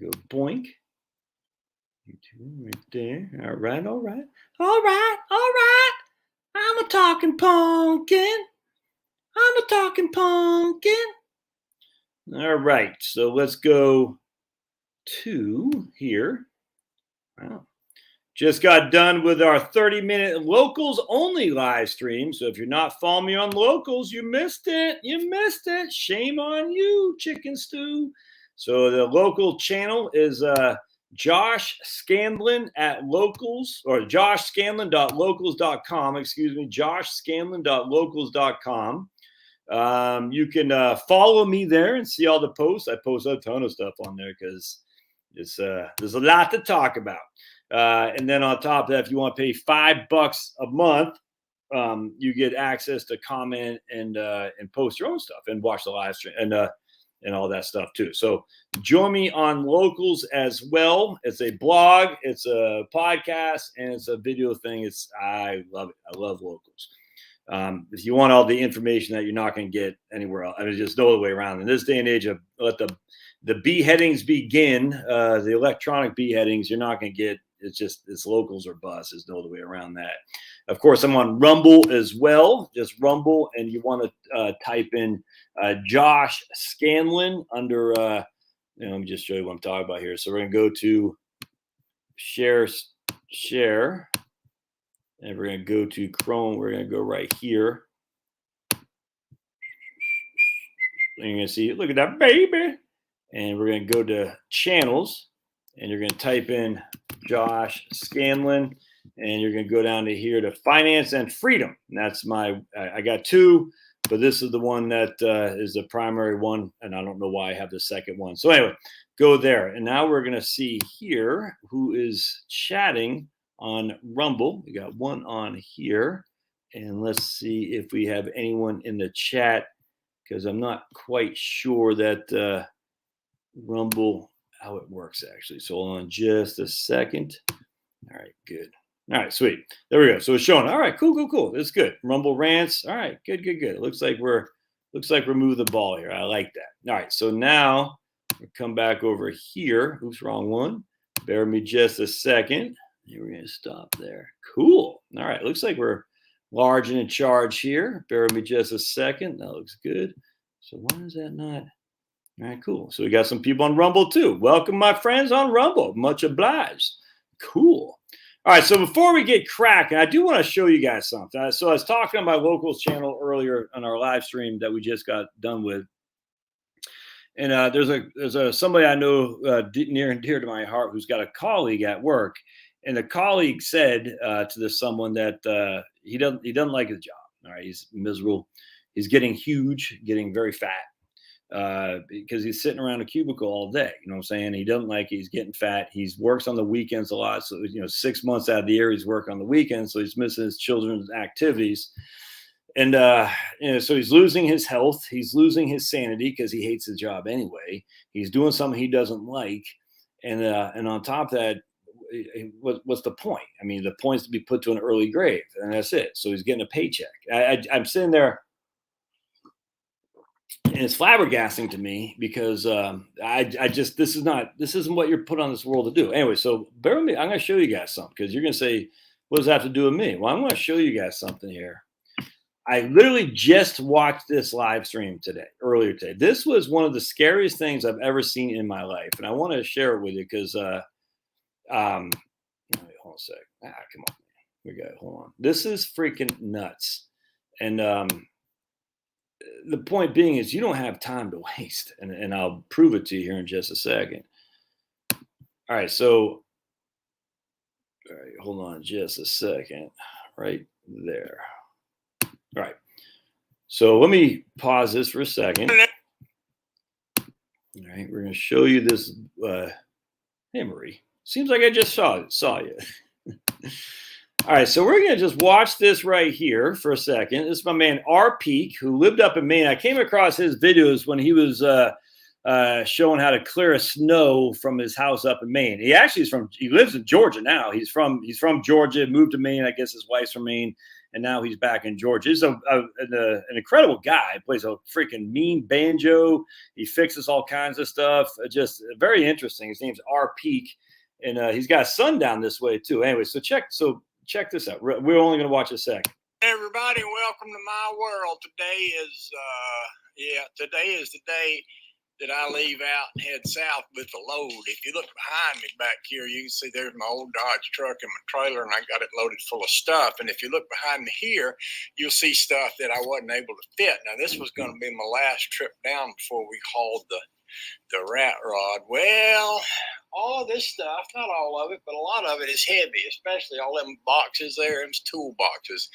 go boink. YouTube right there. All right, all right. All right, all right. I'm a talking pumpkin. I'm a talking pumpkin. All right, so let's go to here. Wow. Just got done with our 30-minute locals only live stream. So if you're not following me on locals, you missed it. You missed it. Shame on you, chicken stew. So the local channel is Josh Scanlon at locals, or joshscanlon.locals.com. Excuse me, joshscanlon.locals.com. You can follow me there and see all the posts. I post a ton of stuff on there because it's there's a lot to talk about. And then on top of that, if you want to pay $5 a month, you get access to comment and post your own stuff and watch the live stream and all that stuff too. So join me on locals as well. It's a blog, it's a podcast, and it's a video thing. I love it. I love locals. If you want all the information that you're not going to get anywhere else, I mean, just no other way around. In this day and age of let the beheadings begin, the electronic beheadings, you're not going to get. It's locals or bus. There's no other way around that. Of course, I'm on Rumble as well. Just Rumble, and you want to type in Josh Scanlon under. Let me just show you what I'm talking about here. So we're going to go to share, and we're going to go to Chrome. We're going to go right here. And you're going to see, look at that baby. And we're going to go to channels, and you're going to type in Josh Scanlon, and you're going to go down to here to finance and freedom. And that's I got two, but this is the one that is the primary one, and I don't know why I have the second one. So anyway, go there. And now we're going to see here who is chatting on Rumble. We got one on here, and let's see if we have anyone in the chat, because I'm not quite sure that Rumble, how it works actually. So hold on just a second. All right, good. All right, sweet. There we go. So it's showing. All right, cool. That's good. Rumble rants. All right, good. It looks like we're moving the ball here. I like that. All right, so now we'll come back over here. Oops, wrong one. Bear with me just a second. We're gonna stop there. Cool. All right, looks like we're large and in charge here. Bear with me just a second. That looks good. So why is that not? All right, cool. So we got some people on Rumble too. Welcome, my friends on Rumble. Much obliged. Cool. All right, so before we get cracking, I do want to show you guys something. So I was talking on my locals channel earlier on our live stream that we just got done with. And there's somebody I know near and dear to my heart who's got a colleague at work. And the colleague said to this someone that he doesn't like his job. All right, he's miserable. He's getting huge, getting very fat. Because he's sitting around a cubicle all day, you know what I'm saying? He doesn't like it. He's getting fat. He works on the weekends a lot. So, 6 months out of the year, he's working on the weekends. So he's missing his children's activities. And, so he's losing his health. He's losing his sanity because he hates his job anyway. He's doing something he doesn't like. And on top of that, what's the point? I mean, the point is to be put to an early grave, and that's it. So he's getting a paycheck. I'm sitting there. And it's flabbergasting to me because this isn't what you're put on this world to do. Anyway, so bear with me. I'm going to show you guys something because you're going to say, what does that have to do with me? Well, I'm going to show you guys something here. I literally just watched this live stream earlier today. This was one of the scariest things I've ever seen in my life. And I want to share it with you because, wait, hold on a sec. Come on. We got it. Hold on. This is freaking nuts. And, the point being is you don't have time to waste, and I'll prove it to you here in just a second. All right, so hold on just a second, right there. All right, so let me pause this for a second. All right, we're going to show you this. Hey, Marie, seems like I just saw you. All right, so we're going to just watch this right here for a second. This is my man R. Peak, who lived up in Maine. I came across his videos when he was showing how to clear snow from his house up in Maine. He lives in Georgia now. He's from Georgia, moved to Maine. I guess his wife's from Maine, and now he's back in Georgia. He's an incredible guy. He plays a freaking mean banjo. He fixes all kinds of stuff. Just very interesting. His name's R. Peak, and he's got a son down this way too. Anyway, so check this out. We're only going to watch a sec. Everybody, welcome to my world. Today is the day that I leave out and head south with the load. If you look behind me back here, you can see there's my old Dodge truck and my trailer, and I got it loaded full of stuff. And if you look behind me here, you'll see stuff that I wasn't able to fit. Now, this was going to be my last trip down before we hauled the rat rod. Well, all this stuff, not all of it, but a lot of it is heavy, especially all them boxes there, them tool boxes.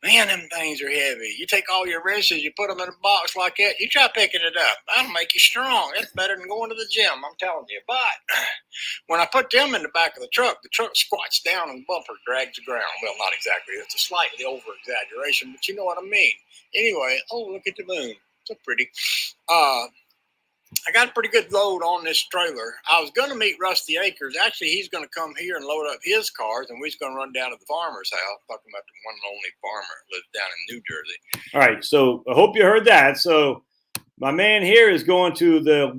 Man, them things are heavy. You take all your wrenches, you put them in a box like that, you try picking it up. That'll make you strong. That's better than going to the gym, I'm telling you. But when I put them in the back of the truck squats down and the bumper drags the ground. Well, not exactly. It's a slightly over-exaggeration, but you know what I mean. Anyway, oh, look at the moon. So pretty. I got a pretty good load on this trailer. I was going to meet Rusty Acres. Actually, he's going to come here and load up his cars, and we're just going to run down to the farmer's house, talking about the one and only farmer that lives down in New Jersey. All right, so I hope you heard that. So my man here is going to the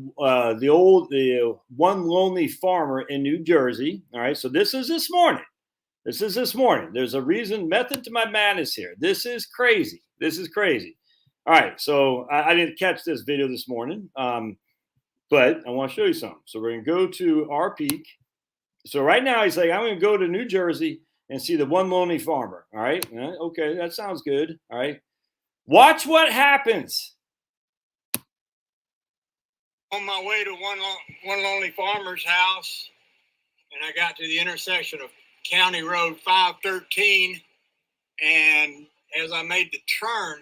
one lonely farmer in New Jersey. All right, so this is this morning. There's a method to my madness here. This is crazy. All right, so I didn't catch this video this morning, but I want to show you something. So we're going to go to our peak. So right now he's like, I'm going to go to New Jersey and see the one lonely farmer. All right, okay, that sounds good. All right, watch what happens. On my way to one lonely farmer's house, and I got to the intersection of County Road 513, and as I made the turn,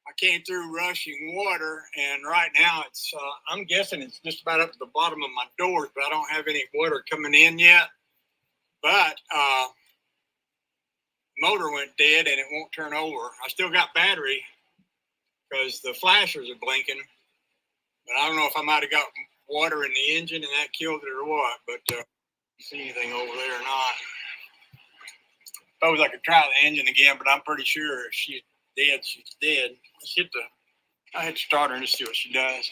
I came through rushing water, and right now it's, I'm guessing it's just about up to the bottom of my doors, but I don't have any water coming in yet. But motor went dead and it won't turn over. I still got battery because the flashers are blinking, but I don't know if I might have got water in the engine and that killed it or what, but see anything over there or not. Suppose I could try the engine again, but I'm pretty sure if she's dead, she's dead. I hit start her and just see what she does.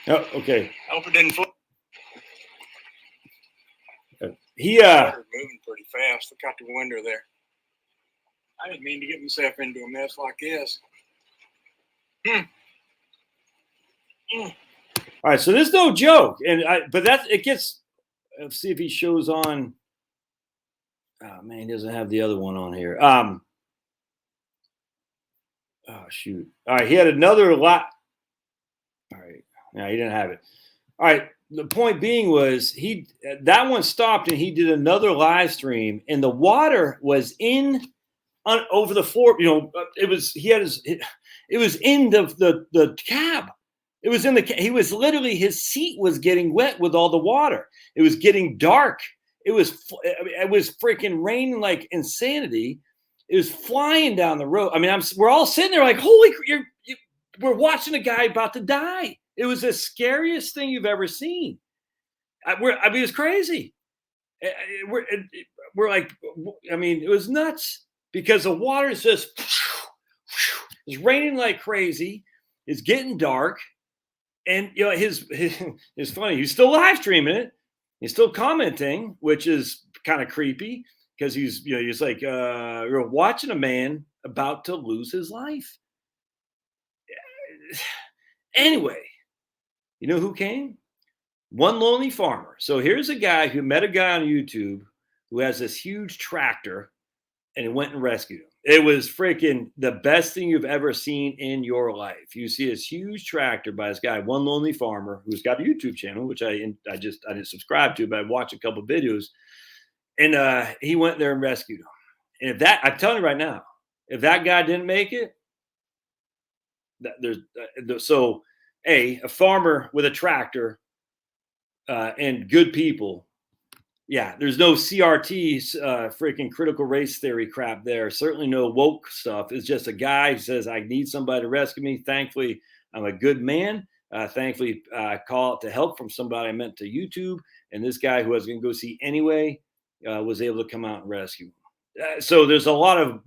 Oh, okay. I hope it didn't flip. Water's moving pretty fast. Look out the window there. I didn't mean to get myself into a mess like this. All right, so this is no joke, it gets. Let's see if he shows on. Oh man, he doesn't have the other one on here. Oh shoot! All right, he had another lot. All right, no, he didn't have it. All right, the point being was that one stopped and he did another live stream, and the water was over the floor. You know, it was in the cab. It was in the. He was literally, his seat was getting wet with all the water. It was getting dark. It was freaking raining like insanity. It was flying down the road. I mean, we're all sitting there like, holy, we're watching a guy about to die. It was the scariest thing you've ever seen. I mean, it was crazy. We're like, I mean, it was nuts because the water is just, it's raining like crazy. It's getting dark. And, you know, it's funny. He's still live streaming it. He's still commenting, which is kind of creepy. Because he's like, you're watching a man about to lose his life. Anyway, you know who came? One lonely farmer. So here's a guy who met a guy on YouTube who has this huge tractor, and he went and rescued him. It was freaking the best thing you've ever seen in your life. You see this huge tractor by this guy, One Lonely Farmer, who's got a YouTube channel, which I didn't subscribe to, but I watched a couple of videos. And he went there and rescued him. And I'm telling you right now, if that guy didn't make it, a farmer with a tractor and good people. Yeah, there's no CRT freaking critical race theory crap there. Certainly no woke stuff. It's just a guy who says, I need somebody to rescue me. Thankfully, I'm a good man. Thankfully, I call it to help from somebody I meant to YouTube. And this guy who I was going to go see anyway, was able to come out and rescue him. So there's a lot of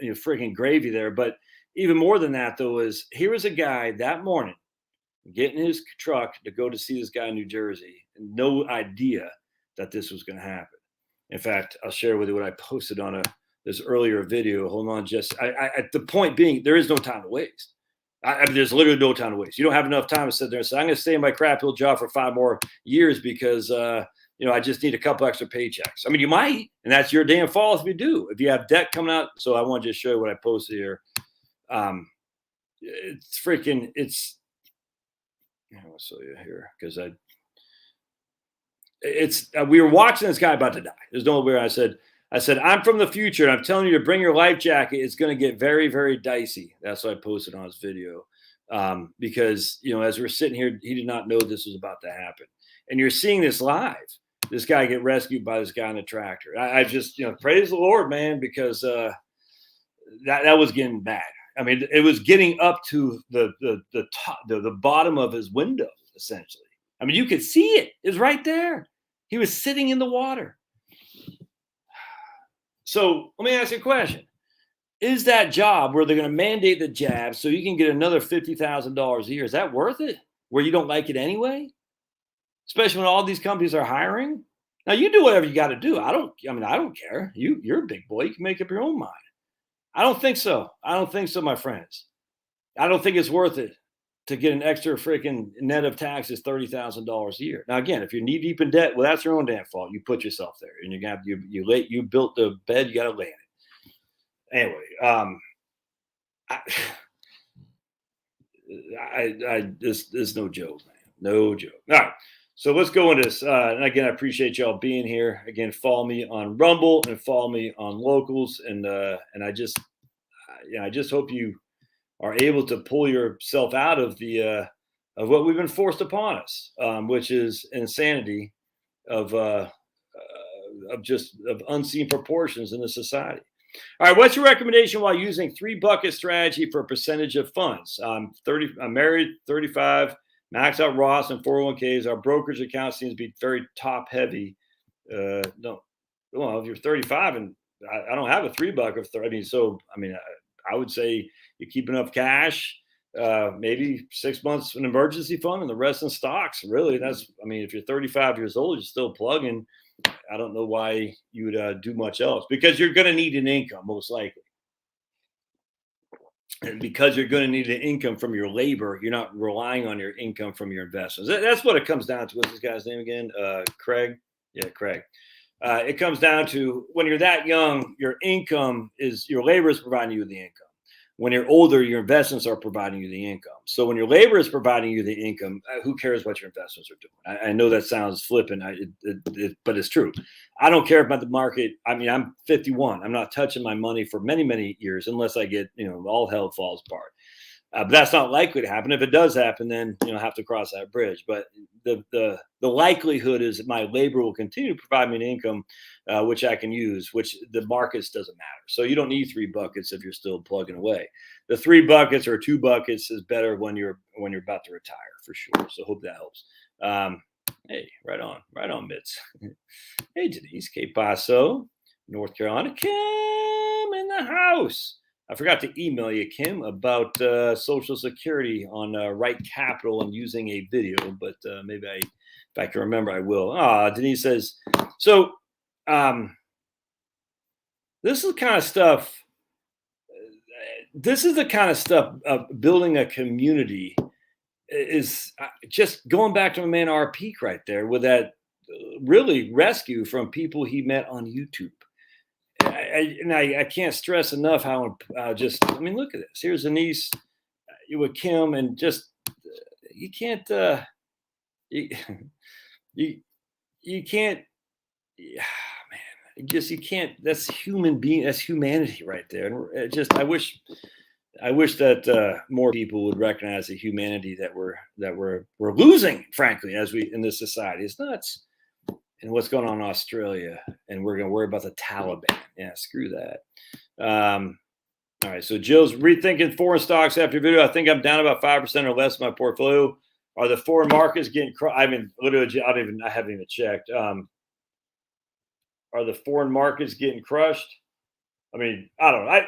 freaking gravy there. But even more than that, though, is here was a guy that morning getting his truck to go to see this guy in New Jersey, and no idea that this was going to happen. In fact, I'll share with you what I posted on this earlier video. Hold on, the point being, there is no time to waste. I mean, there's literally no time to waste. You don't have enough time to sit there and say, I'm going to stay in my crap little job for 5 more years because, I just need a couple extra paychecks. I mean, you might, and that's your damn fault if you do. If you have debt coming out. So I want to just show you what I posted here. I'll show you here because we were watching this guy about to die. There's no way. I said, I'm from the future, and I'm telling you to bring your life jacket. It's going to get very, very dicey. That's what I posted on his video. Because, as we're sitting here, he did not know this was about to happen. And you're seeing this live. This guy get rescued by this guy in the tractor. I just, praise the Lord, man, because that was getting bad. I mean, it was getting up to the top, the bottom of his window, essentially. I mean, you could see it. It was right there. He was sitting in the water. So let me ask you a question. Is that job where they're going to mandate the jab so you can get another $50,000 a year, is that worth it? Where you don't like it anyway? Especially when all these companies are hiring. Now, you do whatever you got to do. I don't care. You're a big boy. You can make up your own mind. I don't think so. My friends. I don't think it's worth it to get an extra freaking net of taxes, $30,000 a year. Now, again, if you're knee deep in debt, well, that's your own damn fault. You put yourself there, and you built the bed, you got to lay in it. Anyway, this is no joke, man. No joke. All right. So let's go into this. And again, I appreciate y'all being here. Again, follow me on Rumble and follow me on Locals. And I just hope you are able to pull yourself out of of what we've been forced upon us, which is insanity of unseen proportions in the society. All right, what's your recommendation while using 3-bucket strategy for a percentage of funds? I'm married, 35. Max out Roth and 401ks. Our brokerage account seems to be very top heavy. No, well, if you're 35 and I don't have a 3-bucket. I would say you keep enough cash, maybe 6 months an emergency fund and the rest in stocks. Really, if you're 35 years old, you're still plugging. I don't know why you would do much else because you're going to need an income most likely. And because you're going to need an income from your labor, you're not relying on your income from your investments. That's what it comes down to. What's this guy's name again? Craig. Yeah, Craig. It comes down to when you're that young, your labor is providing you the income. When you're older, your investments are providing you the income. So when your labor is providing you the income, who cares what your investments are doing? I know that sounds flippant, but it's true. I don't care about the market. I mean, I'm 51. I'm not touching my money for many, many years unless I get, all hell falls apart. But that's not likely to happen. If it does happen, then I have to cross that bridge. But the likelihood is that my labor will continue to provide me an income, which I can use, which the markets doesn't matter. So you don't need 3 buckets if you're still plugging away. The 3 buckets or 2 buckets is better when you're about to retire for sure. So hope that helps. Hey, right on, Mitz. Hey, Denise, K Paso, North Carolina, Kim in the house. I forgot to email you, Kim, about Social Security on Right Capital and using a video, but maybe if I can remember, I will. Denise says, so this is the kind of stuff. This is the kind of stuff building a community is just going back to my man R. Peak right there with that really rescue from people he met on YouTube. I can't stress enough how look at this. Here's Denise with Kim, and just you can't you can't man, you can't. That's that's humanity right there. And I wish that more people would recognize the humanity that we're losing, frankly, as we in this society. It's nuts. And what's going on in Australia, and we're going to worry about the Taliban. Yeah, screw that. All right, so Jill's rethinking foreign stocks after video. I think I'm down about 5% or less of my portfolio. Are the foreign markets getting crushed? I haven't even checked. Are the foreign markets getting crushed? I mean, I don't know.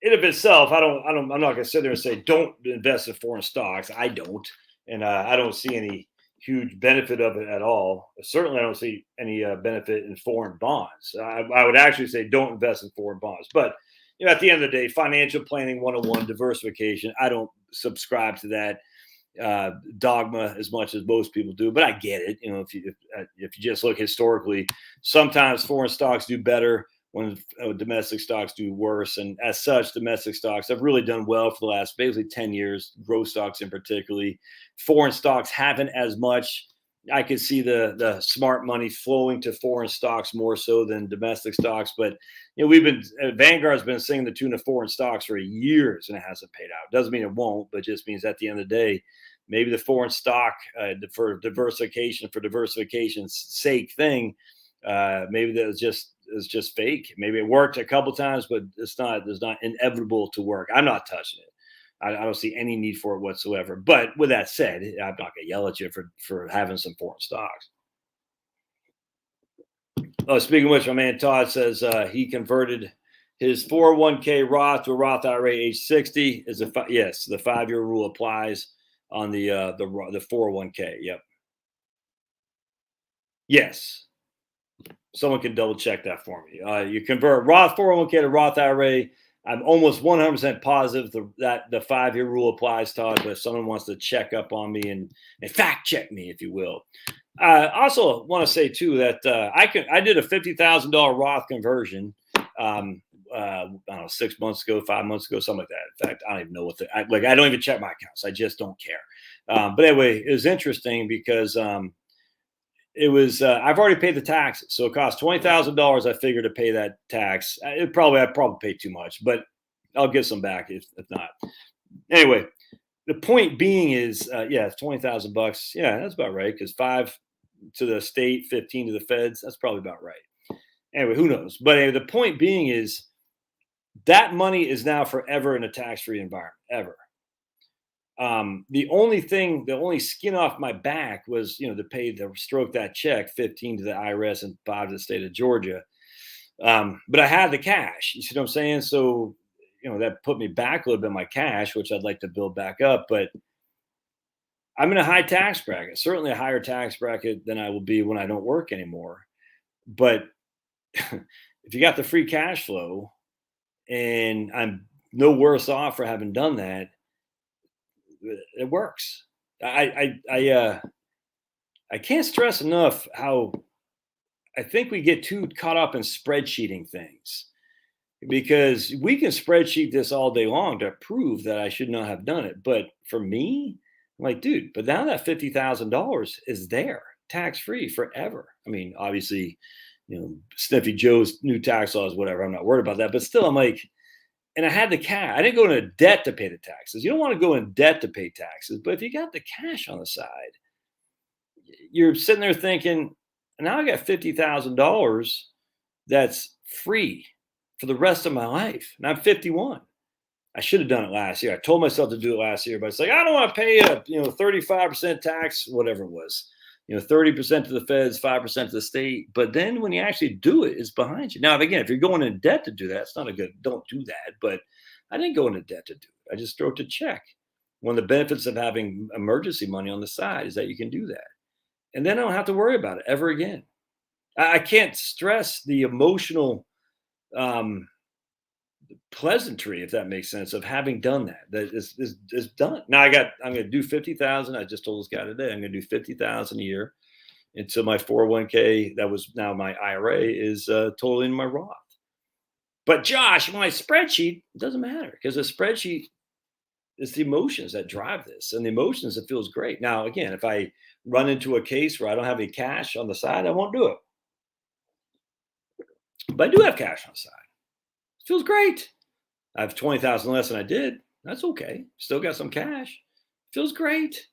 In of itself, I'm not going to sit there and say don't invest in foreign stocks. I don't, and I don't see any huge benefit of it at all. Certainly, I don't see any benefit in foreign bonds. I would actually say don't invest in foreign bonds. But at the end of the day, financial planning 101, diversification. I don't subscribe to that dogma as much as most people do, but I get it. If you just look historically, sometimes foreign stocks do better when domestic stocks do worse, and as such, domestic stocks have really done well for the last basically 10 years. Growth stocks, in particularly, foreign stocks haven't as much. I could see the smart money flowing to foreign stocks more so than domestic stocks, but Vanguard's been singing the tune of foreign stocks for years and it hasn't paid out. Doesn't mean it won't, but just means at the end of the day, maybe the foreign stock for diversification's sake thing, maybe that is just fake. Maybe it worked a couple times, but it's not inevitable to work. I'm not touching it. I don't see any need for it whatsoever. But with that said, I'm not going to yell at you for having some foreign stocks. Oh, speaking of which, my man Todd says he converted his 401k Roth to a Roth IRA age 60. Yes, the 5-year rule applies on the 401k. Yep. Yes. Someone can double check that for me. You convert Roth 401k to Roth IRA. I'm almost 100% positive that the 5-year rule applies, Todd, but if someone wants to check up on me and fact check me, if you will. I also want to say, too, that I did a $50,000 Roth conversion, I don't know, 6 months ago, 5 months ago, something like that. In fact, I don't even know what I don't even check my accounts. I just don't care. But anyway, it was interesting because it was I've already paid the taxes, so it cost $20,000. I figured to pay that tax. I'd probably pay too much, but I'll get some back if not. Anyway, the point being is, it's $20,000. Yeah, that's about right. Because 5 to the state, 15 to the feds. That's probably about right. Anyway, who knows? But anyway, the point being is that money is now forever in a tax-free environment, ever. The only skin off my back was, to stroke that check, 15 to the IRS and 5 to the state of Georgia. But I had the cash, you see what I'm saying? So, that put me back a little bit in my cash, which I'd like to build back up, but I'm in a high tax bracket, certainly a higher tax bracket than I will be when I don't work anymore. But if you got the free cash flow and I'm no worse off for having done that, it works. I can't stress enough how I think we get too caught up in spreadsheeting things, because we can spreadsheet this all day long to prove that I should not have done it. But for me, I'm like, dude, but now that $50,000 is there tax free forever. I mean, obviously, Sniffy Joe's new tax laws, whatever. I'm not worried about that, but still, I'm like, and I had the cash. I didn't go into debt to pay the taxes. You don't want to go in debt to pay taxes, but if you got the cash on the side, you're sitting there thinking, now I got $50,000 that's free for the rest of my life. And I'm 51. I should have done it last year. I told myself to do it last year, but it's like, I don't want to pay a 35% tax, whatever it was. 30% to the feds, 5% to the state. But then when you actually do it, it's behind you. Now, again, if you're going in debt to do that, it's not don't do that. But I didn't go into debt to do it. I just stroked a check. One of the benefits of having emergency money on the side is that you can do that. And then I don't have to worry about it ever again. I can't stress the emotional pleasantry, if that makes sense, of having done that. That is done. Now I'm going to do 50,000. I just told this guy today, I'm going to do 50,000 a year until my 401k, that was now my IRA, is totally in my Roth. But Josh, my spreadsheet, it doesn't matter, because the spreadsheet is the emotions that drive this, and the emotions, it feels great. Now, again, if I run into a case where I don't have any cash on the side, I won't do it. But I do have cash on the side. It feels great. I have 20,000 less than I did. That's okay. Still got some cash. Feels great.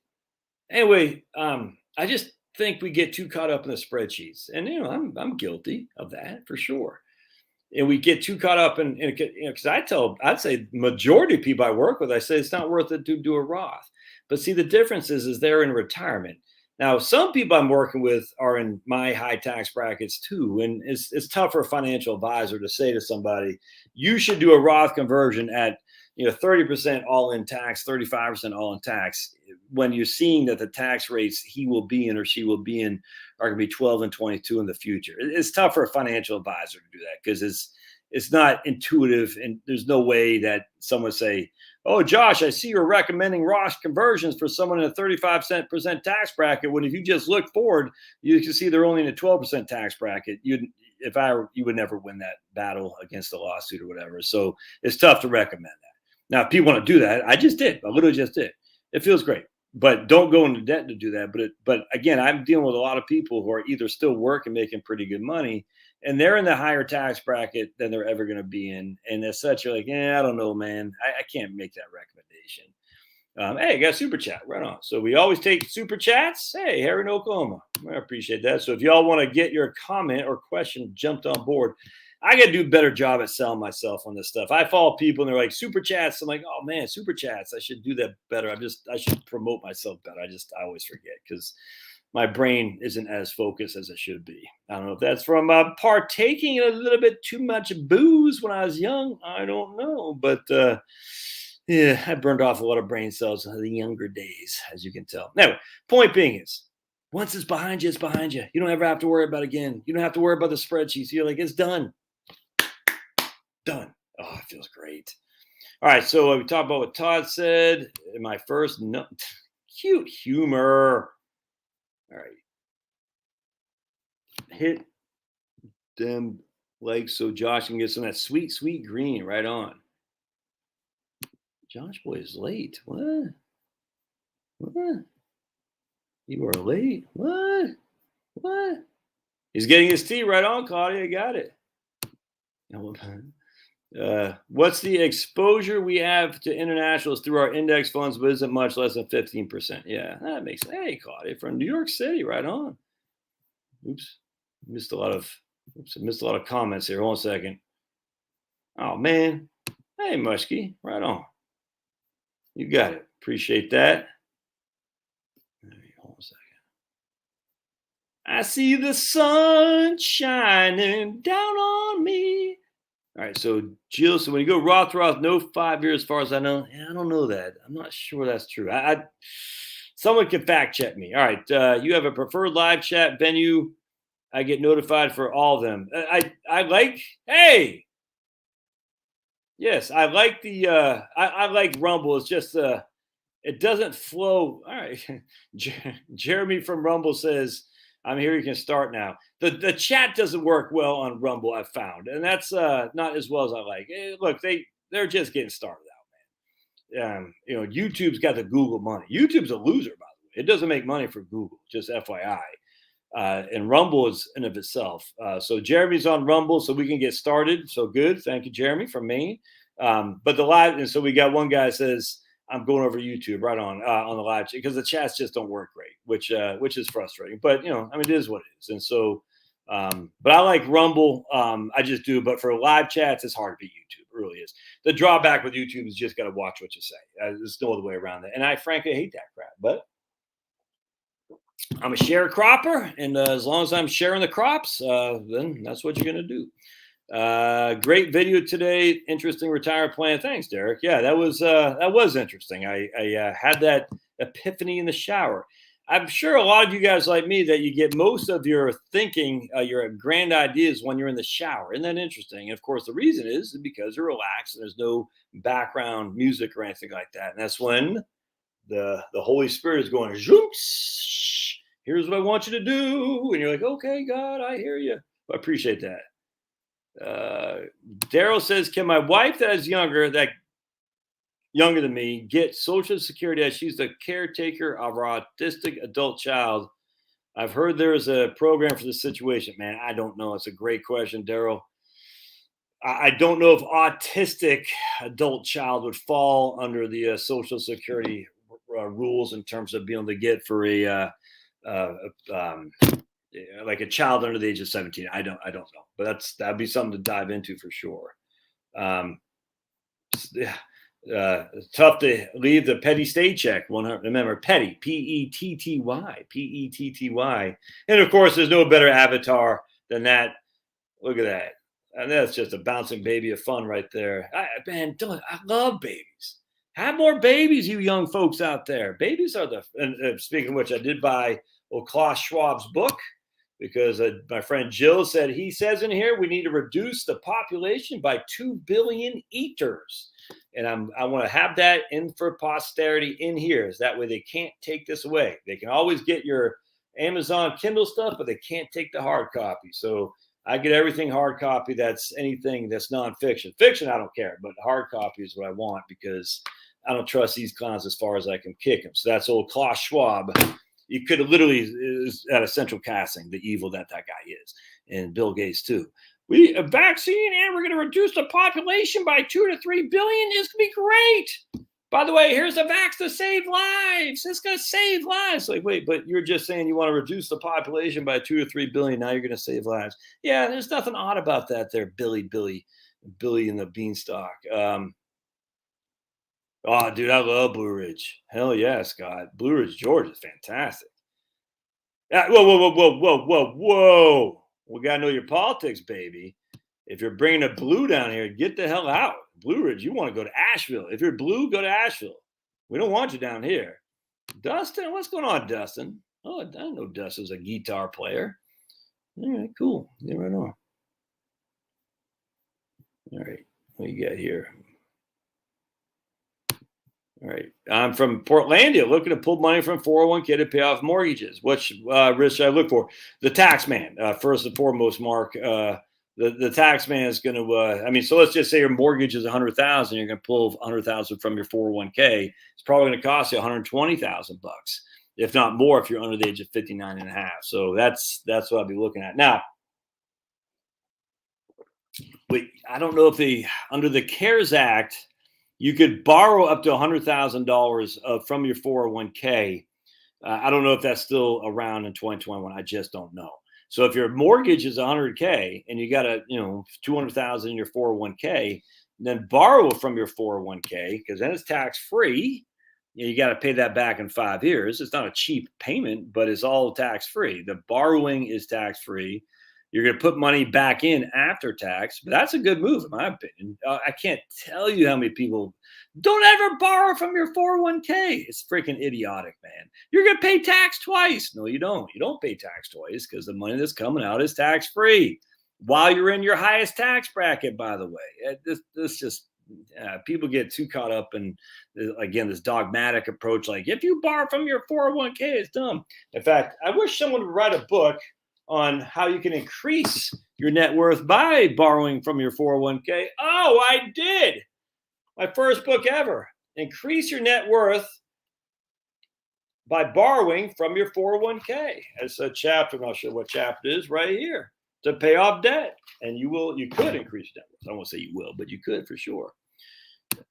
Anyway, I just think we get too caught up in the spreadsheets, and I'm guilty of that for sure. And we get too caught up in because I'd say majority of people I work with, I say it's not worth it to do a Roth. But see, the difference is they're in retirement. Now, some people I'm working with are in my high tax brackets too, and it's tough for a financial advisor to say to somebody, you should do a Roth conversion at 30% all in tax, 35% all in tax, when you're seeing that the tax rates he will be in or she will be in are going to be 12 and 22 in the future. It's tough for a financial advisor to do that because it's not intuitive, and there's no way that someone would say, "Oh, Josh, I see you're recommending Roth conversions for someone in a 35% tax bracket." When if you just look forward, you can see they're only in a 12% tax bracket. You would never win that battle against a lawsuit or whatever. So it's tough to recommend that. Now, if people want to do that, I literally just did. It feels great, but don't go into debt to do that. But again, I'm dealing with a lot of people who are either still working, making pretty good money, and they're in the higher tax bracket than they're ever going to be in. And as such, you're like, I don't know, man. I can't make that recommendation. Hey, I got a super chat right on. So we always take super chats. Hey, Harry in Oklahoma. I appreciate that. So if y'all want to get your comment or question jumped on board, I got to do a better job at selling myself on this stuff. I follow people and they're like, super chats. I'm like, oh man, super chats. I should do that better. I should promote myself better. I always forget because my brain isn't as focused as it should be. I don't know if that's from partaking in a little bit too much booze when I was young. I don't know. But yeah, I burned off a lot of brain cells in the younger days, as you can tell. Anyway, point being is, once it's behind you, it's behind you. You don't ever have to worry about it again. You don't have to worry about the spreadsheets. You're like, it's done. Done. Oh, it feels great. All right, so we talked about what Todd said in my first cute humor. All right. Hit them legs so Josh can get some of that sweet, sweet green right on. Josh boy is late. What? You are late. What? He's getting his tea right on, Claudia. Got it. What's the exposure we have to internationals through our index funds, but isn't much less than 15%? Yeah, that makes sense. Hey, Claudia from New York City, right on. Oops, missed a lot of comments here. Hold on a second. Oh man, hey Muskie, right on. You got it. Appreciate that. Hold on a second. I see the sun shining down on me. All right, so Jill, so when you go Roth, no 5 years, as far as I know. I don't know that. I'm not sure that's true. Someone can fact check me. All right, you have a preferred live chat venue. I get notified for all of them. I like. Hey, yes, I like the. I like Rumble. It's just it doesn't flow. All right, Jeremy from Rumble says, I'm here. You can start now. The chat doesn't work well on Rumble, I've found, and that's not as well as I like. Look, they're just getting started out, man. YouTube's got the Google money. YouTube's a loser, by the way. It doesn't make money for Google, just FYI. And Rumble is in of itself. So Jeremy's on Rumble, so we can get started. So good, thank you, Jeremy from Maine. But the live, and so we got one guy says, I'm going over YouTube right on the live chat because the chats just don't work great, which is frustrating. But it is what it is. And so, but I like Rumble. I just do. But for live chats, it's hard to beat YouTube. It really is. The drawback with YouTube is just got to watch what you say. There's no other way around that. And I frankly hate that crap. But I'm a sharecropper, and as long as I'm sharing the crops, then that's what you're going to do. Great video today. Interesting retirement plan. Thanks, Derek. Yeah, that was interesting. I had that epiphany in the shower. I'm sure a lot of you guys like me that you get most of your thinking, your grand ideas when you're in the shower. Isn't that interesting? And of course, the reason is because you're relaxed and there's no background music or anything like that. And that's when the Holy Spirit is going, Zooks, here's what I want you to do. And you're like, okay, God, I hear you. I appreciate that. Daryl says, can my wife that is younger than me get Social Security as she's the caretaker of our autistic adult child? I've heard there is a program for this situation. Man, I don't know. It's a great question, Daryl. I don't know if autistic adult child would fall under the Social Security rules in terms of being able to get for like a child under the age of 17. I don't know, but that'd be something to dive into for sure. Yeah. Tough to leave the petty state check. 100. Remember, petty, Petty, Petty. And of course, there's no better avatar than that. Look at that. And that's just a bouncing baby of fun right there. I love babies. Have more babies, you young folks out there. Babies are the. And speaking of which, I did buy Klaus Schwab's book because my friend Jill said he says in here we need to reduce the population by 2 billion eaters. And I want to have that in for posterity in here. Is that way they can't take this away. They can always get your Amazon Kindle stuff, but they can't take the hard copy. So I get everything hard copy. That's anything that's nonfiction. Fiction, I don't care, but hard copy is what I want because I don't trust these clowns as far as I can kick them. So that's old Klaus Schwab. You could have literally is at a central casting the evil that guy is, and Bill Gates too. A vaccine, and we're going to reduce the population by 2 to 3 billion. It's going to be great. By the way, here's a vax to save lives. It's going to save lives. Like, wait, but you're just saying you want to reduce the population by 2 to 3 billion. Now you're going to save lives. Yeah, there's nothing odd about that there, Billy in the beanstalk. Oh, dude, I love Blue Ridge. Hell yeah, Scott. Blue Ridge, Georgia is fantastic. Whoa. We got to know your politics, baby. If you're bringing a blue down here, get the hell out. Blue Ridge, you want to go to Asheville. If you're blue, go to Asheville. We don't want you down here. Dustin, what's going on, Dustin? Oh, I know Dustin's a guitar player. All right, cool. Yeah, right on. All right, what you got here? All right. I'm from Portlandia, looking to pull money from 401k to pay off mortgages. Which risk should I look for? The tax man, first and foremost, Mark. The tax man is going to, so let's just say your mortgage is $100,000. You're going to pull $100,000 from your 401k. It's probably going to cost you $120,000, if not more, if you're under the age of 59 and a half. So that's what I'll be looking at. Now, wait, I don't know if under the CARES Act, you could borrow up to $100,000 from your 401k. I don't know if that's still around in 2021. I just don't know. So if your mortgage is $100K and you got $200,000 in your 401k, then borrow from your 401k because then it's tax free. You got to pay that back in 5 years. It's not a cheap payment, but it's all tax free. The borrowing is tax free. You're going to put money back in after tax, but that's a good move, in my opinion. I can't tell you how many people don't ever borrow from your 401k. It's freaking idiotic, man. You're going to pay tax twice. No, you don't. You don't pay tax twice because the money that's coming out is tax free while you're in your highest tax bracket, by the way. This just people get too caught up in, again, this dogmatic approach. Like, if you borrow from your 401k, it's dumb. In fact, I wish someone would write a book on how you can increase your net worth by borrowing from your 401k. Oh, I did. My first book ever. Increase your net worth by borrowing from your 401k. It's a chapter, and I'll show what chapter it is right here, to pay off debt. And you could increase net worth. I won't say you will, but you could for sure.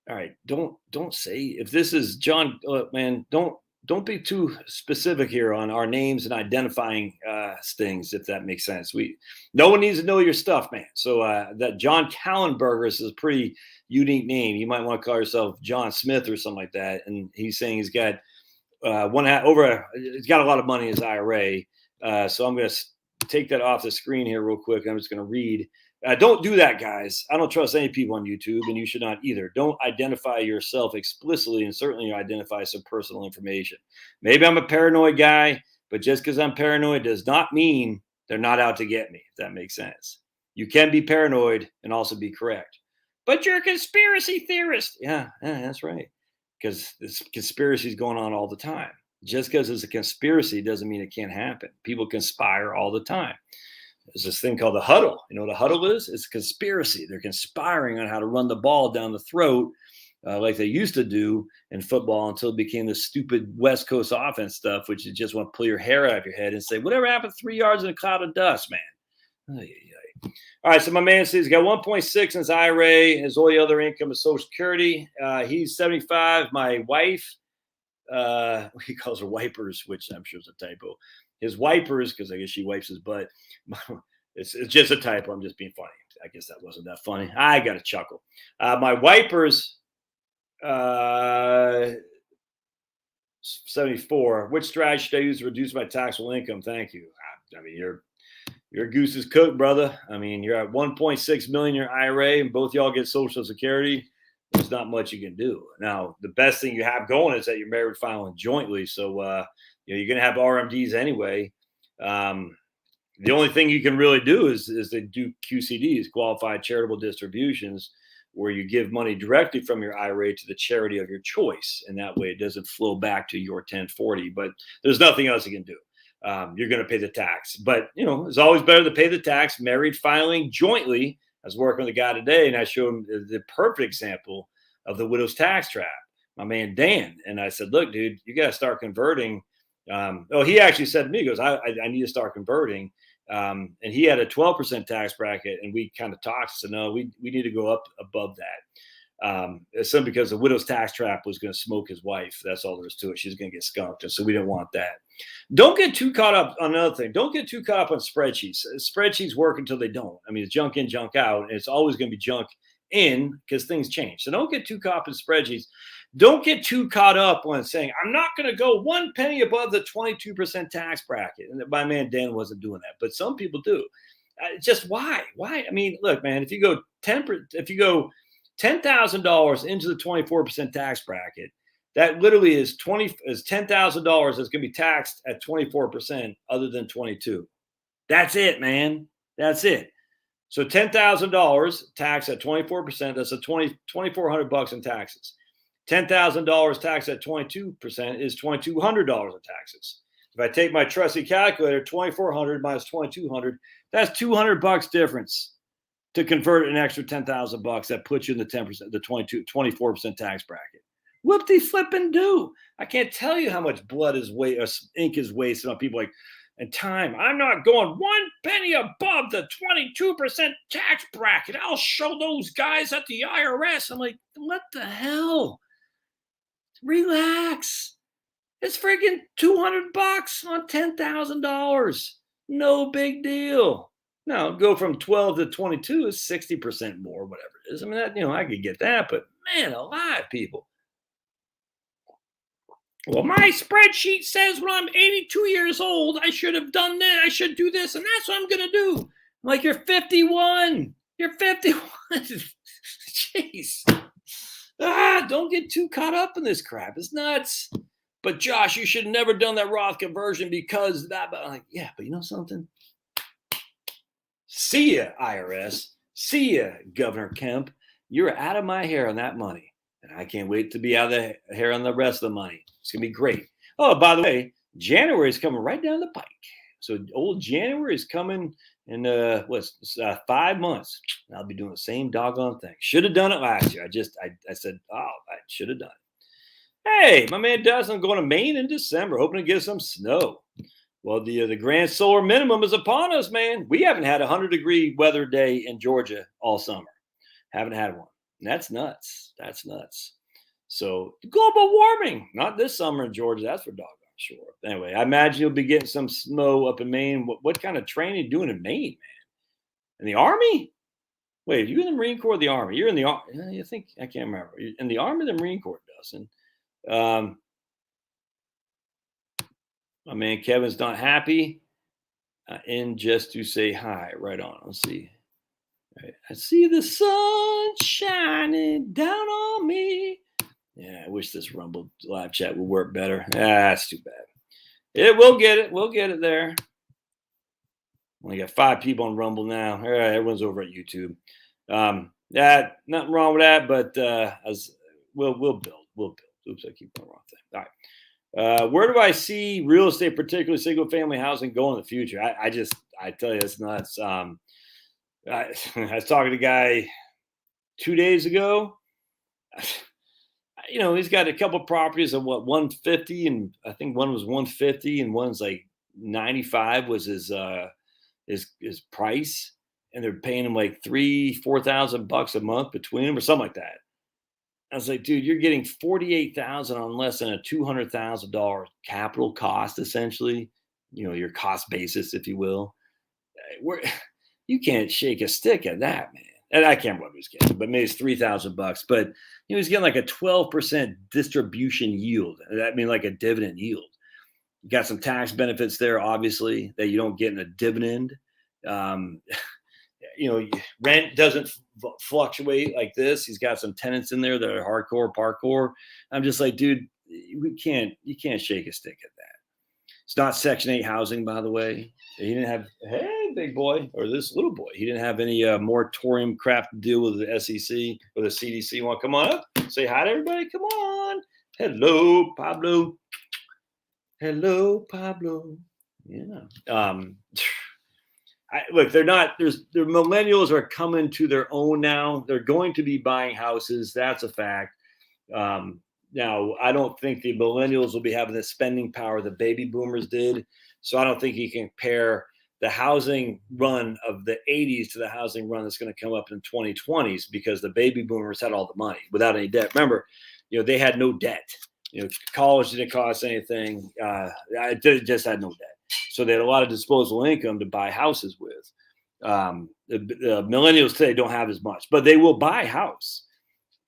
All right. Don't say, if this is John, man, don't be too specific here on our names and identifying things, if that makes sense. No one needs to know your stuff, man. So that John Callenberger is a pretty unique name. You might want to call yourself John Smith or something like that. And he's saying he's got he's got a lot of money in his IRA. So I'm going to take that off the screen here real quick. I'm just going to read. Don't do that, guys. I don't trust any people on YouTube, and you should not either. Don't identify yourself explicitly, and certainly identify some personal information. Maybe I'm a paranoid guy, but just because I'm paranoid does not mean they're not out to get me, if that makes sense. You can be paranoid and also be correct. But you're a conspiracy theorist. Yeah, that's right. Because this conspiracy is going on all the time. Just because it's a conspiracy doesn't mean it can't happen. People conspire all the time. There's this thing called the huddle. You know what a huddle is? It's a conspiracy. They're conspiring on how to run the ball down the throat like they used to do in football until it became the stupid West Coast offense stuff, which you just want to pull your hair out of your head and say, whatever happened 3 yards in a cloud of dust, man. All right, so my man says he's got 1.6 in his IRA. His only other income is Social Security. He's 75. My wife, he calls her wipers, which I'm sure is a typo. His wipers, because I guess she wipes his butt. It's just a typo. I'm just being funny. I guess that wasn't that funny. I got a chuckle. My wipers 74. Which strategy should I use to reduce my taxable income? Thank you. I mean, your goose is cooked, brother. I mean, you're at 1.6 million in your IRA, and both y'all get Social Security. There's not much you can do. Now, the best thing you have going is that you're married filing jointly, so you're going to have RMDs anyway. The only thing you can really do is to do QCDs, qualified charitable distributions, where you give money directly from your IRA to the charity of your choice, and that way it doesn't flow back to your 1040. But there's nothing else you can do. You're going to pay the tax, but it's always better to pay the tax. Married filing jointly. I was working with a guy today, and I showed him the perfect example of the widow's tax trap. My man Dan, and I said, "Look, dude, you got to start converting." He actually said to me, he goes, "I need to start converting." And he had a 12% tax bracket, and we kind of talked. So no, we need to go up above that. It's simply because the widow's tax trap was going to smoke his wife. That's all there is to it. She's going to get skunked, and so we didn't want that. Don't get too caught up on another thing. Don't get too caught up on spreadsheets. Spreadsheets work until they don't. I mean, it's junk in, junk out, and it's always going to be junk in because things change. So don't get too caught up in spreadsheets. Don't get too caught up on saying, I'm not going to go 1 penny above the 22% tax bracket. And my man Dan wasn't doing that, but some people do. Just why? Why? I mean, look, man, if you go $10,000 into the 24% tax bracket, that literally is $10,000 that's going to be taxed at 24% other than 22. That's it, man. That's it. So $10,000 taxed at 24%, that's a $2,400 in taxes. $10,000 taxed at 22% is $2,200 in taxes. If I take my trusty calculator, 2,400 minus 2,200, that's $200 difference to convert an extra $10,000 that puts you in the 10%, the 24% tax bracket. Whoop-de-flippin' do. I can't tell you how much blood is ink is wasted on people and time. I'm not going 1 penny above the 22% tax bracket. I'll show those guys at the IRS. I'm like, what the hell? Relax. It's freaking $200 on $10,000. No big deal. Now, go from 12 to 22 is 60% more, whatever it is. I mean, I could get that, but man alive, people. Well, my spreadsheet says when I'm 82 years old, I should have done this. I should do this, and that's what I'm going to do. I'm like, you're 51. You're 51. Jeez. Don't get too caught up in this crap. It's nuts. But Josh, you should have never done that Roth conversion because that. But I'm like, yeah, but you know something? See ya, IRS. See ya, Governor Kemp. You're out of my hair on that money. And I can't wait to be out of the hair on the rest of the money. It's going to be great. Oh, by the way, January is coming right down the pike. So old January is coming in 5 months. I'll be doing the same doggone thing. Should have done it last year. I said, I should have done it. Hey, my man Dustin, I'm going to Maine in December, hoping to get some snow. Well, the grand solar minimum is upon us, man. We haven't had a 100-degree weather day in Georgia all summer. Haven't had one. And that's nuts. That's nuts. So global warming, not this summer in Georgia. That's for doggone sure. Anyway, I imagine you'll be getting some snow up in Maine. What kind of training are you doing in Maine, man? In the Army? Wait, are you in the Marine Corps or the Army? You're in the Army. You think? I can't remember. In the Army or the Marine Corps, Dustin? My man Kevin's not happy. In just to say hi. Right on. Let's see. Right. I see the sun shining down on me. Yeah, I wish this Rumble live chat would work better. That's too bad. We'll get it. We'll get it there. Only got 5 people on Rumble now. All right, everyone's over at YouTube. Nothing wrong with that, but we'll build. We'll build. Oops, I keep going wrong thing. All right. Where do I see real estate, particularly single-family housing, going in the future? I tell you, it's nuts. I was talking to a guy 2 days ago. He's got a couple properties of 150, and I think one was 150, and one's like 95 was his price, and they're paying him like $4,000 a month between them or something like that. I was like, dude, you're getting $48,000 on less than a $200,000 capital cost, essentially. Your cost basis, if you will. You can't shake a stick at that, man. and I can't remember what he was getting, but maybe it's $3,000. But he was getting like a 12% distribution yield. I mean, like a dividend yield. You got some tax benefits there, obviously, that you don't get in a dividend. Um, rent doesn't fluctuate like this. He's got some tenants in there that are hardcore parkour. I'm just like, dude, you can't shake a stick at that. It's not Section 8 housing, by the way. He didn't have, hey, big boy, or this little boy. He didn't have any moratorium crap to deal with the SEC or the CDC. Want to come on up? Say hi to everybody. Come on. Hello, Pablo. Hello, Pablo. Yeah. Look, they're not. The millennials are coming to their own now. They're going to be buying houses. That's a fact. Now, I don't think the millennials will be having the spending power the baby boomers did. So I don't think you can compare the housing run of the 80s to the housing run that's going to come up in 2020s, because the baby boomers had all the money without any debt. Remember, they had no debt. College didn't cost anything. It just had no debt. So they had a lot of disposable income to buy houses with. The millennials today don't have as much, but they will buy a house,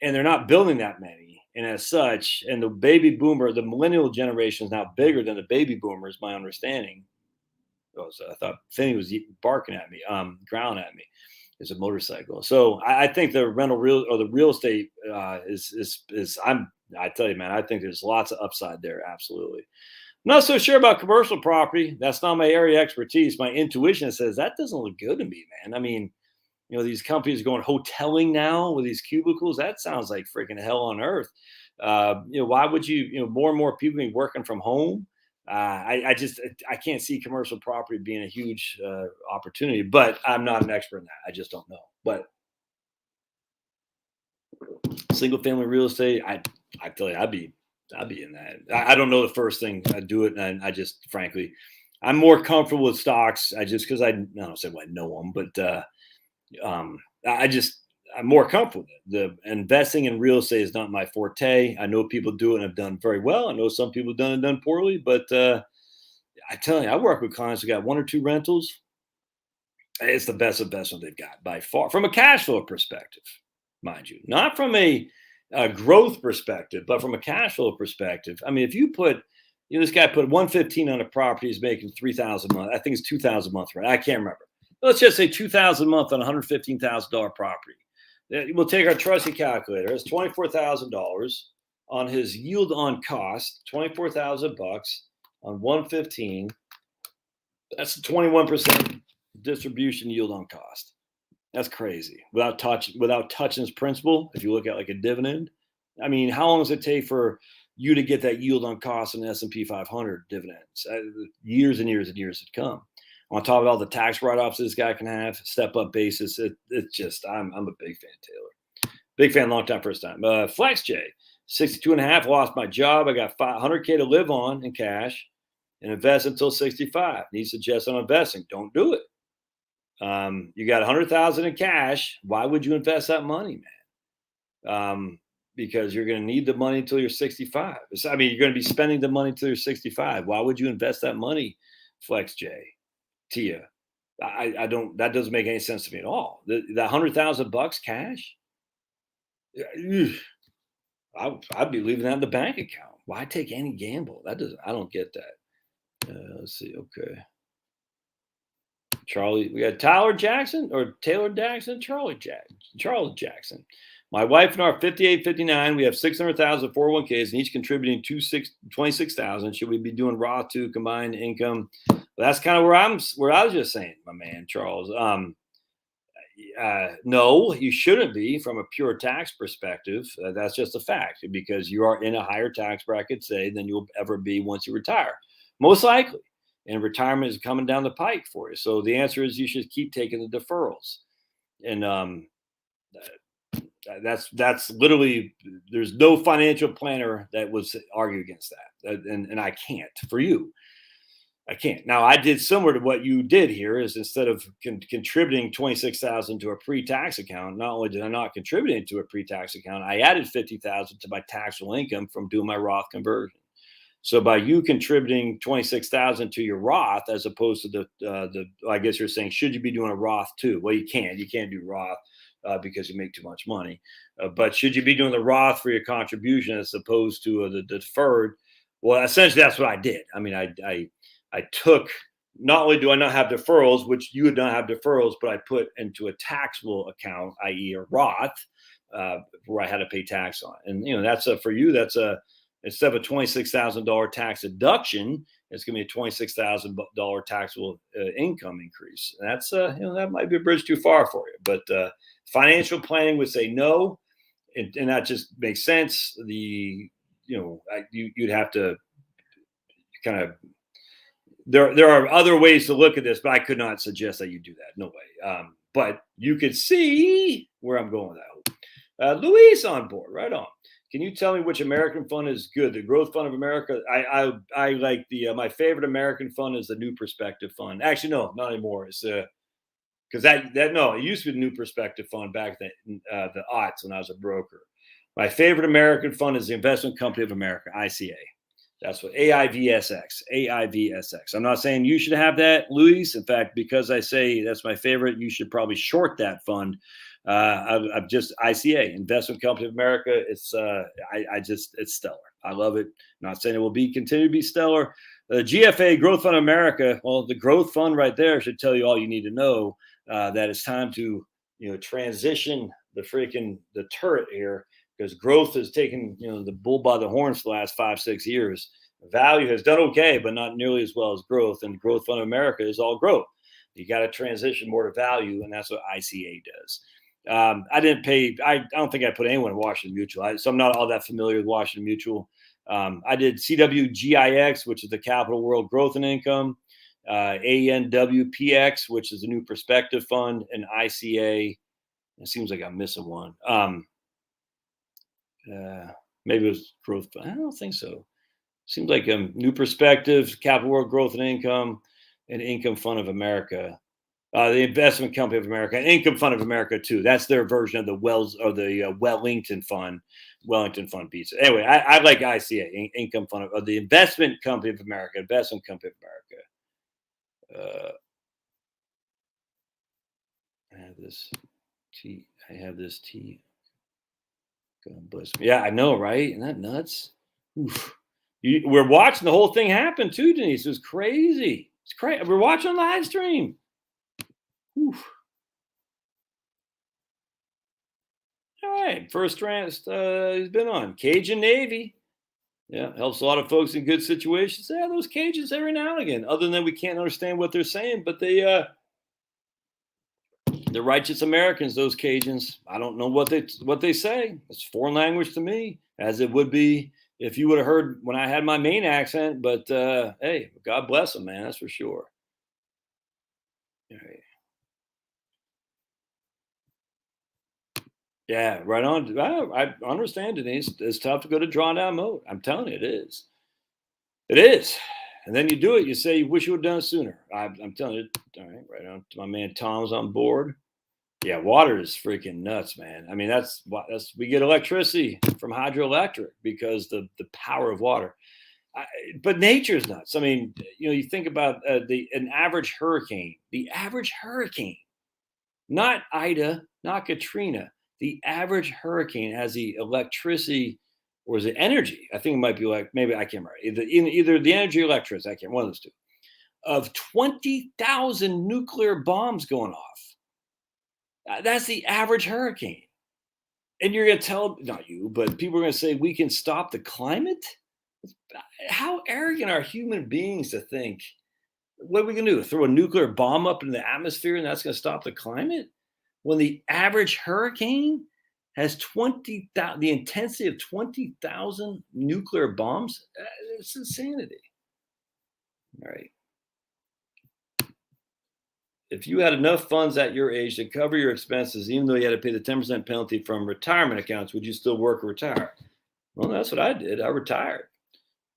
and they're not building that many. And as such, and the millennial generation is now bigger than the baby boomers, my understanding. So I thought Finney was barking at me, growling at me. It's a motorcycle. So I think the real estate I tell you, man, I think there's lots of upside there. Absolutely. I'm not so sure about commercial property. That's not my area of expertise. My intuition says that doesn't look good to me, man. I mean, these companies going hoteling now with these cubicles. That sounds like freaking hell on earth. Why would more and more people be working from home? I can't see commercial property being a huge opportunity, but I'm not an expert in that. I just don't know. But single family real estate, I tell you, I'd be in that. I don't know the first thing I'd do it. And I just, frankly, I'm more comfortable with stocks. Because I don't say I know them, but I'm more comfortable with it. The investing in real estate is not my forte. I know people do it and have done very well. I know some people have done poorly, but I tell you, I work with clients who got 1 or 2 rentals. It's the best investment they've got by far, from a cash flow perspective, mind you, not from a growth perspective, but from a cash flow perspective. I mean, if you put, this guy put 115 on a property, he's making 3,000 a month. I think it's 2,000 a month, right? I can't remember. Let's just say 2,000 a month on a $115,000 property. We'll take our trusty calculator. It's $24,000 on his yield on cost. $24,000 on 115. That's a 21% distribution yield on cost. That's crazy. Without touching his principal, if you look at like a dividend, I mean, how long does it take for you to get that yield on cost in the S&P 500 dividends? Years and years and years to come. On top of all the tax write-offs this guy can have, step-up basis, it's just, I'm a big fan, Taylor. Big fan, long time, first time. Flex J, 62 and a half, lost my job. I got $100K to live on in cash and invest until 65. He suggests on investing. Don't do it. You got $100,000 in cash. Why would you invest that money, man? Because you're going to need the money until you're 65. I mean, you're going to be spending the money until you're 65. Why would you invest that money, Flex J? Tia, I don't. That doesn't make any sense to me at all. The $100,000 cash, I'd be leaving that in the bank account. Why take any gamble? I don't get that. Let's see. Okay, Charlie. We got Taylor Jackson. Charles Jackson. My wife and I are 58, 59. We have 600,000 401ks and each contributing 26,000. Should we be doing Roth too, combined income? That's kind of where I was just saying, my man, Charles. No, you shouldn't be from a pure tax perspective. That's just a fact, because you are in a higher tax bracket today than you'll ever be once you retire, most likely. And retirement is coming down the pike for you. So the answer is you should keep taking the deferrals. And that's literally, there's no financial planner that would argue against that. And I can't for you. I can't. Now, I did similar to what you did here, is instead of contributing 26,000 to a pre-tax account, not only did I not contribute into a pre-tax account, I added 50,000 to my taxable income from doing my Roth conversion. So by you contributing 26,000 to your Roth, as opposed to I guess you're saying, should you be doing a Roth too? Well, you can't do Roth. because you make too much money. But should you be doing the Roth for your contribution as opposed to the deferred? Well, essentially, that's what I did. I mean, I took, not only do I not have deferrals, which you would not have deferrals, but I put into a taxable account, i.e., a Roth, where I had to pay tax on. And that's for you. That's instead of a $26,000 tax deduction, it's going to be a $26,000 taxable income increase. That's that might be a bridge too far for you, but financial planning would say no, and that just makes sense. You'd have to kind of. There are other ways to look at this, but I could not suggest that you do that. No way. But you could see where I'm going with that. Luis on board. Right on. Can you tell me which American fund is good? The Growth Fund of America. I like my favorite American fund is the New Perspective Fund. Actually, no, not anymore. It's because it used to be the New Perspective Fund back then, the aughts when I was a broker. My favorite American fund is the Investment Company of America, ICA. That's what AIVSX. AIVSX. I'm not saying you should have that, Luis. In fact, because I say that's my favorite, you should probably short that fund. I'm just ICA, Investment Company of America. It's it's stellar. I love it. I'm not saying it will continue to be stellar. The GFA, Growth Fund of America. Well, the Growth Fund right there should tell you all you need to know. That it's time to transition the turret here, because growth has taken the bull by the horns for the last 5-6 years. Value has done okay, but not nearly as well as growth. And the Growth Fund of America is all growth. You got to transition more to value, and that's what ICA does. I don't think I put anyone in Washington Mutual, so I'm not all that familiar with Washington Mutual. I did CWGIX, which is the Capital World Growth and Income, ANWPX, which is the New Perspective Fund, and ICA. It seems like I'm missing one. Maybe it was Growth Fund. I don't think so. Seems like New Perspective, Capital World Growth and Income, and Income Fund of America. The Investment Company of America, Income Fund of America too. That's their version of the Wellington Fund. Wellington Fund pizza. Anyway, I like ICA, Income Fund of the Investment Company of America. Investment Company of America. I have this tea. God bless me. Yeah, I know, right? Isn't that nuts? Oof. We're watching the whole thing happen too, Denise. It was crazy. It's crazy. We're watching live stream. Oof. All right, first rant he's been on Cajun Navy. Yeah, helps a lot of folks in good situations. Yeah, those Cajuns every now and again. Other than we can't understand what they're saying, but they're righteous Americans. Those Cajuns. I don't know what they say. It's foreign language to me, as it would be if you would have heard when I had my main accent. But hey, God bless them, man. That's for sure. All right. Yeah, right on. I understand, Denise. It's tough to go to drawdown mode. I'm telling you, it is. It is. And then you do it. You say you wish you would have done it sooner. I'm telling you. All right on. My man Tom's on board. Yeah, water is freaking nuts, man. I mean, that's we get electricity from hydroelectric because the power of water. But nature's nuts. I mean, you think about an average hurricane. The average hurricane, not Ida, not Katrina. The average hurricane has the electricity, or is it energy? I think it might be maybe I can't remember. Either the energy or electricity, I can't, one of those two, of 20,000 nuclear bombs going off. That's the average hurricane. And you're going to tell, not you, but people are going to say we can stop the climate? How arrogant are human beings to think, what are we going to do? Throw a nuclear bomb up in the atmosphere and that's going to stop the climate? When the average hurricane has the intensity of 20,000 nuclear bombs, it's insanity. All right. If you had enough funds at your age to cover your expenses, even though you had to pay the 10% penalty from retirement accounts, would you still work or retire? Well, that's what I did. I retired.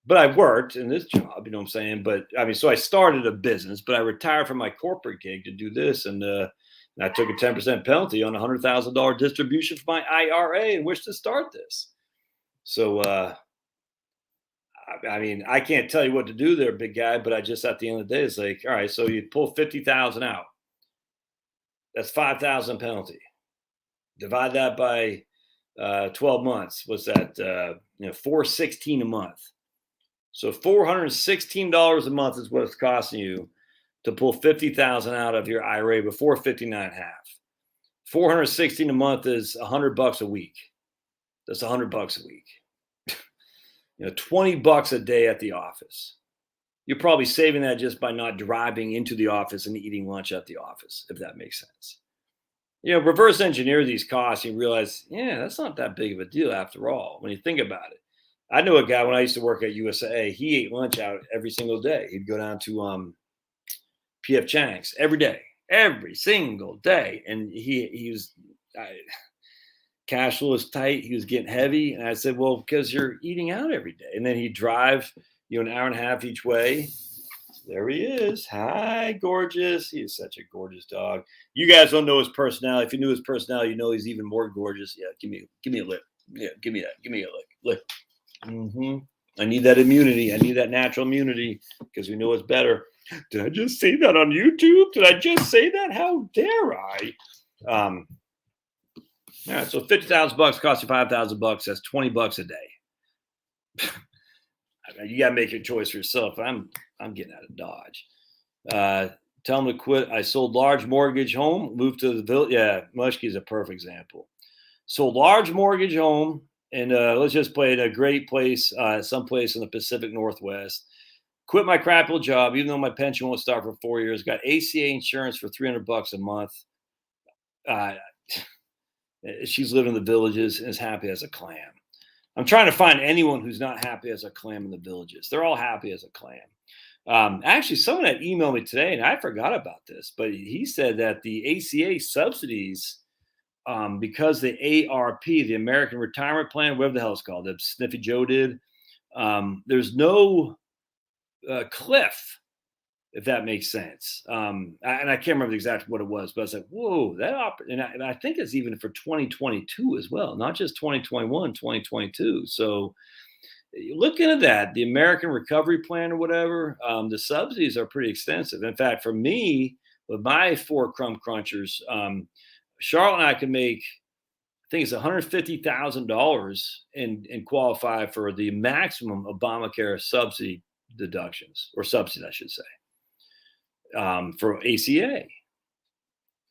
But I worked in this job, you know what I'm saying? But I mean, so I started a business, but I retired from my corporate gig to do this. And I took a 10% penalty on a $100,000 distribution from my IRA and wished to start this. So, I mean, I can't tell you what to do there, big guy, but I just, at the end of the day, it's like, all right, so you pull 50,000 out. That's 5,000 penalty. Divide that by 12 months. What's that? $416 a month. So $416 a month is what it's costing you to pull $50,000 out of your IRA before 59.5. $416 a month is $100 a week. That's $100 a week. $20 a day at the office. You're probably saving that just by not driving into the office and eating lunch at the office, if that makes sense. Reverse engineer these costs and you realize, that's not that big of a deal after all, when you think about it. I knew a guy when I used to work at USA, he ate lunch out every single day. He'd go down to P.F. Chang's every single day. And he was, cash flow was tight. He was getting heavy. And I said, well, because you're eating out every day. And then he'd drive, an hour and a half each way. There he is. Hi, gorgeous. He is such a gorgeous dog. You guys don't know his personality. If you knew his personality, he's even more gorgeous. Yeah, give me a lick. Yeah, give me that. Give me a lick. I need that immunity. I need that natural immunity because we know it's better. Did I just say that on YouTube? Did I just say that? How dare I? All right, so $50,000 costs you $5,000. That's $20 a day. You got to make your choice for yourself. I'm getting out of Dodge. Tell them to quit. I sold large mortgage home, moved to the village. Yeah, Mushkey is a perfect example. Sold large mortgage home, and let's just play in a great place, someplace in the Pacific Northwest. Quit my crap little job, even though my pension won't start for 4 years. Got ACA insurance for $300 a month. She's living in the villages and is happy as a clam. I'm trying to find anyone who's not happy as a clam in the villages. They're all happy as a clam. Actually, someone had emailed me today, and I forgot about this, but he said that the ACA subsidies, because the ARP, the American Retirement Plan, whatever the hell it's called, that Sniffy Joe did, there's no cliff, if that makes sense. And I can't remember exactly what it was, but I was like, whoa, and I think it's even for 2022 as well, not just 2021, 2022. So looking at that, the American Recovery Plan or whatever, the subsidies are pretty extensive. In fact, for me, with my 4 crumb crunchers, Charlotte and I can make, I think it's $150,000 and qualify for the maximum Obamacare subsidy deductions, or subsidy, I should say. For ACA,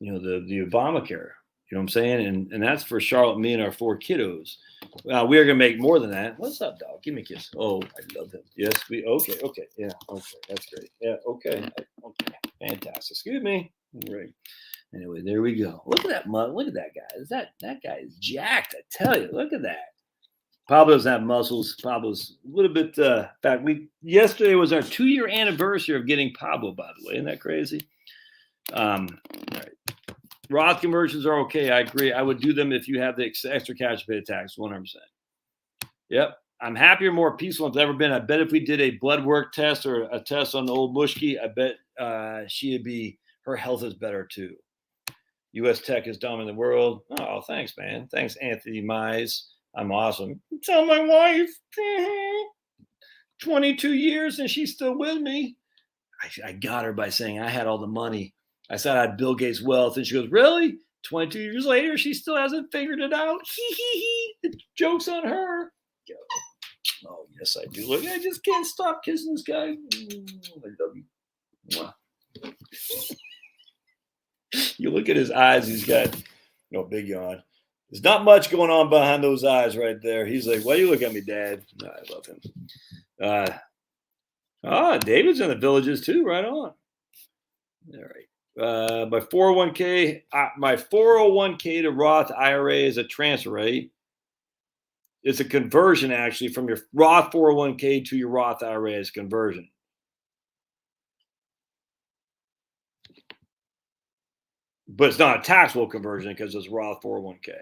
the Obamacare, you know what I'm saying? And that's for Charlotte, me, and our 4 kiddos. We are going to make more than that. What's up, dog? Give me a kiss. Oh, I love him. Yes, okay. Yeah, okay. That's great. Yeah, okay. Fantastic. Excuse me. All right. Anyway, there we go. Look at that mud. Look at that guy. That guy is jacked. I tell you, look at that. Pablo doesn't have muscles. Pablo's a little bit. In fact, yesterday was our 2-year anniversary of getting Pablo. By the way, isn't that crazy? All right. Roth conversions are okay. I agree. I would do them if you have the extra cash to pay the tax. 100%. Yep. I'm happier, more peaceful than I've ever been. I bet if we did a blood work test or a test on the old Mushkey, I bet her health is better too. U.S. tech is dominating the world. Oh, thanks, man. Thanks, Anthony Mize. I'm awesome. Tell my wife, 22 years and she's still with me. I got her by saying I had all the money. I said I had Bill Gates' wealth. And she goes, really? 22 years later, she still hasn't figured it out? The joke's on her. Oh, yes, I do. Look, I just can't stop kissing this guy. I love you. Mwah. You look at his eyes. He's got big yawn. There's not much going on behind those eyes right there. He's like, why do you look at me, Dad? No, I love him. David's in the villages too. Right on. All right. My 401k to Roth IRA is a transfer rate. It's a conversion, actually, from your Roth 401k to your Roth IRA is conversion. But it's not a taxable conversion because it's Roth 401k.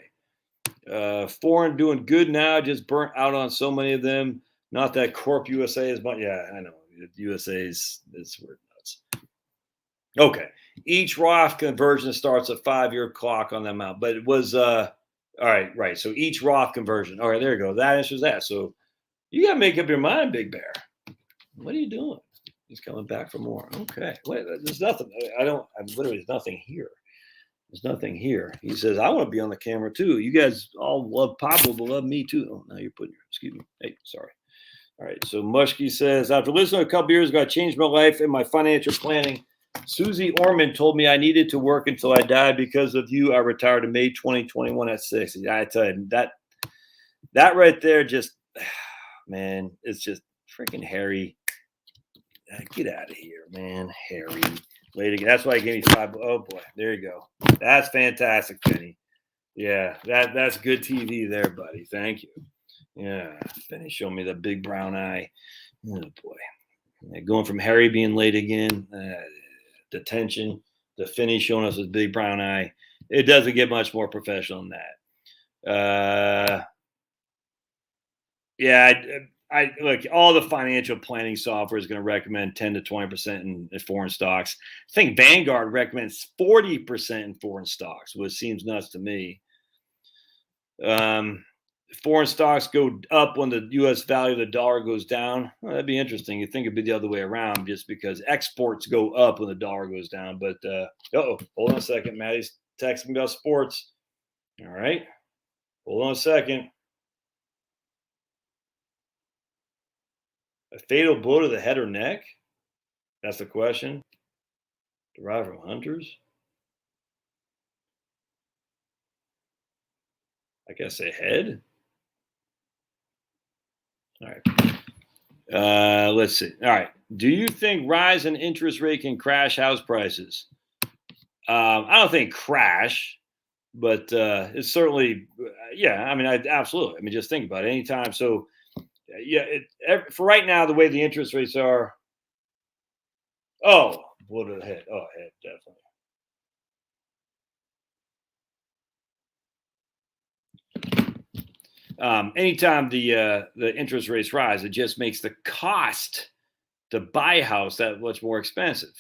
Foreign doing good now, just burnt out on so many of them. Not that Corp USA is much. Yeah, I know. USA's, we're nuts. Okay. Each Roth conversion starts a 5-year clock on the amount, but it was, all right. So each Roth conversion. All right, there you go. That answers that. So you got to make up your mind, Big Bear. What are you doing? He's coming back for more. Okay. Wait, there's nothing. There's nothing here. There's nothing here. He says, I want to be on the camera too. You guys all love Pablo, but love me too. Oh, now you're putting your, excuse me. Hey, sorry. All right. So Mushki says, after listening a couple years ago, I changed my life and my financial planning. Susie Orman told me I needed to work until I died. Because of you, I retired in May 2021 at 60. I tell you, that right there, just, man, it's just freaking Harry. Get out of here, man. Harry. Lady, that's why I gave me 5. Oh boy, there you go. That's fantastic, Penny. Yeah, that's good TV there, buddy. Thank you. Yeah, Penny showed me the big brown eye. Oh boy, yeah, going from Harry being late again, detention, to Finney showing us his big brown eye. It doesn't get much more professional than that. Yeah, I look, all the financial planning software is going to recommend 10 to 20% in foreign stocks. I think Vanguard recommends 40% in foreign stocks, which seems nuts to me. Foreign stocks go up when the U.S. value of the dollar goes down. Well, that'd be interesting. You think it'd be the other way around, just because exports go up when the dollar goes down. But hold on a second. Maddie's texting me about sports. All right, hold on a second. A fatal blow to the head or neck? That's the question. Derived from hunters? I guess a head. All right. Let's see. All right. Do you think rise in interest rate can crash house prices? I don't think crash, but it's certainly, yeah. I mean, absolutely. I mean, just think about it. Anytime. So, yeah. For right now, the way the interest rates are. Oh, blow to the head. Oh, head, definitely. Anytime the interest rates rise, it just makes the cost to buy a house that much more expensive.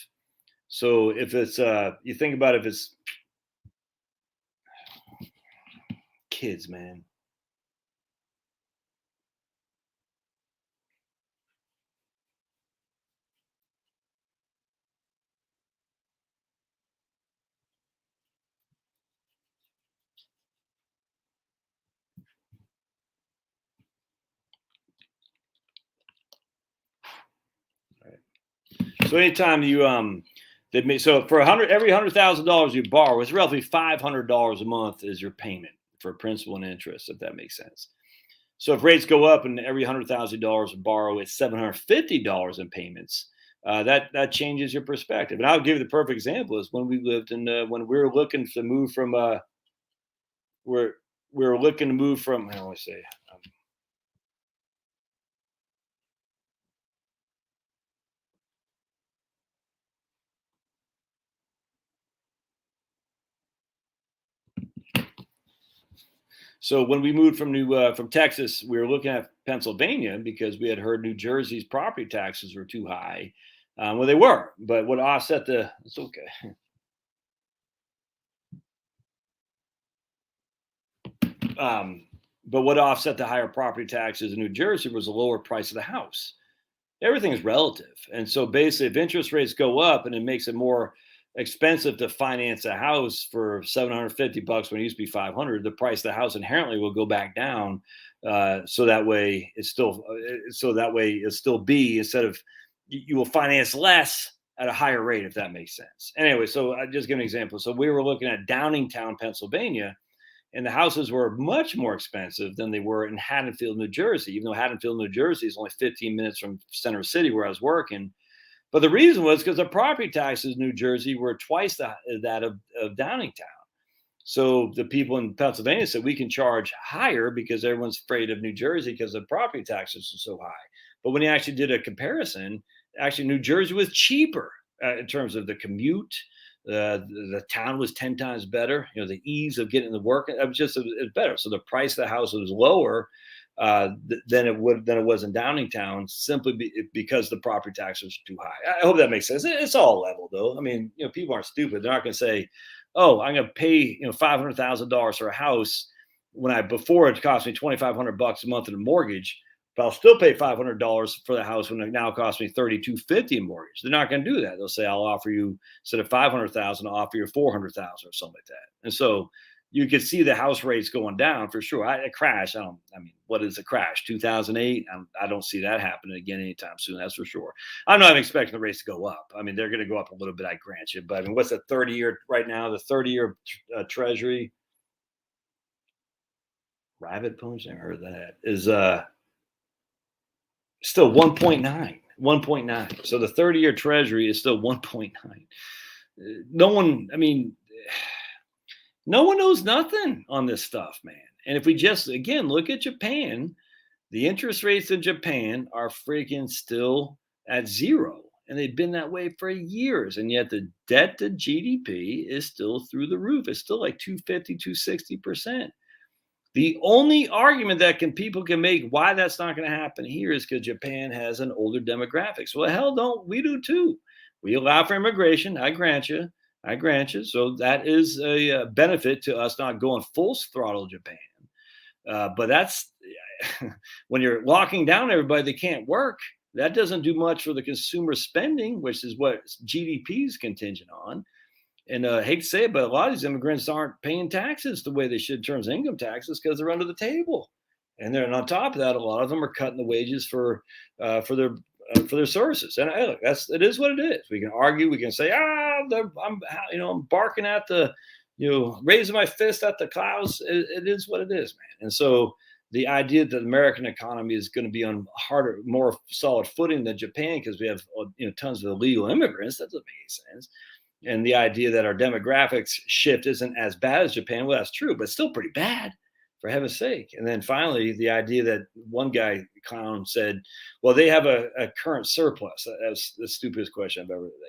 So if it's you think about if it's kids, man. Right. So anytime you so for every $100,000 you borrow, it's roughly $500 a month is your payment for principal and interest, if that makes sense. So if rates go up and every $100,000 you borrow is $750 in payments, that changes your perspective. And I'll give you the perfect example is when we lived in when we were looking to move from we're we were looking to move from how do I say so when we moved from Texas, we were looking at Pennsylvania because we had heard New Jersey's property taxes were too high. Well, they were, but what offset the it's okay. But what offset the higher property taxes in New Jersey was the lower price of the house. Everything is relative. And so basically, if interest rates go up and it makes it more expensive to finance a house for $750 when it used to be 500, the price of the house inherently will go back down. So that way it'll still be instead of you will finance less at a higher rate, if that makes sense. Anyway, so I just give an example. So we were looking at Downingtown, Pennsylvania, and the houses were much more expensive than they were in Haddonfield, New Jersey, even though Haddonfield, New Jersey is only 15 minutes from Center City where I was working. But the reason was because the property taxes in New Jersey were twice that of Downingtown. So the people in Pennsylvania said we can charge higher because everyone's afraid of New Jersey because the property taxes are so high. But when you actually did a comparison, actually New Jersey was cheaper in terms of the commute. The town was 10 times better. You know, the ease of getting to work, it was better. So the price of the house was lower than it was in Downingtown, simply because the property taxes were too high. I hope that makes sense. It's all level, though. I mean, people aren't stupid. They're not going to say, "Oh, I'm going to pay $500,000 for a house when before it cost me $2,500 a month in a mortgage." but I'll still pay $500 for the house when it now costs me $3,250 in mortgage. They're not going to do that. They'll say, I'll offer you, instead of $500,000, I'll offer you $400,000 or something like that. And so you could see the house rates going down for sure. A crash. What is a crash? 2008. I don't see that happening again anytime soon. That's for sure. I'm not expecting the rates to go up. I mean, they're going to go up a little bit, I grant you. But I mean, what's the 30-year right now? The 30-year Treasury. Rabbit punch. I heard that is still 1.9. 1.9. So the 30-year Treasury is still 1.9. No one. I mean. No one knows nothing on this stuff, man. And if we just, again, look at Japan, the interest rates in Japan are freaking still at zero. And they've been that way for years. And yet the debt to GDP is still through the roof. It's still like 250, 260%. The only argument that people can make why that's not going to happen here is because Japan has an older demographics. Well, hell, don't we do too? We allow for immigration. I grant you. So that is a benefit to us not going full throttle Japan. But that's when you're locking down everybody, they can't work. That doesn't do much for the consumer spending, which is what GDP is contingent on. And I hate to say it, but a lot of these immigrants aren't paying taxes the way they should in terms of income taxes because they're under the table. And then on top of that, a lot of them are cutting the wages for their services. And hey, look, it is what it is. We can argue, we can say, I'm barking at the, raising my fist at the clouds. It is what it is, man. And so the idea that the American economy is going to be on harder, more solid footing than Japan because we have tons of illegal immigrants, that doesn't make any sense. And the idea that our demographics shift isn't as bad as Japan, well, that's true, but still pretty bad, for heaven's sake. And then finally, the idea that one guy clown said, well, they have a current surplus. That's the stupidest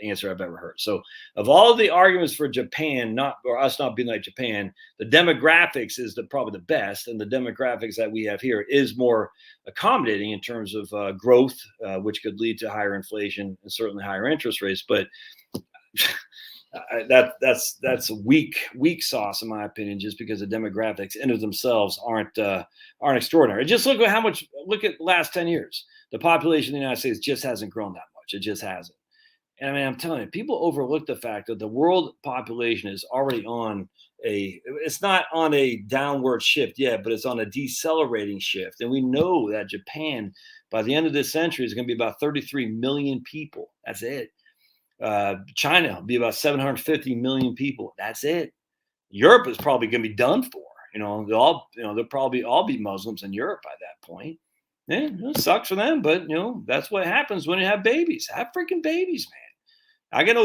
answer I've ever heard. So of all of the arguments for Japan, or us not being like Japan, the demographics is probably the best. And the demographics that we have here is more accommodating in terms of growth, which could lead to higher inflation and certainly higher interest rates. But that's weak sauce in my opinion, just because the demographics in of themselves aren't extraordinary. Just look at the last 10 years. The population of the United States just hasn't grown that much. It just hasn't. And I mean, I'm telling you, people overlook the fact that the world population is already it's not on a downward shift yet, but it's on a decelerating shift. And we know that Japan, by the end of this century, is going to be about 33 million people. That's it. China will be about 750 million people. That's it. Europe is probably going to be done for. They'll probably all be Muslims in Europe by that point. It sucks for them, but that's what happens when you have babies. Have freaking babies, man. I got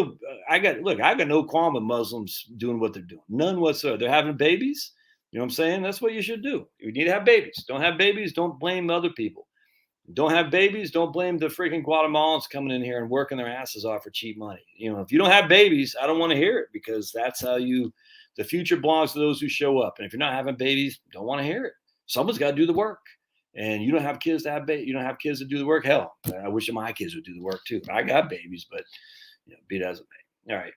no qualm with Muslims doing what they're doing. None whatsoever. They're having babies. You know what I'm saying? That's what you should do. You need to have babies. Don't have babies. Don't blame other people. Don't have babies. Don't blame the freaking Guatemalans coming in here and working their asses off for cheap money. If you don't have babies, I don't want to hear it, because that's how the future belongs to those who show up. And if you're not having babies, don't want to hear it. Someone's got to do the work. And you don't have kids to have babies. You don't have kids to do the work. Hell, I wish my kids would do the work too. I got babies, but be it as it may. All right.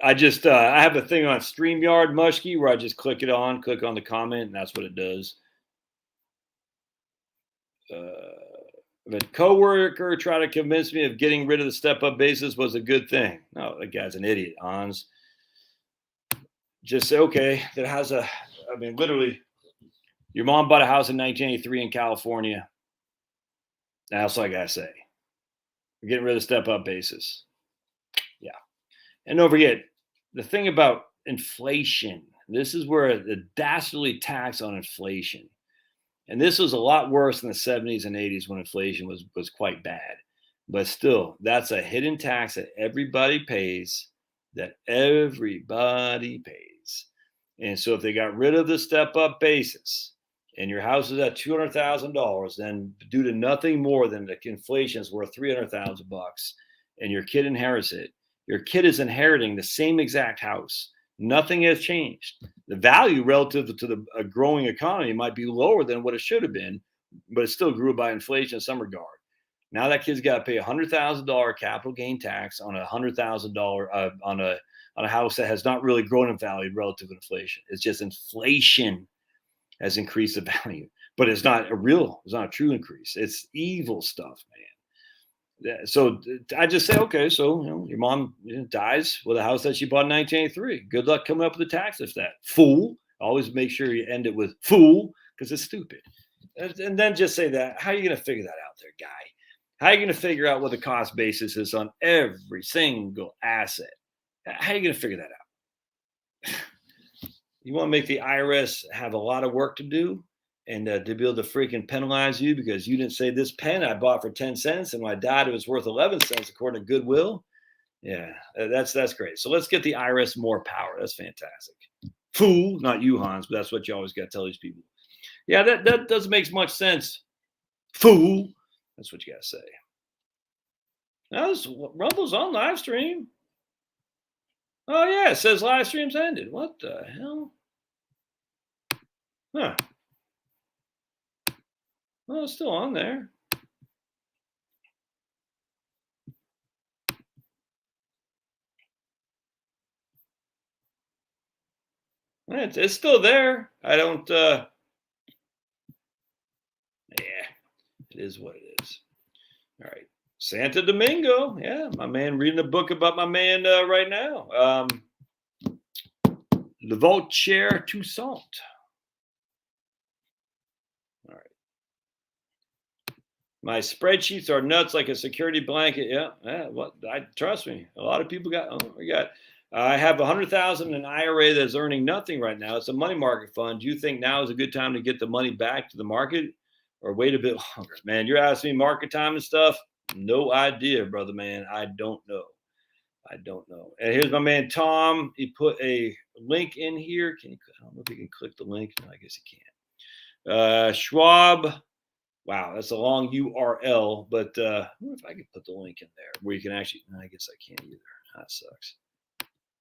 I have a thing on StreamYard Mushkey where I just click on the comment, and that's what it does. The coworker tried to convince me of getting rid of the step-up basis was a good thing. No, that guy's an idiot, Hans. Just say, okay, literally, your mom bought a house in 1983 in California. That's all I gotta say. We're getting rid of the step-up basis. Yeah. And don't forget, the thing about inflation, this is where the dastardly tax on inflation. And this was a lot worse in the 70s and 80s when inflation was quite bad. But still, that's a hidden tax that everybody pays. And so if they got rid of the step-up basis and your house is at $200,000, then due to nothing more than the inflation is worth $300,000 and your kid inherits it, your kid is inheriting the same exact house. Nothing has changed. The value relative to a growing economy might be lower than what it should have been, but it still grew by inflation in some regard. Now that kid's got to pay $100,000 capital gain tax on $100,000 on a house that has not really grown in value relative to inflation. It's just inflation. has increased the value, but it's not a true increase. It's evil stuff, man. So I just say, okay, so your mom dies with a house that she bought in 1983. Good luck coming up with the tax of that. Fool. Always make sure you end it with fool, because it's stupid. And then just say that. How are you going to figure that out there, guy? How are you going to figure out what the cost basis is on every single asset? How are you going to figure that out? You want to make the IRS have a lot of work to do, and to be able to freaking penalize you because you didn't say this pen I bought for 10 cents and when I died it was worth 11 cents according to Goodwill. Yeah, that's great. So let's get the IRS more power. That's fantastic. Fool, not you, Hans, but that's what you always got to tell these people. Yeah, that doesn't make much sense. Fool. That's what you got to say. Now, this Rumble's on live stream. Oh, yeah, it says live stream's ended. What the hell? Huh. Well, it's still on there. It's still there. I don't, yeah, it is what it is. All right. Santa Domingo. Yeah, my man reading a book about my man right now. Le Voltaire Toussaint. All right. My spreadsheets are nuts like a security blanket. Yeah. What? Trust me. A lot of people got. Oh, we got. I have 100,000 in an IRA that's earning nothing right now. It's a money market fund. Do you think now is a good time to get the money back to the market, or wait a bit longer? Man, you're asking me market time and stuff. No idea, brother, man. I don't know. And here's my man Tom. He put a link in here. I don't know if you can click the link. No, I guess you can't. Schwab. Wow, that's a long URL, but I wonder if I can put the link in there where you can actually. I guess I can't either. That sucks.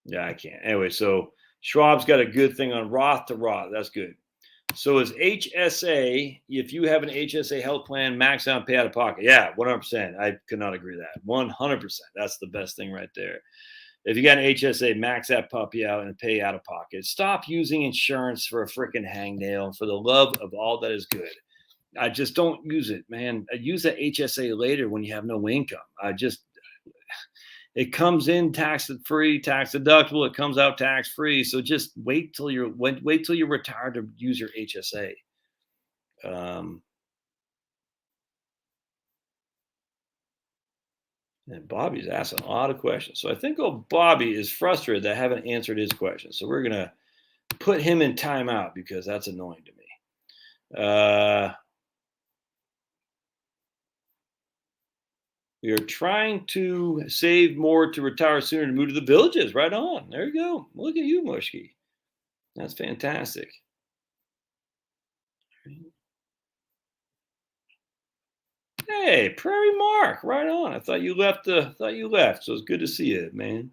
Yeah, I can't. Anyway, so Schwab's got a good thing on Roth to Roth. That's good. So is HSA, if you have an HSA health plan, max out and pay out of pocket. Yeah, 100%. I could not agree with that. 100%. That's the best thing right there. If you got an HSA, max that puppy out and pay out of pocket. Stop using insurance for a freaking hangnail. For the love of all that is good. I just don't use it, man. I use that HSA later when you have no income. It comes in tax free, tax deductible. It comes out tax free. So just wait till you're retired to use your HSA. And Bobby's asking a lot of questions. So I think Bobby is frustrated that I haven't answered his question. So we're gonna put him in timeout because that's annoying to me. We are trying to save more to retire sooner and move to the villages. Right on. There you go. Look at you, Mushki. That's fantastic. Hey, Prairie Mark. Right on. I thought you left. So it's good to see you, man.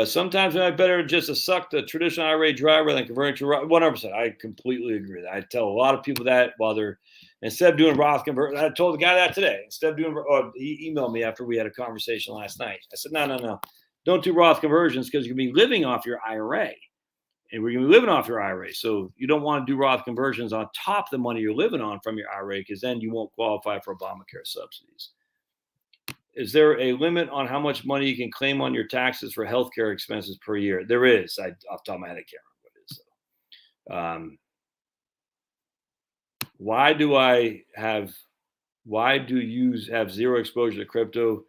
Sometimes I better just to suck the traditional IRA dry rather than converting to Roth. 100%. I completely agree. I tell a lot of people that while they're instead of doing Roth conversion. I told the guy that today. Instead of doing, he emailed me after we had a conversation last night. I said, no, don't do Roth conversions because you're gonna be living off your IRA, and we're gonna be living off your IRA. So you don't want to do Roth conversions on top of the money you're living on from your IRA because then you won't qualify for Obamacare subsidies. Is there a limit on how much money you can claim on your taxes for healthcare expenses per year? There is. Off the top of my head, I can't remember what it is. Why do you have zero exposure to crypto?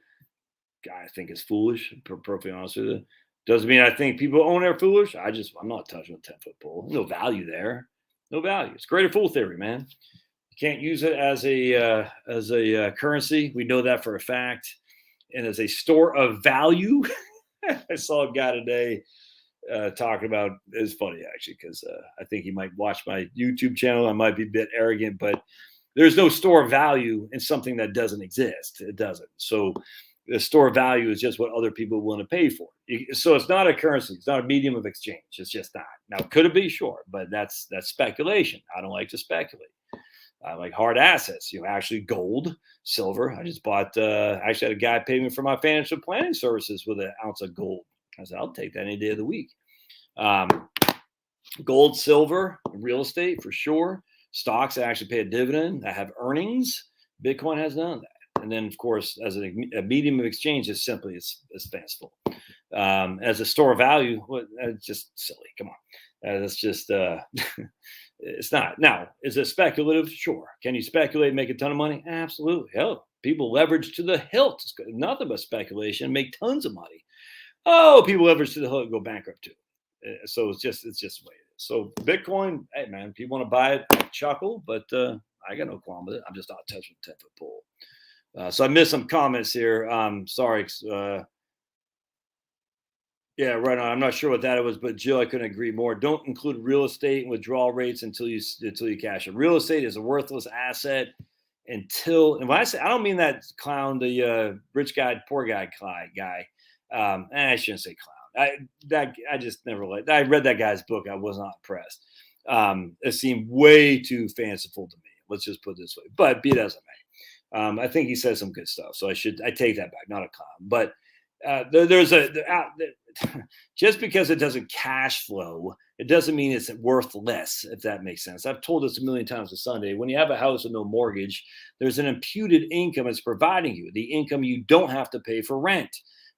I think it's foolish. Perfectly honest with you. Doesn't mean I think people own are foolish. I'm not touching a 10-foot pole. No value there. No value. It's greater fool theory, man. Can't use it as a currency. We know that for a fact. And as a store of value, I saw a guy today talking about. It's funny actually because I think he might watch my YouTube channel. I might be a bit arrogant, but there's no store of value in something that doesn't exist. It doesn't. So the store of value is just what other people want to pay for. So it's not a currency. It's not a medium of exchange. It's just not. Now, could it be? Sure, but that's speculation. I don't like to speculate. I like hard assets, actually gold, silver. I just bought, actually had a guy pay me for my financial planning services with an ounce of gold. I said, I'll take that any day of the week. Gold, silver, real estate for sure. Stocks that actually pay a dividend, that have earnings. Bitcoin has none of that. And then, of course, as a medium of exchange, it's fanciful. As a store of value, it's just silly. Come on, that's just it's not. Now, is it speculative? Sure. Can you speculate and make a ton of money? Absolutely. Hell, people leverage to the hilt. It's nothing but speculation, make tons of money. Oh, people leverage to the hilt, go bankrupt too. So it's just the way it is. So Bitcoin, hey man, if you want to buy it, I chuckle, but I got no qualm with it. I'm just not touching the 10-foot pole. So I missed some comments here. Sorry. Yeah, right on. I'm not sure what that was, but Jill, I couldn't agree more. Don't include real estate and withdrawal rates until you cash it. Real estate is a worthless asset and when I say, I don't mean that clown, the rich guy, poor guy guy. I shouldn't say clown. I just never liked. I read that guy's book. I was not impressed. It seemed way too fanciful to me. Let's just put it this way. But be it as it may, I think he says some good stuff. So I take that back. Not a clown, but just because it doesn't cash flow, it doesn't mean it's worth less, if that makes sense. I've told this a million times on Sunday. When you have a house with no mortgage, there's an imputed income it's providing you, the income you don't have to pay for rent,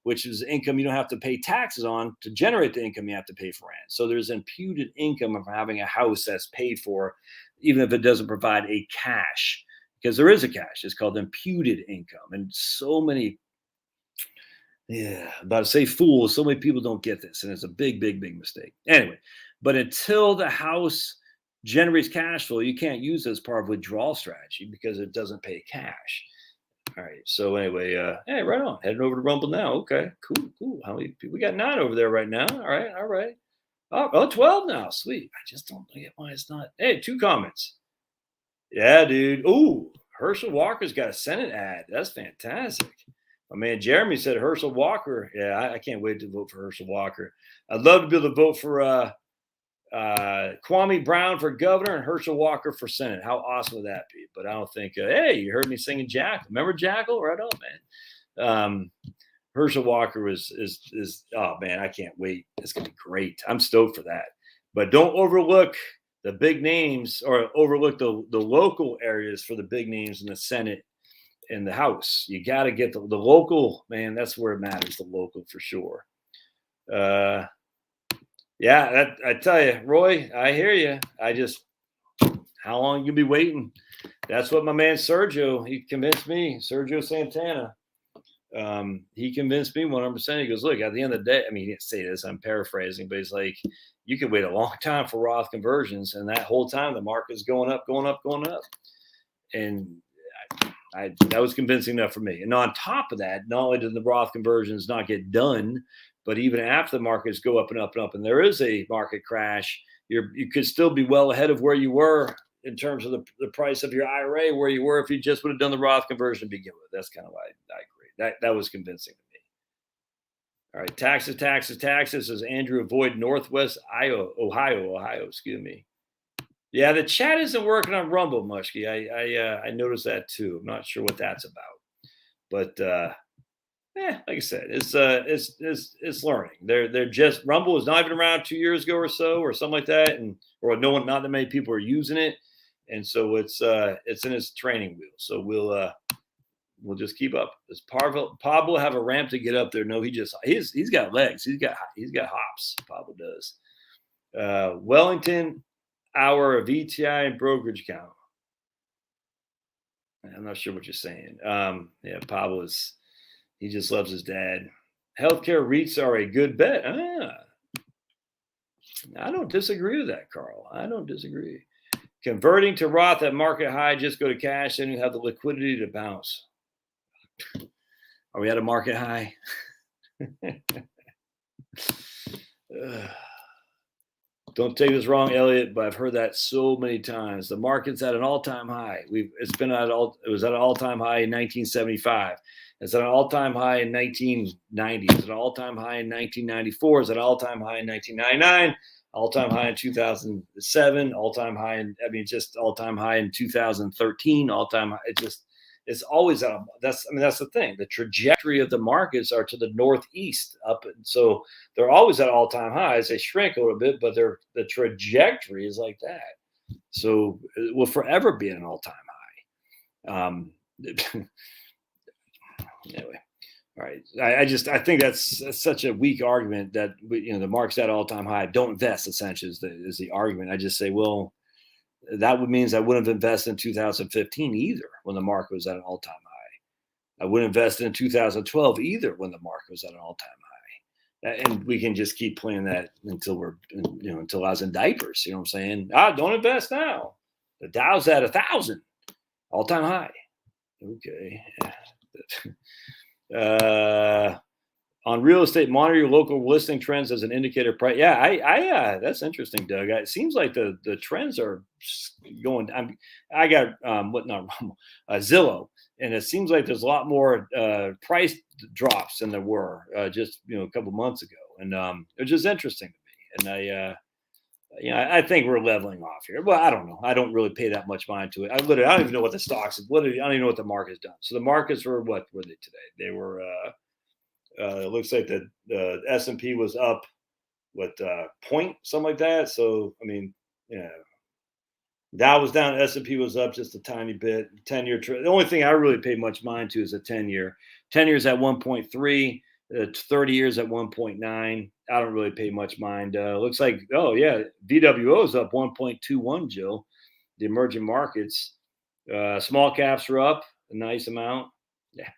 which is income you don't have to pay taxes on to generate the income you have to pay for rent. So there's imputed income of having a house that's paid for, even if it doesn't provide a cash, because there is a cash. It's called imputed income. And so many about to say fools. So many people don't get this, and it's a big mistake. Anyway, but until the house generates cash flow, you can't use it as part of withdrawal strategy because it doesn't pay cash. All right. So anyway, hey, right on. Heading over to Rumble now. Okay, cool. How many people? We got 9 over there right now. All right. Oh, 12 now. Sweet. I just don't get why it's not. Hey, 2 comments. Yeah, dude. Ooh, Herschel Walker's got a Senate ad. That's fantastic. My man Jeremy said Herschel Walker. Yeah, I can't wait to vote for Herschel Walker. I'd love to be able to vote for Kwame Brown for governor and Herschel Walker for Senate. How awesome would that be? But I don't think. Hey, you heard me singing Jackal. Remember Jackal? Right on, man. Herschel Walker is oh man, I can't wait. It's gonna be great. I'm stoked for that. But don't overlook the big names or overlook the local areas for the big names in the Senate. In the House, you got to get the local, man. That's where it matters. The local for sure. Yeah, I tell you, Roy, I hear you. How long you be waiting? That's what my man Sergio. He convinced me. Sergio Santana. He convinced me 100%. He goes, look, at the end of the day, I mean, he didn't say this. I'm paraphrasing, but he's like, you could wait a long time for Roth conversions, and that whole time the market's going up, and that was convincing enough for me. And on top of that, not only did the Roth conversions not get done, but even after the markets go up and up and up, and there is a market crash, you could still be well ahead of where you were in terms of the price of your IRA, where you were if you just would have done the Roth conversion to begin with. That's kind of why I agree. That was convincing to me. All right, taxes. As Andrew avoid Northwest Ohio. Excuse me. Yeah, the chat isn't working on Rumble, Muskie. I noticed that too. I'm not sure what that's about, but like I said, it's learning. They're just Rumble was not even around 2 years ago or so, or something like that, or not that many people are using it, and so it's in its training wheel. So we'll just keep up. Does Pablo have a ramp to get up there? No, he's got legs. He's got hops. Pablo does. Wellington. Our VTI and brokerage account. I'm not sure what you're saying. Yeah, Pablo he just loves his dad. Healthcare REITs are a good bet. I don't disagree with that, Carl. I don't disagree. Converting to Roth at market high, just go to cash, then you have the liquidity to bounce. Are we at a market high? Don't take this wrong, Elliot, but I've heard that so many times. The market's at an all-time high. It was at an all-time high in 1975. It's at an all-time high in 1990. It's at an all-time high in 1994. It's at an all-time high in 1999. All-time high in 2007. All-time high just all-time high in 2013. All-time high. It's It's always that's the thing. The trajectory of the markets are to the northeast up, and so they're always at all-time highs. They shrink a little bit, but the trajectory is like that. So it will forever be at an all-time high. Anyway, all right. I think that's such a weak argument that the market's at all-time high. Don't invest. Essentially, is the argument. I just say, well, that means I wouldn't have invested in 2015 either when the market was at an all-time high. I wouldn't invest in 2012 either when the market was at an all-time high. And we can just keep playing that until until I was in diapers. You know what I'm saying? Don't invest now. The Dow's at 1,000, all-time high. Okay. On real estate, monitor your local listing trends as an indicator price. Yeah, that's interesting, Doug. It seems like the trends are going. I got Zillow, and it seems like there's a lot more price drops than there were just a couple months ago, and it's just interesting to me. And I think we're leveling off here. Well, I don't know. I don't really pay that much mind to it. I don't even know what the stocks. I don't even know what the market's done. So the markets were what were they today? They were. It looks like the S&P was up, point something like that. So I mean, Dow was down, S&P was up just a tiny bit. 10-year. The only thing I really pay much mind to is a 10-year. 10 years at 1.3. 30 years at 1.9. I don't really pay much mind. Looks like VWO is up 1.21. Joe, the emerging markets, small caps are up a nice amount. Yeah.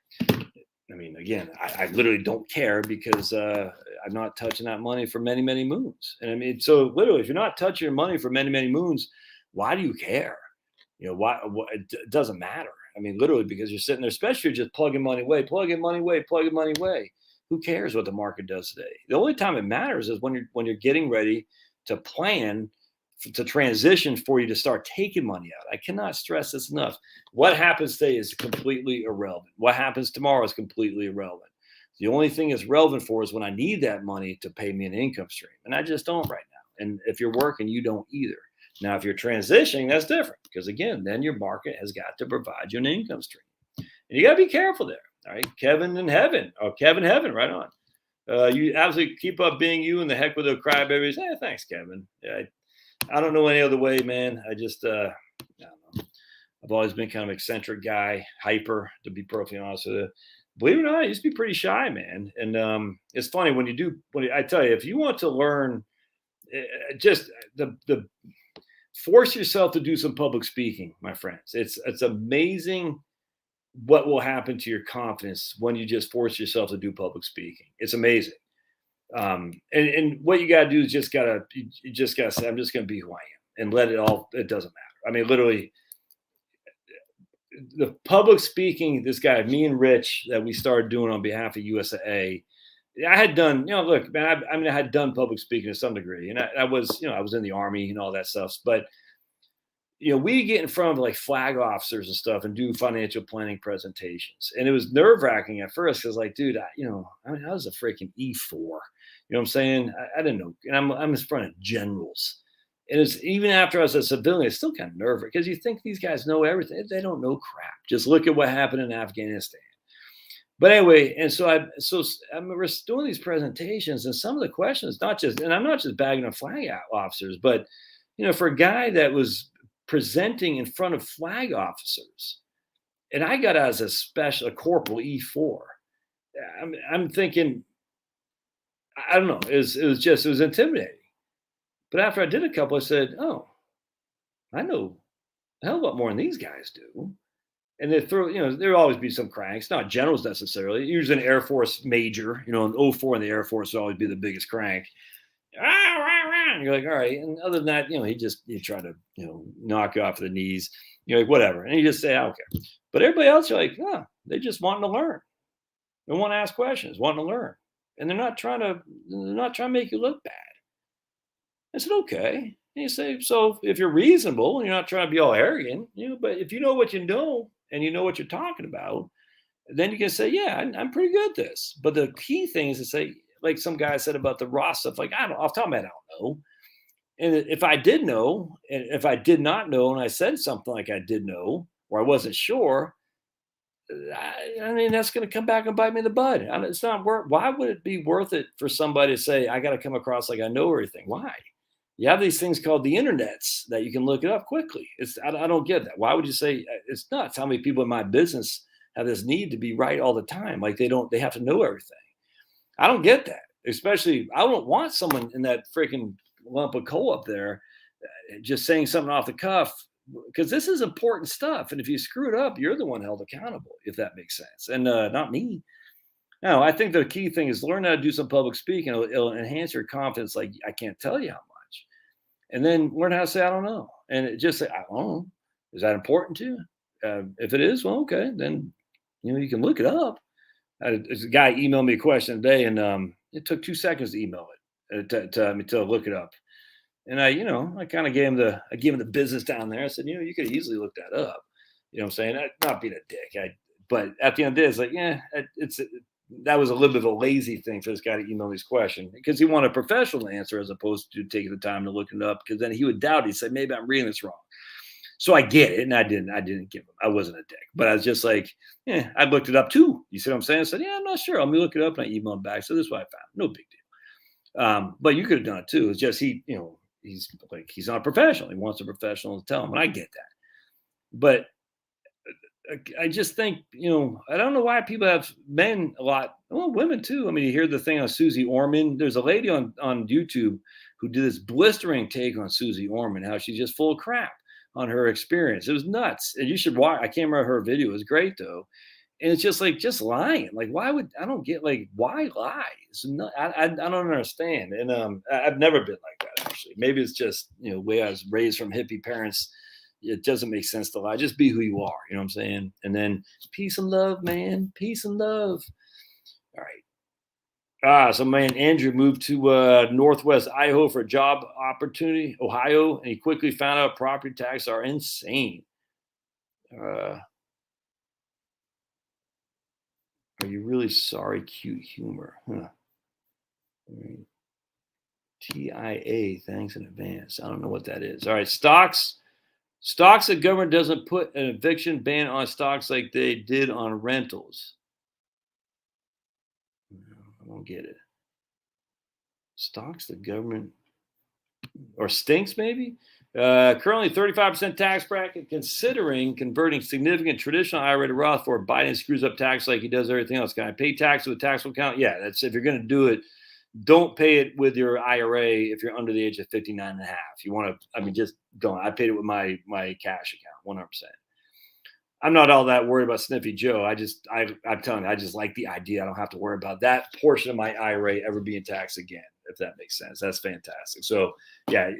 I mean, again, I literally don't care because I'm not touching that money for many, many moons. And I mean, so literally, if you're not touching your money for many, many moons, why do you care? Why it doesn't matter. I mean, literally, because you're sitting there, especially if you're just plugging money away. Who cares what the market does today? The only time it matters is when you're getting ready to plan to transition for you to start taking money out. I cannot stress this enough. What happens today is completely irrelevant. What happens tomorrow is completely irrelevant. The only thing it's relevant for is when I need that money to pay me an income stream. And I just don't right now. And if you're working, you don't either. Now, if you're transitioning, that's different. Because again, then your market has got to provide you an income stream. And you got to be careful there. All right. Kevin Heaven, right on. You absolutely keep up being you and the heck with the crybabies. Thanks, Kevin. Yeah, I don't know any other way, man. I just, I don't know. I've always been kind of eccentric guy, hyper, to be perfectly honest with you. Believe it or not, I used to be pretty shy, man. And it's funny when I tell you, if you want to learn, just the force yourself to do some public speaking, my friends. It's amazing what will happen to your confidence when you just force yourself to do public speaking. It's amazing. And what you got to do is you just got to say, I'm just going to be who I am and it doesn't matter. I mean, literally the public speaking, this guy, me and Rich, that we started doing on behalf of USAA, I had done, look, man, I had done public speaking to some degree, and I was in the Army and all that stuff, but we get in front of like flag officers and stuff and do financial planning presentations. And it was nerve wracking at first because like, dude, I was a freaking E4, you know what I'm saying? I didn't know. And I'm in front of generals. And it's even after I was a civilian, it's still kind of nerve wracking because you think these guys know everything. They don't know crap. Just look at what happened in Afghanistan. But anyway, and so we're doing these presentations, and some of the questions, and I'm not just bagging on flag officers, but for a guy that was presenting in front of flag officers, and I got out as a corporal E4. I'm thinking, I don't know, it was intimidating. But after I did a couple, I said, oh, I know a hell of a lot more than these guys do. And they there'll always be some cranks, not generals necessarily. Usually an Air Force major, an 04 in the Air Force will always be the biggest crank. And you're like, all right. And other than that, he try to, knock you off the knees. You're like, whatever. And you just say, okay. But everybody else, you're like, they're just wanting to learn. They want to ask questions, wanting to learn. And they're not trying to make you look bad. I said, okay. And you say, so if you're reasonable and you're not trying to be all arrogant, but if you know what you know and you know what you're talking about, then you can say, yeah, I'm pretty good at this. But the key thing is to say, like some guy said about the Roth stuff, like, I don't know. And if I did know, and if I did not know, and I said something like I did know, or I wasn't sure, I mean, that's going to come back and bite me in the butt. It's not worth. Why would it be worth it for somebody to say, I got to come across like I know everything? Why? You have these things called the internets that you can look it up quickly. I don't get that. Why would you say it's nuts? How many people in my business have this need to be right all the time? Like they have to know everything. I don't get that. Especially, I don't want someone in that freaking lump of coal up there just saying something off the cuff because this is important stuff. And if you screw it up, you're the one held accountable, if that makes sense. And not me. No, I think the key thing is learn how to do some public speaking. It'll enhance your confidence. Like, I can't tell you how much. And then learn how to say, I don't know. And just say, I don't know. Is that important to you? If it is, well, okay. Then, you can look it up. There's a guy emailed me a question today, and it took 2 seconds to email it to look it up. And I kind of gave him the business down there. I said, you could easily look that up. You know what I'm saying? Not being a dick. But at the end of the day, it's like, yeah, that was a little bit of a lazy thing for this guy to email these questions because he wanted a professional answer as opposed to taking the time to look it up. Because then he would doubt. He'd say, maybe I'm reading this wrong. So I get it, and I didn't give him. I wasn't a dick, but I was just like, yeah, I looked it up too. You see what I'm saying? I said, yeah, I'm not sure. Let me look it up, and I emailed him back. So this is what I found. No big deal. But you could have done it too. It's just he's not a professional. He wants a professional to tell him, and I get that. But I just think, I don't know why people have men a lot, well, women too. I mean, you hear the thing on Susie Orman. There's a lady on YouTube who did this blistering take on Susie Orman, how she's just full of crap on her experience. It was nuts. And you should watch. I can't remember her video. It was great though. And it's just lying. Like, I don't get why lie? I don't understand. And I've never been like that actually. Maybe it's just, the way I was raised from hippie parents. It doesn't make sense to lie. Just be who you are. You know what I'm saying? And then peace and love, man. Peace and love. All right. So man, Andrew moved to Northwest Idaho for a job opportunity, Ohio, and he quickly found out property taxes are insane. Are you really sorry? Cute humor. Huh. TIA, thanks in advance. I don't know what that is. All right, stocks. Stocks, the government doesn't put an eviction ban on stocks like they did on rentals. I don't get it. Stocks, the government, or stinks maybe? Currently 35% tax bracket, considering converting significant traditional IRA to Roth for Biden screws up tax like he does everything else. Can I pay tax with taxable account? Yeah, that's if you're going to do it. Don't pay it with your IRA if you're under the age of 59 and a half. You want to, just don't. I paid it with my cash account, 100%. I'm not all that worried about Sniffy Joe. I'm telling you, I just like the idea. I don't have to worry about that portion of my IRA ever being taxed again, if that makes sense. That's fantastic. So, yeah,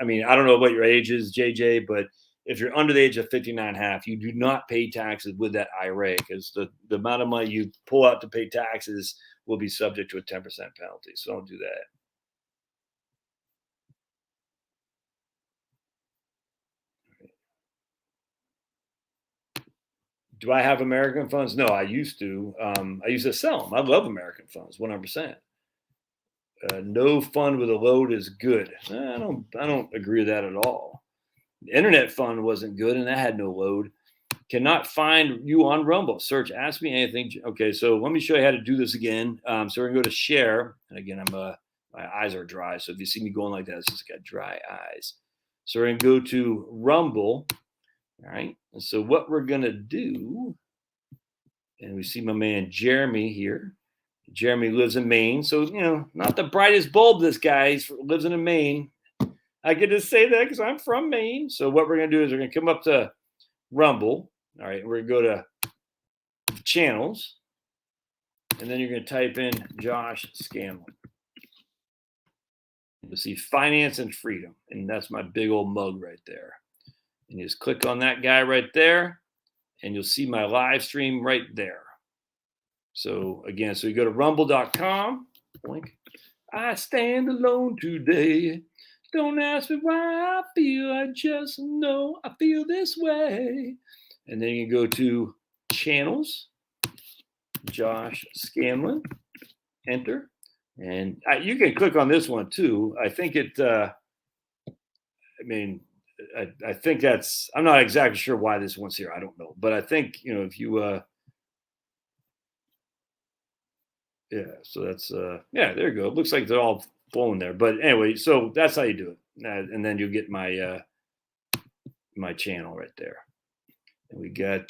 I don't know what your age is, JJ, but if you're under the age of 59 and a half, you do not pay taxes with that IRA because the amount of money you pull out to pay taxes will be subject to a 10% penalty. So don't do that. Do I have American funds? No, I used to. I used to sell them. I love American funds, 100%. No fund with a load is good. I don't agree with that at all. The internet fund wasn't good, and that had no load. Cannot find you on Rumble. Search Ask Me Anything. Okay, so let me show you how to do this again. So we're gonna go to share, and again, my eyes are dry. So if you see me going like that, it's just got dry eyes. So we're gonna go to Rumble. All right. And so what we're gonna do, and we see my man Jeremy here. Jeremy lives in Maine, so not the brightest bulb. This guy lives in Maine. I get to say that because I'm from Maine. So what we're gonna do is we're gonna come up to Rumble. All right, we're gonna go to channels, and then you're gonna type in Josh Scanlon. You'll see finance and freedom, and that's my big old mug right there. And you just click on that guy right there, and you'll see my live stream right there. So again, so you go to rumble.com. Link. I stand alone today. Don't ask me why I feel. I just know I feel this way. And then you can go to channels, Josh Scanlon, enter. And you can click on this one too. I think I think I'm not exactly sure why this one's here. I don't know. But I think, if you Yeah, so that's yeah, there you go. It looks like they're all flowing there. But anyway, so that's how you do it. And then you'll get my my channel right there. And we got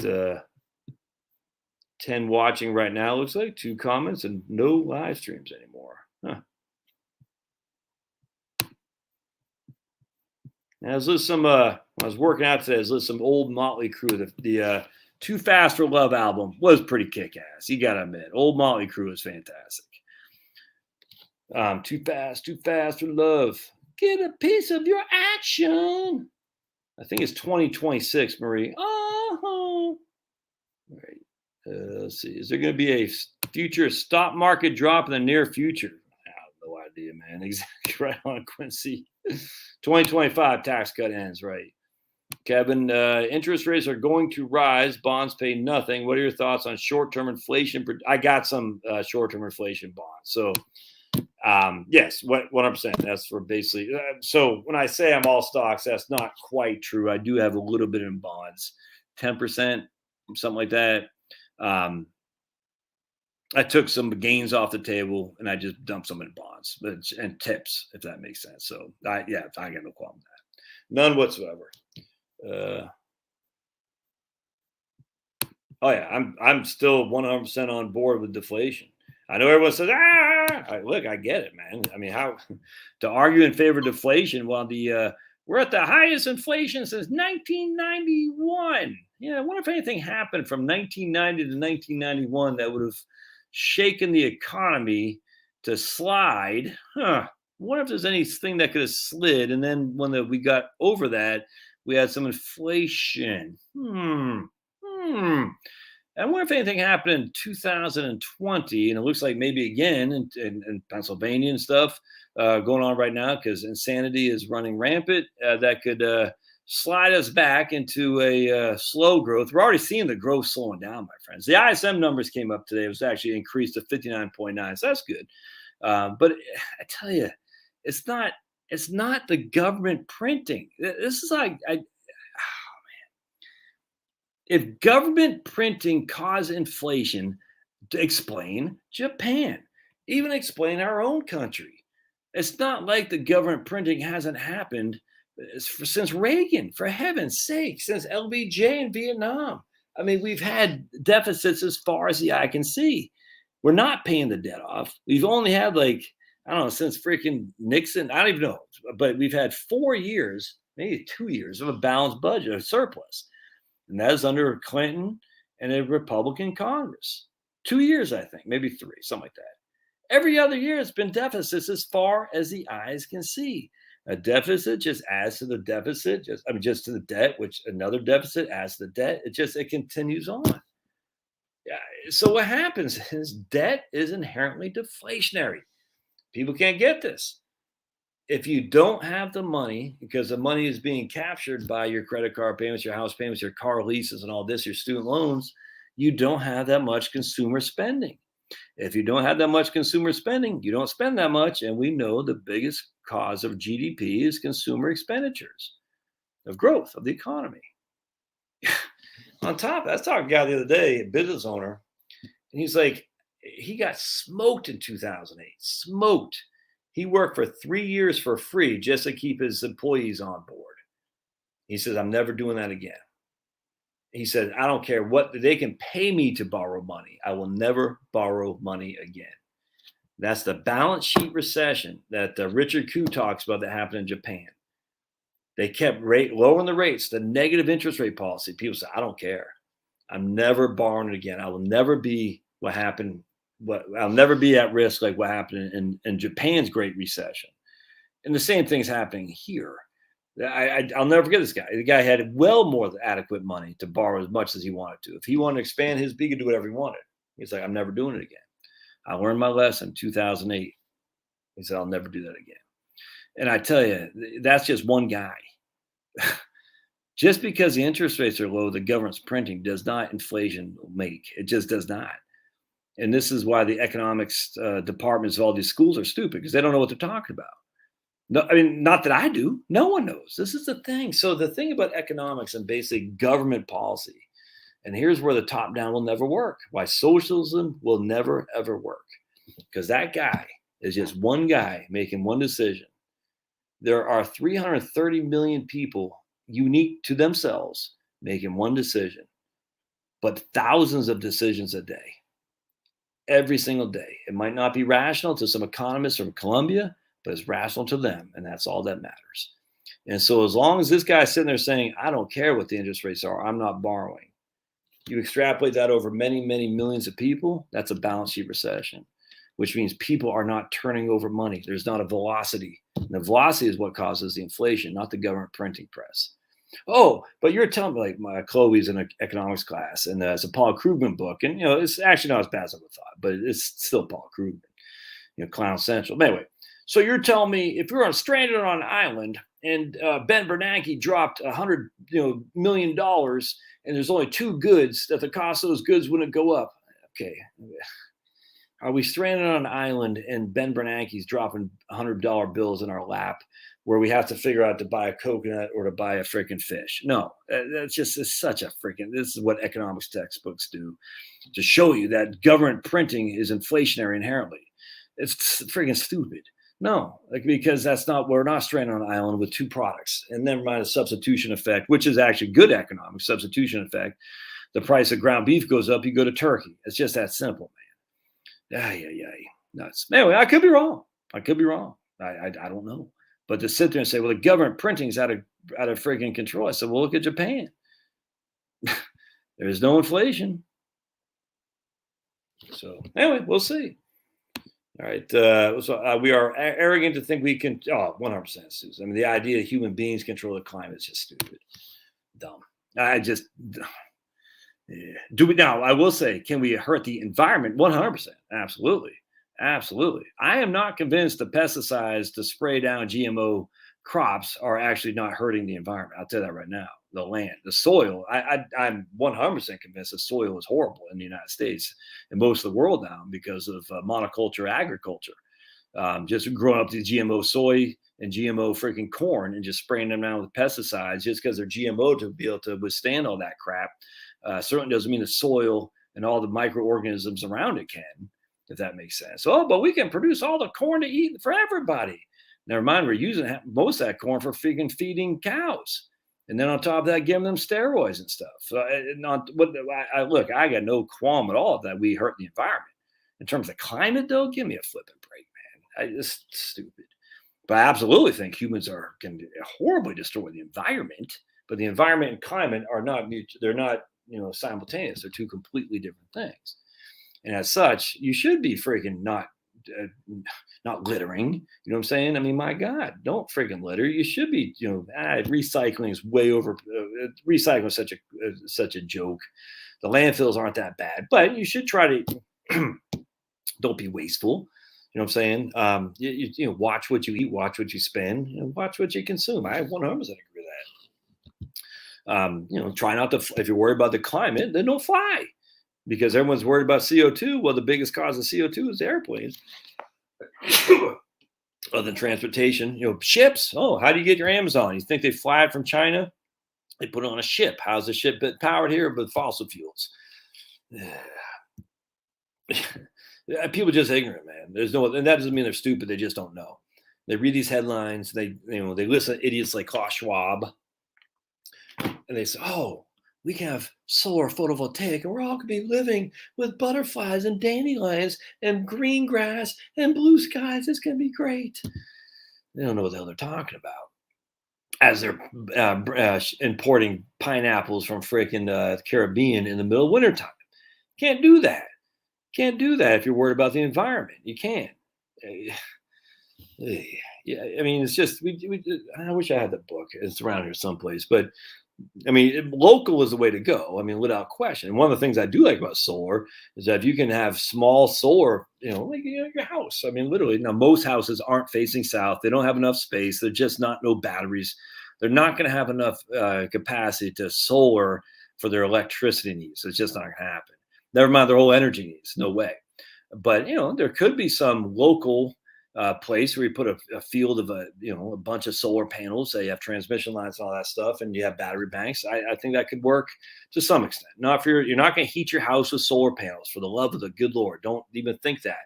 10 watching right now, looks like 2 comments and no live streams anymore. Huh. Now, I was listening some when I was working out today, I was listening to some old Motley Crue. The Too Fast for Love album was pretty kick-ass. You gotta admit, old Motley Crue is fantastic. Too fast for love. Get a piece of your action. I think it's 2026, Marie. Oh, all right. Let's see. Is there going to be a future stock market drop in the near future? I have no idea, man. Exactly right on, Quincy. 2025 tax cut ends, right? Kevin, interest rates are going to rise. Bonds pay nothing. What are your thoughts on short-term inflation? I got some short-term inflation bonds. So, yes, 100%. That's for basically. So when I say I'm all stocks, that's not quite true. I do have a little bit in bonds, 10%, something like that. I took some gains off the table and I just dumped some in bonds and tips, if that makes sense. So I got no problem with that. None whatsoever. Oh yeah, I'm still 100% on board with deflation. I know everyone says, look, I get it, man. I mean, how to argue in favor of deflation while we're at the highest inflation since 1991. Yeah, I wonder if anything happened from 1990 to 1991 that would have shaken the economy to slide. Huh. I wonder if there's anything that could have slid. And then when we got over that, we had some inflation. I wonder if anything happened in 2020, and it looks like maybe again in Pennsylvania and stuff going on right now because insanity is running rampant. That could slide us back into a slow growth. We're already seeing the growth slowing down, my friends. The ISM numbers came up today. It was actually increased to 59.9, so that's good. But I tell you, it's not the government printing. This is like if government printing caused inflation, to explain Japan, even explain our own country. It's not like the government printing hasn't happened since Reagan, for heaven's sake, since LBJ in Vietnam. I mean, we've had deficits as far as the eye can see. We're not paying the debt off. We've only had since freaking Nixon, I don't even know, but we've had 4 years, maybe 2 years of a balanced budget, a surplus. And that is under Clinton and a Republican Congress. 2 years, I think, maybe 3, something like that. Every other year, it's been deficits as far as the eyes can see. A deficit just adds to the deficit, just to the debt, which another deficit adds to the debt. It continues on. Yeah. So what happens is debt is inherently deflationary. People can't get this. If you don't have the money, because the money is being captured by your credit card payments, your house payments, your car leases, and all this, your student loans, you don't have that much consumer spending. If you don't have that much consumer spending, you don't spend that much. And we know the biggest cause of GDP is consumer expenditures, of growth of the economy. On top, I was talking to a guy the other day, a business owner, and he's like, he got smoked in 2008, smoked. He worked for 3 years for free just to keep his employees on board. He says, I'm never doing that again. He said, I don't care what, they can pay me to borrow money. I will never borrow money again. That's the balance sheet recession that Richard Koo talks about that happened in Japan. They kept lowering the rates, the negative interest rate policy. People say, I don't care. I'm never borrowing it again. I will never be what happened. I'll never be at risk like what happened in Japan's Great Recession. And the same thing's happening here. I'll never forget this guy. The guy had well more than adequate money to borrow as much as he wanted to. If he wanted to expand his, he could do whatever he wanted. He's like, I'm never doing it again. I learned my lesson in 2008. He said, I'll never do that again. And I tell you, that's just one guy. Just because the interest rates are low, the government's printing does not inflation make. It just does not. And this is why the economics departments of all these schools are stupid, because they don't know what they're talking about. No, I mean, not that I do. No one knows. This is the thing. So the thing about economics and basic government policy, and here's where the top down will never work. Why socialism will never, ever work. because that guy is just one guy making one decision. There are 330 million people unique to themselves making one decision, but thousands of decisions a day, every single day. It might not be rational to some economists from Columbia, but it's rational to them, and that's all that matters. And so as long as this guy's sitting there saying, I don't care what the interest rates are, I'm not borrowing, you extrapolate that over many, many millions of people, that's a balance sheet recession, which means people are not turning over money. There's not a velocity. And the velocity is what causes the inflation, not the government printing press. Oh, but you're telling me, like, my Chloe's in an economics class, and it's a Paul Krugman book, and it's actually not as bad as I would thought, but it's still Paul Krugman, Clown Central. But anyway, so you're telling me if you're stranded on an island and Ben Bernanke dropped $100 million, and there's only two goods, that the cost of those goods wouldn't go up. Okay. Are we stranded on an island and Ben Bernanke's dropping $100 bills in our lap where we have to figure out to buy a coconut or to buy a freaking fish? No, that's just such a freaking, this is what economics textbooks do to show you that government printing is inflationary inherently. It's freaking stupid. No, because we're not stranded on an island with two products, and never mind a substitution effect, which is actually good economics, substitution effect. The price of ground beef goes up, you go to turkey. It's just that simple, man. Nuts. Anyway, I could be wrong. I don't know. But to sit there and say, well, the government printing is out of freaking control. I said, well, look at Japan. There's no inflation. So anyway, we'll see. All right. So we are arrogant to think we can. 100%, Susan. I mean, the idea that human beings control the climate is just stupid. Dumb. Do we now? I will say, can we hurt the environment? 100%. Absolutely. Absolutely. I am not convinced the pesticides to spray down GMO crops are actually not hurting the environment. I'll tell you that right now. The land, the soil. I'm 100% convinced the soil is horrible in the United States and most of the world now because of monoculture agriculture. Just growing up the GMO soy and GMO freaking corn and just spraying them down with pesticides just because they're GMO to be able to withstand all that crap. Certainly doesn't mean the soil and all the microorganisms around it can, if that makes sense. Oh, but we can produce all the corn to eat for everybody. Never mind, we're using most of that corn for freaking feeding cows. And then on top of that, giving them steroids and stuff. So look, I got no qualm at all that we hurt the environment. In terms of climate, though, give me a flipping break, man. It's stupid. But I absolutely think humans can horribly destroy the environment. But the environment and climate are not mutual. They're not simultaneous. They're two completely different things. And as such, you should be freaking not littering. You know what I'm saying? I mean, my God, don't freaking litter. You should be, recycling is way over. Recycling is such a joke. The landfills aren't that bad, but you should try to don't be wasteful. You know what I'm saying? You watch what you eat, watch what you spend, watch what you consume. I 100% agree with that. Try not to. If you're worried about the climate, then don't fly. Because everyone's worried about CO2. Well, the biggest cause of CO2 is airplanes. Other than transportation, ships. Oh, how do you get your Amazon? You think they fly it from China? They put it on a ship. How's the ship powered here with fossil fuels? People are just ignorant, man. And that doesn't mean they're stupid. They just don't know. They read these headlines. They listen to idiots like Klaus Schwab, and they say, "Oh, we can have solar photovoltaic, and we're all going to be living with butterflies and dandelions and green grass and blue skies. It's going to be great." They don't know what the hell they're talking about. As they're importing pineapples from freaking Caribbean in the middle of wintertime. Can't do that. Can't do that if you're worried about the environment. You can't. Yeah, I mean, it's just, I wish I had the book. It's around here someplace, but I mean, local is the way to go. I mean, without question. And one of the things I do like about solar is that if you can have small solar, like your house. I mean, literally, now most houses aren't facing south. They don't have enough space. They're just no batteries. They're not going to have enough capacity to solar for their electricity needs. It's just not going to happen. Never mind their whole energy needs. No way. But, there could be some local place where you put a field of a bunch of solar panels, say you have transmission lines and all that stuff, and you have battery banks. I think that could work to some extent. Now, if you're not going to heat your house with solar panels, for the love of the good Lord, don't even think that.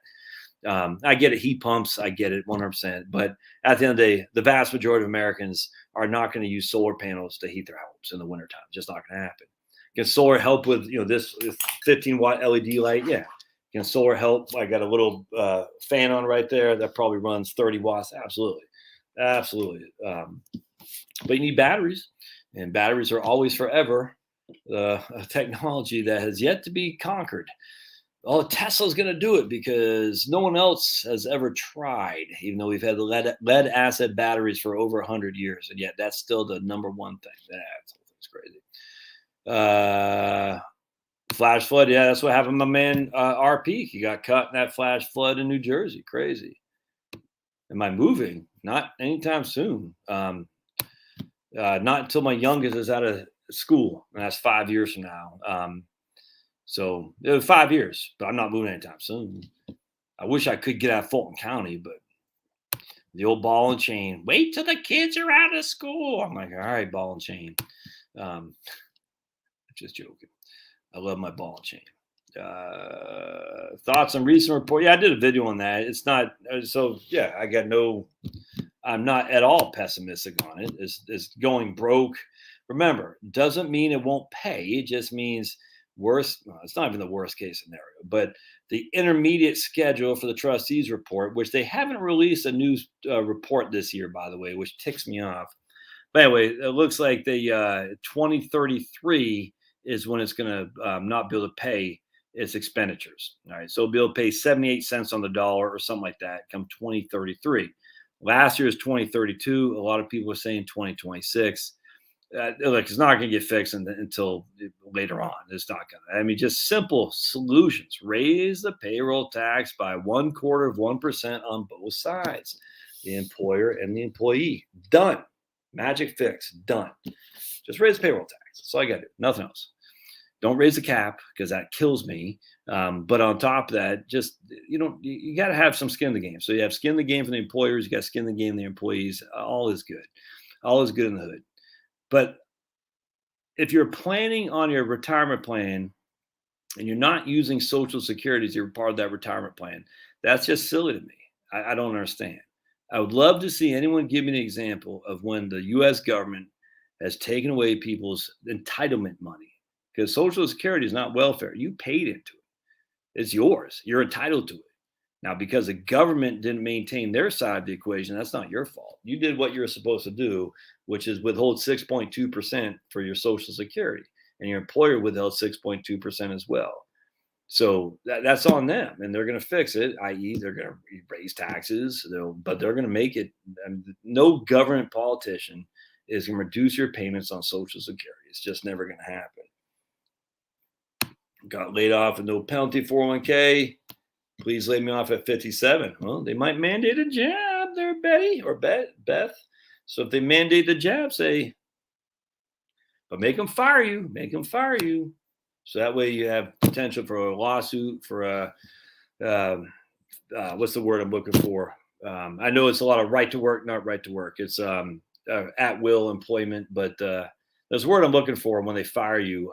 I get it, heat pumps, I get it 100%. But at the end of the day, the vast majority of Americans are not going to use solar panels to heat their homes in the wintertime. Just not going to happen. Can solar help with this 15-watt LED light? Yeah. Can solar help? I got a little fan on right there that probably runs 30 watts. Absolutely, absolutely. But you need batteries, and batteries are always forever a technology that has yet to be conquered. Oh, Tesla's going to do it because no one else has ever tried, even though we've had lead acid batteries for over 100 years. And yet that's still the number one thing. That's crazy. Flash flood. Yeah, that's what happened to my man RP. He got caught in that flash flood in New Jersey. Crazy. Am I moving? Not anytime soon. Not until my youngest is out of school. And that's 5 years from now. So it was 5 years, but I'm not moving anytime soon. I wish I could get out of Fulton County, but the old ball and chain. Wait till the kids are out of school. I'm like, all right, ball and chain. Just joking. I love my ball and chain. Thoughts on recent report? Yeah, I did a video on that. It's not so. Yeah, I'm not at all pessimistic on it. It's going broke. Remember, doesn't mean it won't pay. It just means worst. Well, it's not even the worst case scenario, but the intermediate schedule for the trustees report, which they haven't released a new report this year, by the way, which ticks me off. But anyway, it looks like the 2033 is when it's going to not be able to pay its expenditures. All right, so it'll be able to pay 78 cents on the dollar or something like that come 2033. Last year is 2032. A lot of people are saying 2026. It's not going to get fixed until later on. It's not going to. I mean, just simple solutions. Raise the payroll tax by 1/4% on both sides, the employer and the employee. Done. Magic fix. Done. Just raise payroll tax. That's all I got to do. Nothing else. Don't raise the cap because that kills me. But on top of that, just you got to have some skin in the game. So you have skin in the game for the employers. You got skin in the game for the employees. All is good. All is good in the hood. But if you're planning on your retirement plan and you're not using Social Security as you're part of that retirement plan, that's just silly to me. I don't understand. I would love to see anyone give me an example of when the U.S. government has taken away people's entitlement money, because Social Security is not welfare. You paid into it. It's yours. You're entitled to it. Now, because the government didn't maintain their side of the equation, that's not your fault. You did what you're supposed to do, which is withhold 6.2% for your Social Security, and your employer withheld 6.2% as well. So that's on them, and they're going to fix it, i.e., they're going to raise taxes, but they're going to make it. No government politician is going to reduce your payments on Social Security. It's just never going to happen. Got laid off with no penalty 401k. Please lay me off at 57. Well, they might mandate a jab there, Betty or Beth. So if they mandate the jab, say, but make them fire you. Make them fire you. So that way you have potential for a lawsuit for what's the word I'm looking for? I know it's a lot of right to work, not right to work. It's at will employment, but there's a word I'm looking for when they fire you.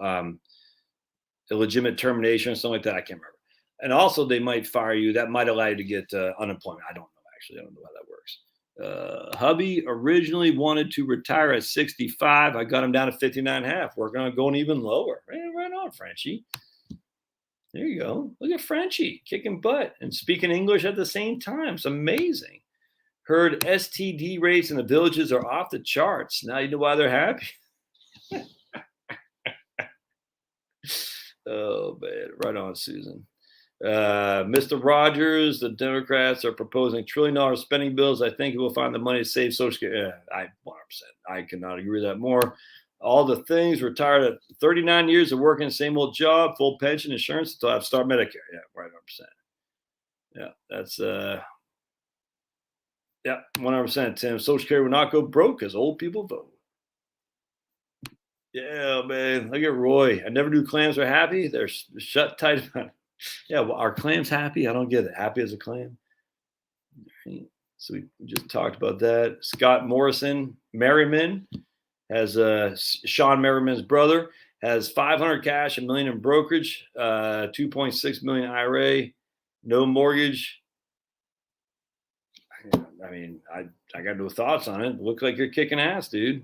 Illegitimate termination or something like that. I can't remember. And also, they might fire you. That might allow you to get unemployment. I don't know, actually. I don't know how that works. Hubby originally wanted to retire at 65. I got him down to 59.5. Working on going even lower. Right on, Frenchie. There you go. Look at Frenchie kicking butt and speaking English at the same time. It's amazing. Heard STD rates in the villages are off the charts. Now you know why they're happy. Oh, man. Right on, Susan. Mr. Rogers, the Democrats are proposing $1 trillion spending bills. I think we'll find the money to save Social Security. I 100%. I cannot agree with that more. All the things, retired at 39 years of working the same old job, full pension, insurance until I have to start Medicare. Yeah, right, 100%. Yeah, that's yeah, 100%. Tim, Social Security will not go broke as old people vote. Yeah, man. Look at Roy. I never knew clams are happy. They're shut tight. Yeah, well, are clams happy? I don't get it. Happy as a clam. So we just talked about that. Scott Morrison, Merriman, has Sean Merriman's brother, has 500 cash, $1 million in brokerage, 2.6 million IRA, no mortgage, I mean, I got no thoughts on it. Look like you're kicking ass, dude.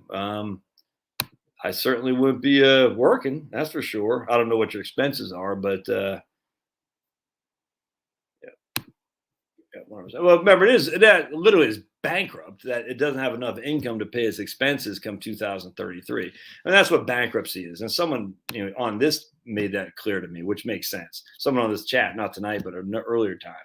I certainly wouldn't be working, that's for sure. I don't know what your expenses are, but yeah, 100%. Well, remember, it is that literally is bankrupt. That it doesn't have enough income to pay its expenses come 2033, and that's what bankruptcy is. And someone on this made that clear to me, which makes sense. Someone on this chat, not tonight, but an earlier time.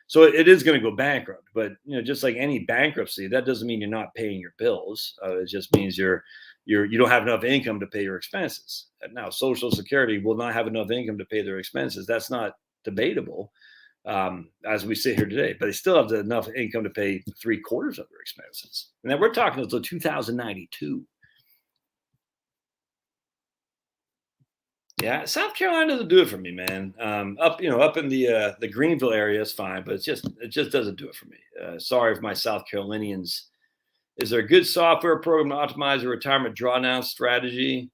So it is going to go bankrupt, but just like any bankruptcy, that doesn't mean you're not paying your bills. It just means you don't have enough income to pay your expenses. Now, Social Security will not have enough income to pay their expenses. That's not debatable, as we sit here today. But they still have enough income to pay 3/4 of their expenses. And then we're talking until 2092. Yeah, South Carolina doesn't do it for me, man. Up in the Greenville area is fine, but it just doesn't do it for me. Sorry if my South Carolinians. Is there a good software program to optimize a retirement drawdown strategy?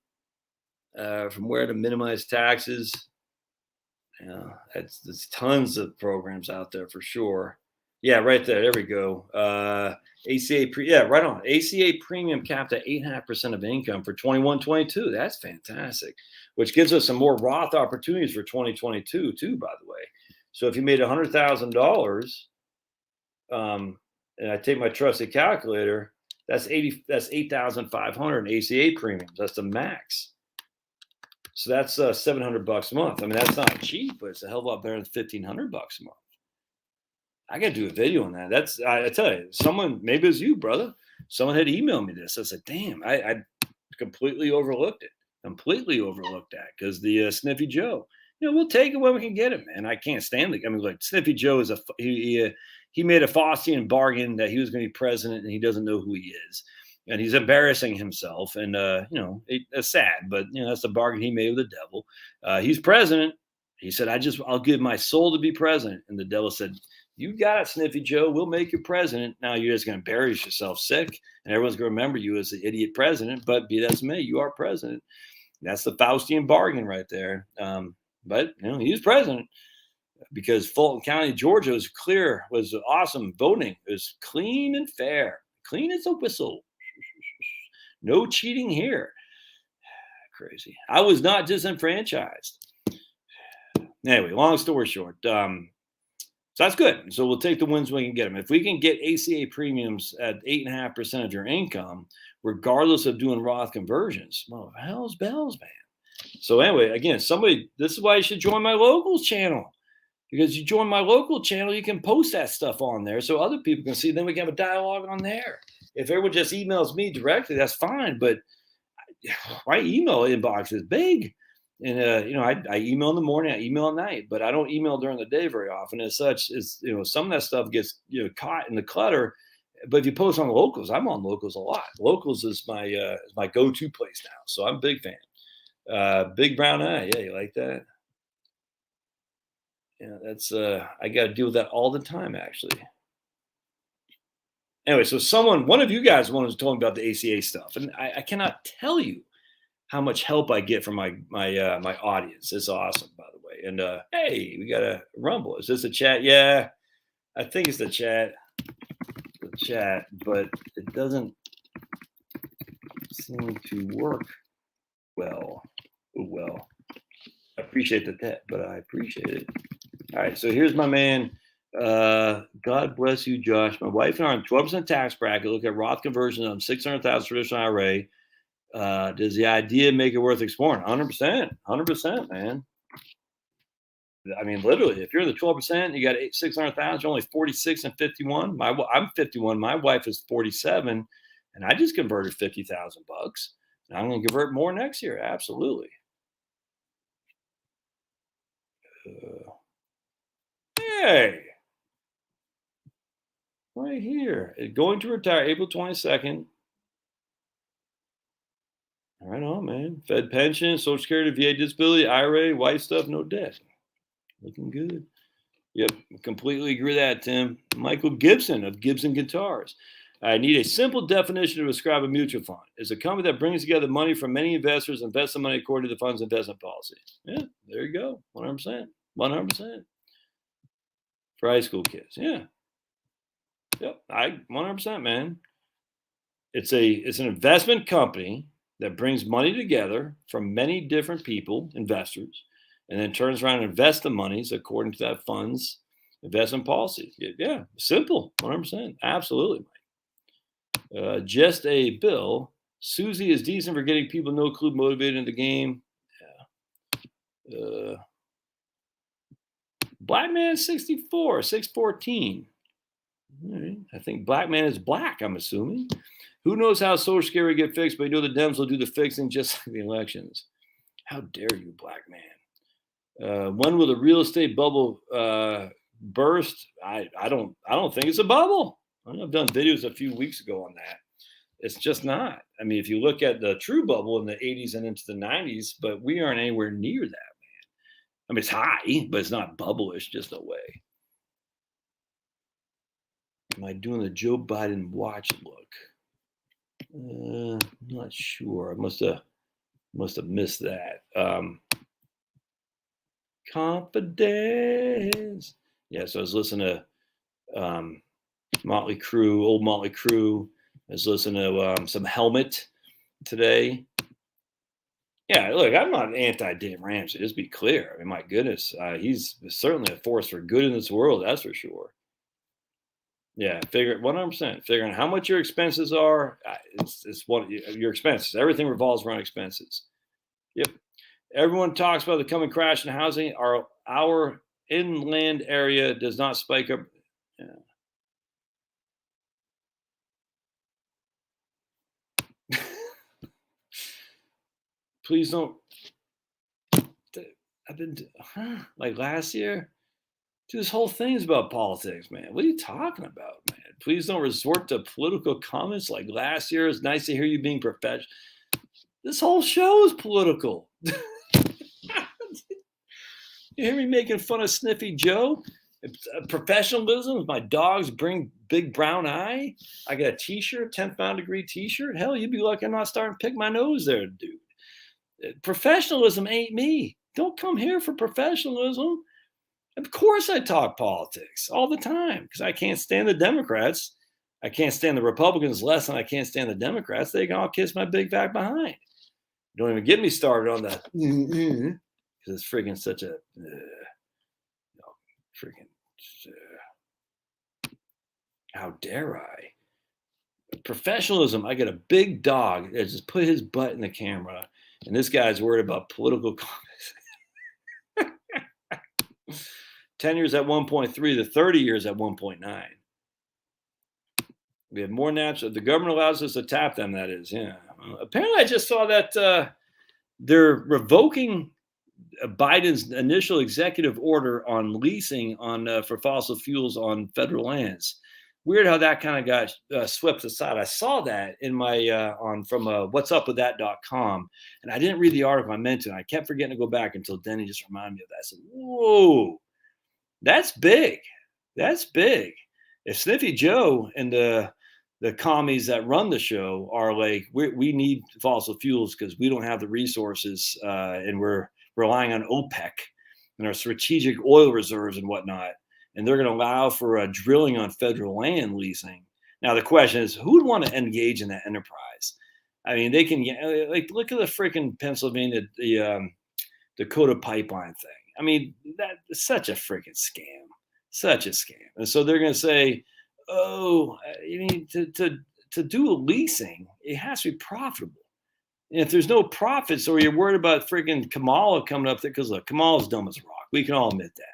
From where to minimize taxes? Yeah, there's tons of programs out there for sure. Yeah, right there. There we go. Yeah, right on. ACA premium capped at 8.5% of income for 21-22. That's fantastic. Which gives us some more Roth opportunities for 2022 too, by the way. So if you made $100,000, and I take my trusted calculator, that's 8,500 in ACA premiums. That's the max. So that's $700 a month. I mean, that's not cheap, but it's a hell of a lot better than $1,500 a month. I got to do a video on that. I tell you, someone, maybe it was you, brother. Someone had emailed me this. I said, damn, I completely overlooked it. Completely overlooked that because the Sniffy Joe, we'll take it when we can get it, man. I can't stand it. I mean, like Sniffy Joe is he made a Faustian bargain that he was going to be president and he doesn't know who he is. And he's embarrassing himself. And, it's sad, but, that's the bargain he made with the devil. He's president. He said, I'll give my soul to be president. And the devil said, you got it, Sniffy Joe. We'll make you president. Now you're just going to embarrass yourself sick. And everyone's going to remember you as the idiot president. But be that as may, you are president. That's the Faustian bargain right there. But, he was president because Fulton County, Georgia was awesome voting. It was clean and fair. Clean as a whistle. No cheating here. Crazy. I was not disenfranchised. Anyway, long story short, so that's good. So we'll take the wins when we can get them. If we can get ACA premiums at 8.5% of your income, regardless of doing Roth conversions, well, hell's bells, man. So anyway, again, this is why you should join my locals channel. Because you join my local channel, you can post that stuff on there so other people can see. Then we can have a dialogue on there. If everyone just emails me directly, that's fine. But my email inbox is big. And, I email in the morning, I email at night, but I don't email during the day very often. As such, some of that stuff gets, caught in the clutter. But if you post on locals, I'm on locals a lot. Locals is my go-to place now. So I'm a big fan. Big brown eye. Yeah, you like that? Yeah, that's I got to deal with that all the time, actually. Anyway, so one of you guys wanted to talk about the ACA stuff, and I cannot tell you how much help I get from my audience. It's awesome, by the way. And hey, we got a rumble. Is this a chat? Yeah, I think it's the chat. But it doesn't seem to work well. Oh, well, I appreciate that, but I appreciate it. All right, so here's my man. God bless you, Josh. My wife and I are in 12% tax bracket. Look at Roth conversion on 600,000 traditional IRA. Does the idea make it worth exploring? 100%, man. I mean, literally, if you're in the 12%, you got 600,000. You're only 46 and 51. I'm 51. My wife is 47, and I just converted $50,000. And I'm going to convert more next year. Absolutely. Hey, right here. Going to retire April 22nd. Right on, man. Fed pension, Social Security, VA disability, IRA, wife stuff, no debt. Looking good. Yep, completely agree with that, Tim. Michael Gibson of Gibson Guitars. I need a simple definition to describe a mutual fund. It's a company that brings together money from many investors, invest the money according to the fund's investment policy. Yeah, there you go. 100%. 100%. For high school kids. Yeah. Yep. I 100%, man. It's an investment company that brings money together from many different people, investors, and then turns around and invests the monies according to that fund's investment policy. Yeah, simple, 100%, absolutely. Just a bill. Susie is decent for getting people no clue motivated in the game. Yeah. Black man 64, 614. All right. I think black man is black, I'm assuming. Who knows how Social Security get fixed, but you know the Dems will do the fixing just like the elections. How dare you, black man? When will the real estate bubble burst? I don't think it's a bubble. I've done videos a few weeks ago on that. It's just not. I mean, if you look at the true bubble in the 80s and into the 90s, but we aren't anywhere near that. I mean, it's high, but it's not bubble-ish, just no way. Am I doing the Joe Biden watch look? Not sure. I must have missed that. Confidence. Yeah, so I was listening to Motley Crue, old Motley Crue. I was listening to some Helmet today. Yeah, look, I'm not anti-Dave Ramsey. Just be clear. I mean, my goodness, he's certainly a force for good in this world. That's for sure. Yeah, figure 100%. Figuring how much your expenses are. It's what your expenses. Everything revolves around expenses. Yep. Everyone talks about the coming crash in housing. Our inland area does not spike up. Yeah. Please don't. I've been like last year. Dude, this whole thing is about politics, man. What are you talking about, man? Please don't resort to political comments like last year. It's nice to hear you being professional. This whole show is political. You hear me making fun of Sniffy Joe? Professionalism. My dogs bring big brown eye. I got a T-shirt, 10th pound degree T-shirt. Hell, you'd be lucky I'm not starting to pick my nose there, dude. Professionalism ain't me. Don't come here for professionalism. Of course, I talk politics all the time because I can't stand the Democrats. I can't stand the Republicans less than I can't stand the Democrats. They can all kiss my big fat behind. Don't even get me started on the because it's freaking such a freaking. How dare I? Professionalism. I got a big dog that just put his butt in the camera, and this guy's worried about political comments. 10 years at 1.3 to 30 years at 1.9. We have more natural. The government allows us to tap them. That is, yeah. Apparently, I just saw that they're revoking Biden's initial executive order on leasing on for fossil fuels on federal lands. Weird how that kind of got swept aside. I saw that in my from whatsupwiththat.com, and I didn't read the article. I meant to. And I kept forgetting to go back until Denny just reminded me of that. I said, "Whoa, that's big. That's big." If Sniffy Joe and the commies that run the show are like, we need fossil fuels because we don't have the resources, and we're relying on OPEC and our strategic oil reserves and whatnot, and they're going to allow for drilling on federal land leasing. Now the question is, who would want to engage in that enterprise? I mean, they can like look at the freaking Pennsylvania, the Dakota pipeline thing. I mean, that's such a freaking scam, such a scam. And so they're going to say, oh, you need to do a leasing, it has to be profitable. And if there's no profits, or you're worried about freaking Kamala coming up there, because look, Kamala's dumb as a rock. We can all admit that.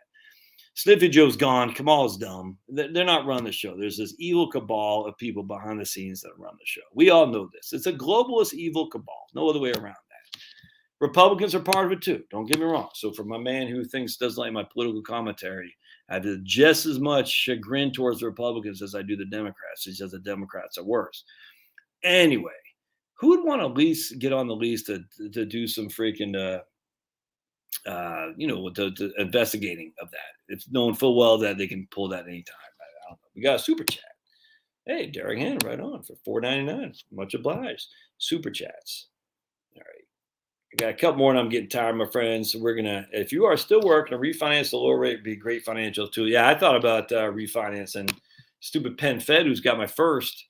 Sniffy Joe's gone. Kamala's dumb. They're not running the show. There's this evil cabal of people behind the scenes that run the show. We all know this. It's a globalist evil cabal. No other way around that. Republicans are part of it too. Don't get me wrong. So for my man who doesn't like my political commentary, I have just as much chagrin towards the Republicans as I do the Democrats. It's just the Democrats are worse. Anyway, who would want to get on the lease to do some freaking the investigating of that? It's knowing full well that they can pull that anytime. I don't know. We got a super chat. Hey, Derek Hanna, right on for $4.99. Much obliged. Super chats. All right. I got a couple more and I'm getting tired, my friends. So we're gonna, if you are still working, a refinance at a lower rate would be a great financial tool. Yeah, I thought about refinancing stupid Penn Fed who's got my first,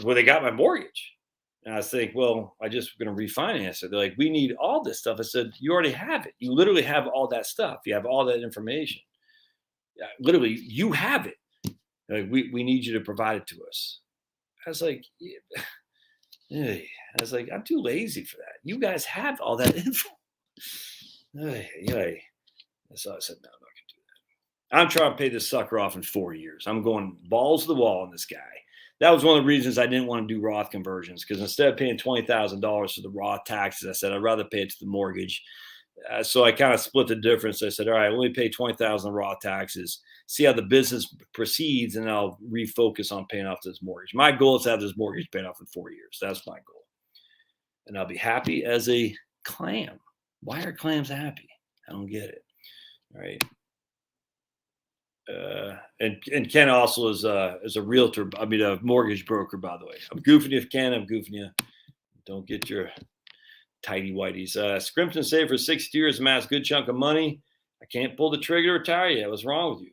where they got my mortgage. And I think, well, I just going to refinance it. They're like, we need all this stuff. I said, you already have it. You literally have all that stuff. You have all that information. Literally, you have it. Like, we need you to provide it to us. I was like, yeah. I was like, I'm too lazy for that. You guys have all that info. Yeah. So I said, no, I'm not going to do that. I'm trying to pay this sucker off in 4 years. I'm going balls to the wall on this guy. That was one of the reasons I didn't want to do Roth conversions, because instead of paying $20,000 for the Roth taxes, I said, I'd rather pay it to the mortgage. So I kind of split the difference. I said, all right, let me pay $20,000 Roth taxes, see how the business proceeds, and I'll refocus on paying off this mortgage. My goal is to have this mortgage paid off in 4 years. That's my goal. And I'll be happy as a clam. Why are clams happy? I don't get it. All right. And Ken also is a realtor. I mean, a mortgage broker, by the way. I'm goofing you, Ken. I'm goofing you. Don't get your tidy whiteys. Scrimpton saved for 6 years, amassed a good chunk of money. I can't pull the trigger to retire yet. What's wrong with you,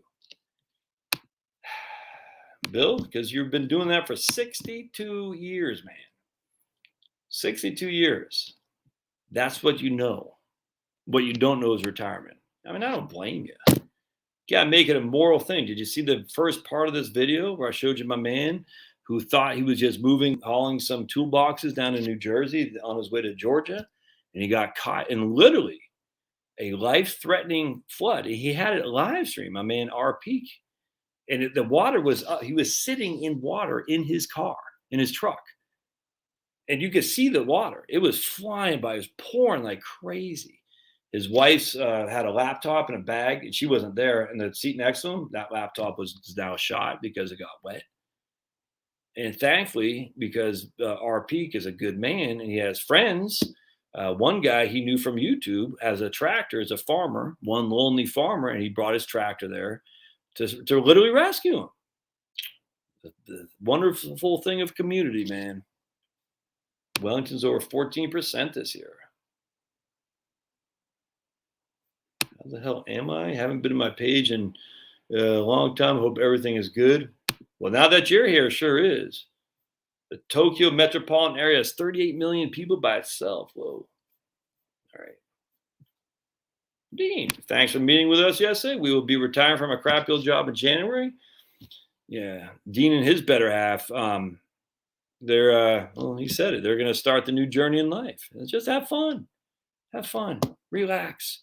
Bill? Because you've been doing that for 62 years, man. 62 years. That's what you know. What you don't know is retirement. I mean, I don't blame you. You gotta make it a moral thing. Did you see the first part of this video where I showed you my man who thought he was just hauling some toolboxes down in New Jersey on his way to Georgia, and he got caught in literally a life-threatening flood? He had it live stream, my man R. Peak, and the water was up. He was sitting in water in his car, in his truck, and you could see the water. It was flying by. It was pouring like crazy. His wife's had a laptop in a bag, and she wasn't there. And the seat next to him, that laptop was now shot because it got wet. And thankfully, because R. Peak is a good man and he has friends, one guy he knew from YouTube has a tractor, is a farmer, one lonely farmer, and he brought his tractor there to literally rescue him. The wonderful thing of community, man. Wellington's over 14% this year. How the hell am I? Haven't been to my page in a long time. Hope everything is good. Well, now that you're here, sure is. The Tokyo metropolitan area has 38 million people by itself. Whoa. All right. Dean, thanks for meeting with us yesterday. We will be retiring from a crap old job in January. Yeah. Dean and his better half, well, he said it. They're going to start the new journey in life. Just have fun. Have fun. Relax.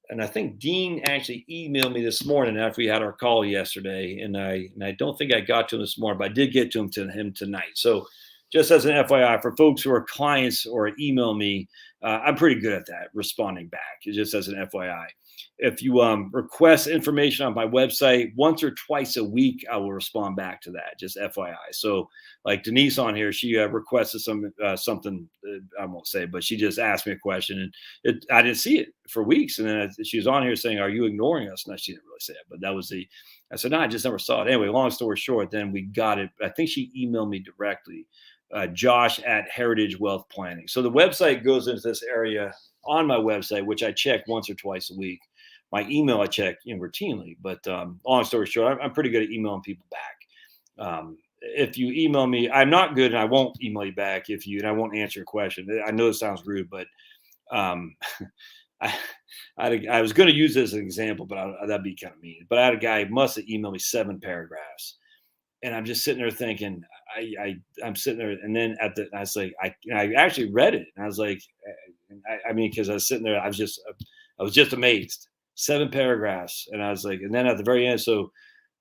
And I think Dean actually emailed me this morning after we had our call yesterday, and I don't think I got to him this morning, but I did get to him tonight. So just as an FYI, for folks who are clients or email me, I'm pretty good at that, responding back, just as an FYI. If you request information on my website once or twice a week, I will respond back to that, just FYI. So like Denise on here, she requested something, I won't say, but she just asked me a question, and I didn't see it for weeks. And then she was on here saying, are you ignoring us? No, she didn't really say it, but that was I said, no, I just never saw it. Anyway, long story short, then we got it. I think she emailed me directly, Josh at Heritage Wealth Planning. So the website goes into this area on my website, which I check once or twice a week. My email I check routinely, but long story short, I'm pretty good at emailing people back. If you email me, I'm not good, and I won't email you back and I won't answer your question. I know it sounds rude, but I was going to use this as an example, but that'd be kind of mean. But I had a guy who must have emailed me 7 paragraphs, and I'm just sitting there thinking, I'm sitting there, and then I was like, I actually read it, and I was like, I mean, because I was sitting there, I was just amazed. 7 paragraphs, and I was like, and then at the very end, so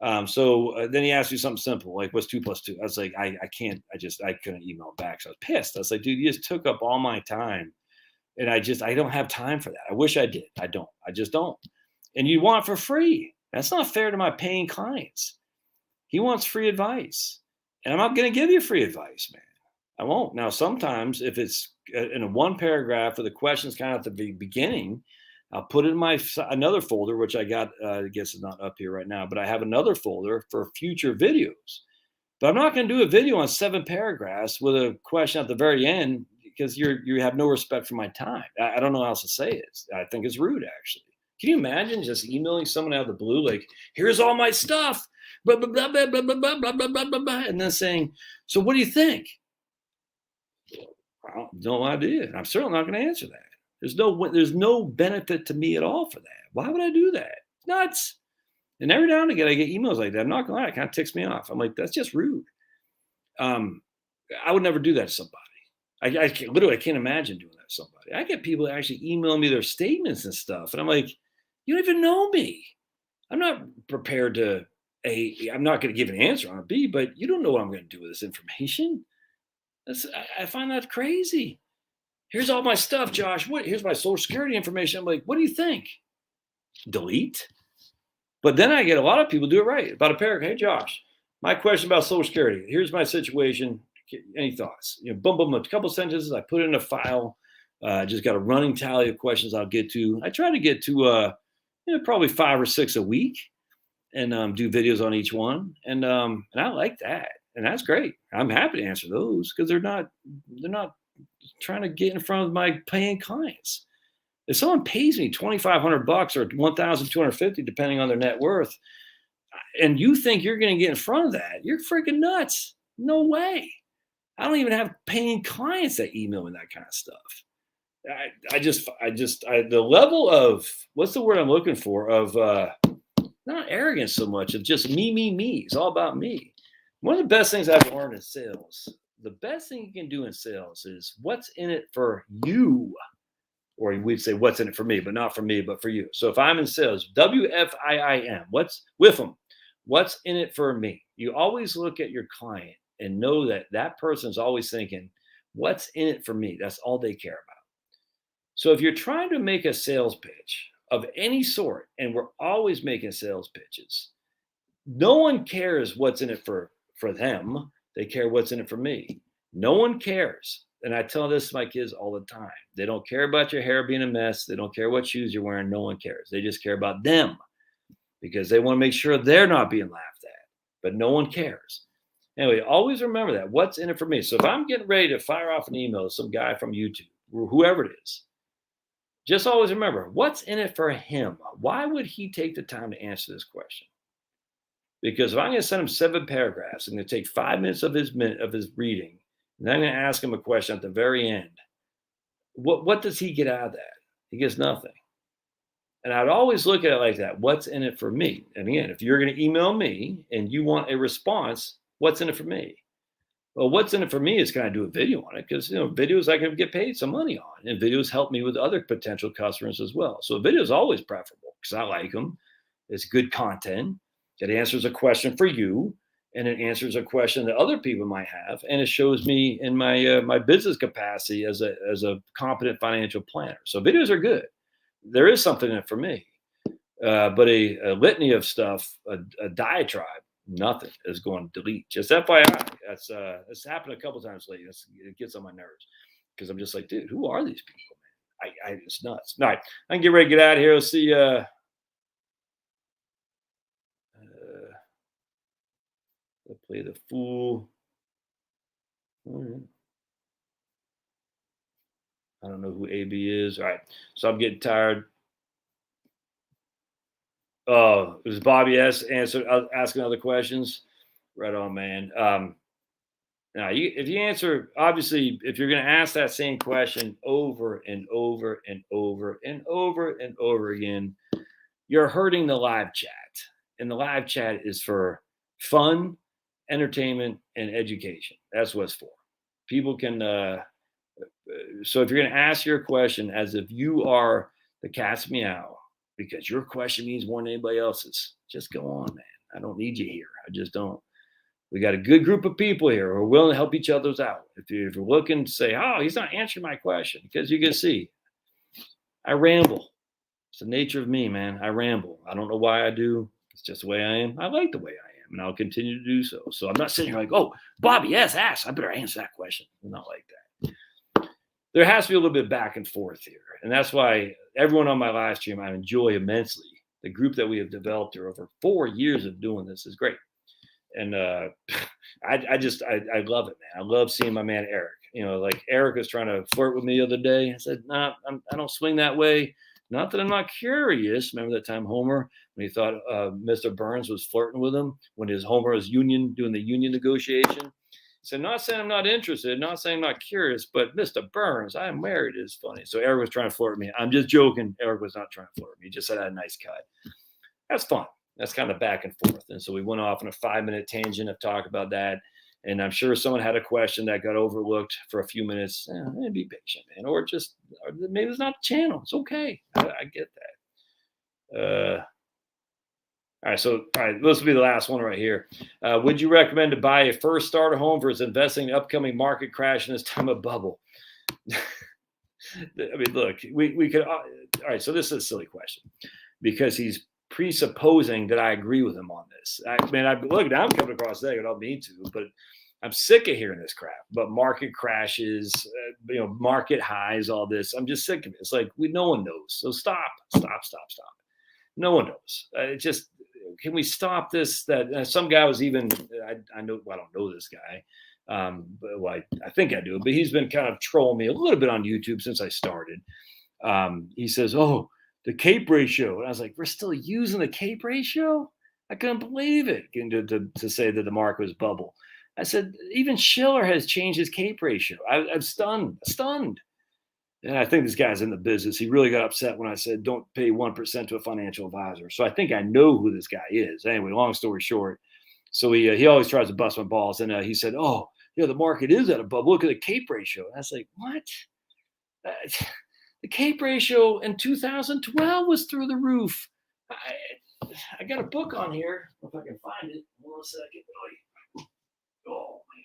then he asked me something simple, like, what's 2 + 2? I was like, I couldn't email back, so I was pissed. I was like, dude, you just took up all my time, and I don't have time for that. I wish I did. I just don't. And you want for free. That's not fair to my paying clients. He wants free advice, and I'm not going to give you free advice, man. I won't. Now, sometimes if it's in a 1 paragraph, or the question's kind of at the beginning, I'll put it in another folder, which I got, I guess it's not up here right now, but I have another folder for future videos. But I'm not going to do a video on 7 paragraphs with a question at the very end, because you have no respect for my time. I don't know how else to say it. I think it's rude, actually. Can you imagine just emailing someone out of the blue, like, here's all my stuff. blah, blah, blah, blah, blah, blah, blah, blah, blah, blah, blah, and then saying, so what do you think? I have no idea. I'm certainly not going to answer that. There's no benefit to me at all for that. Why would I do that? Nuts. And every now and again, I get emails like that. I'm not going to lie, it kind of ticks me off. I'm like, that's just rude. I would never do that to somebody. I can't imagine doing that to somebody. I get people that actually email me their statements and stuff. And I'm like, you don't even know me. I'm not prepared to, I'm not going to give an answer on it, B, but you don't know what I'm going to do with this information. I find that crazy. Here's all my stuff, Josh. Here's my social security information. I'm like, what do you think? Delete. But then I get a lot of people do it right. About a paragraph. Hey, Josh, my question about social security. Here's my situation. Any thoughts? Boom, boom, a couple sentences. I put it in a file. Just got a running tally of questions I'll get to. I try to get to probably 5 or 6 a week, and do videos on each one. And I like that, and that's great. I'm happy to answer those because they're not trying to get in front of my paying clients. If someone pays me $2,500 or $1,250, depending on their net worth, and you think you're going to get in front of that, you're freaking nuts. No way. I don't even have paying clients that email me that kind of stuff. The level of, what's the word I'm looking for, of not arrogance so much, of just me. It's all about me. One of the best things I've learned in sales, the best thing you can do in sales is what's in it for you. Or we'd say what's in it for me, but not for me, but for you. So if I'm in sales, WFIIM, what's with them? What's in it for me? You always look at your client and know that that person's always thinking, what's in it for me? That's all they care about. So if you're trying to make a sales pitch of any sort, and we're always making sales pitches, no one cares what's in it for them. They care what's in it for me. No one cares. And I tell this to my kids all the time. They don't care about your hair being a mess. They don't care what shoes you're wearing. No one cares. They just care about them because they want to make sure they're not being laughed at. But no one cares. Anyway, always remember that. What's in it for me? So if I'm getting ready to fire off an email to some guy from YouTube, or whoever it is, just always remember, what's in it for him? Why would he take the time to answer this question? Because if I'm going to send him 7 paragraphs, I'm going to take 5 minutes of his reading, and I'm going to ask him a question at the very end. What does he get out of that? He gets nothing. And I'd always look at it like that. What's in it for me? And again, if you're going to email me and you want a response, what's in it for me? Well, what's in it for me is, can I do a video on it? Because, videos I can get paid some money on, and videos help me with other potential customers as well. So a video is always preferable because I like them. It's good content. It answers a question for you, and it answers a question that other people might have, and it shows me in my my business capacity as a competent financial planner. So videos are good. There is something in it for me, but a litany of stuff, a diatribe, nothing is going to delete. Just FYI, that's happened a couple times lately. It gets on my nerves because I'm just like, dude, who are these people, man? It's nuts. All right, I can get ready to get out of here. Let's see. Let's play the fool. All right. I don't know who AB is. All right, so I'm getting tired. Oh, it was Bobby S. Asking other questions. Right on, man. Now, if you answer, obviously, if you're going to ask that same question over and over and over and over and over again, you're hurting the live chat. And the live chat is for fun, entertainment, and education. That's what it's for. People can. So if you're going to ask your question as if you are the cat's meow, because your question means more than anybody else's, just go on, man. I don't need you here. I just don't. We got a good group of people here who are willing to help each other's out. If you're looking to say, oh, he's not answering my question, because you can see, I ramble. It's the nature of me, man. I ramble. I don't know why I do. It's just the way I am. I like the way I am, and I'll continue to do so. So I'm not sitting here like, oh, Bobby, yes, ask. I better answer that question. I'm not like that. There has to be a little bit back and forth here. And that's why everyone on my live stream, I enjoy immensely. The group that we have developed here over 4 years of doing this is great. And I love it, man. I love seeing my man, Eric. Like Eric was trying to flirt with me the other day. I said, no, I don't swing that way. Not that I'm not curious. Remember that time, Homer? when he thought Mr. Burns was flirting with him when his Homer was doing the union negotiation. He said, not saying I'm not interested, not saying I'm not curious, but Mr. Burns, I'm married is funny. So Eric was trying to flirt with me. I'm just joking. Eric was not trying to flirt with me. He just said I had a nice cut. That's fun. That's kind of back and forth. And so we went off on a 5-minute tangent of talk about that. And I'm sure someone had a question that got overlooked for a few minutes. Be patient, man. Or maybe it's not the channel. It's okay. I get that. All right, this will be the last one right here. Would you recommend to buy a first starter home versus investing in the upcoming market crash in this time of bubble? I mean, look, we could. All right, so this is a silly question because he's presupposing that I agree with him on this. I'm coming across that. I don't mean to, but I'm sick of hearing this crap about market crashes, market highs, all this. I'm just sick of it. It's like no one knows. So stop. No one knows. Can we stop this? That some guy was even, I know, well, I don't know this guy. I think I do, but he's been kind of trolling me a little bit on YouTube since I started. He says, oh, the CAPE ratio. And I was like, we're still using the CAPE ratio? I couldn't believe it to say that the market was bubble. I said, even Schiller has changed his CAPE ratio. I'm stunned. And I think this guy's in the business. He really got upset when I said, don't pay 1% to a financial advisor. So I think I know who this guy is. Anyway, long story short. So he always tries to bust my balls. And he said, oh, the market is at a bubble. Look at the CAPE ratio. And I was like, what? The CAPE ratio in 2012 was through the roof. I got a book on here. If I can find it. One second. Oh, man.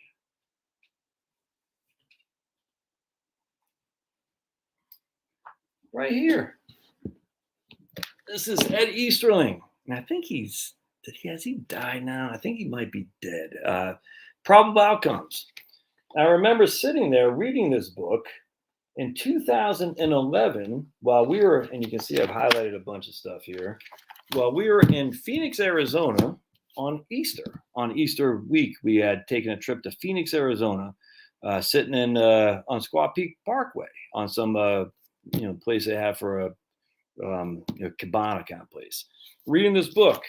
Right here. This is Ed Easterling. And I think has he died now? I think he might be dead. Probable Outcomes. I remember sitting there reading this book in 2011 while we were, and you can see I've highlighted a bunch of stuff here, while we were in Phoenix, Arizona on Easter week. We had taken a trip to Phoenix, Arizona, sitting on Squaw Peak Parkway on some place they have for a cabana kind of place. Reading this book,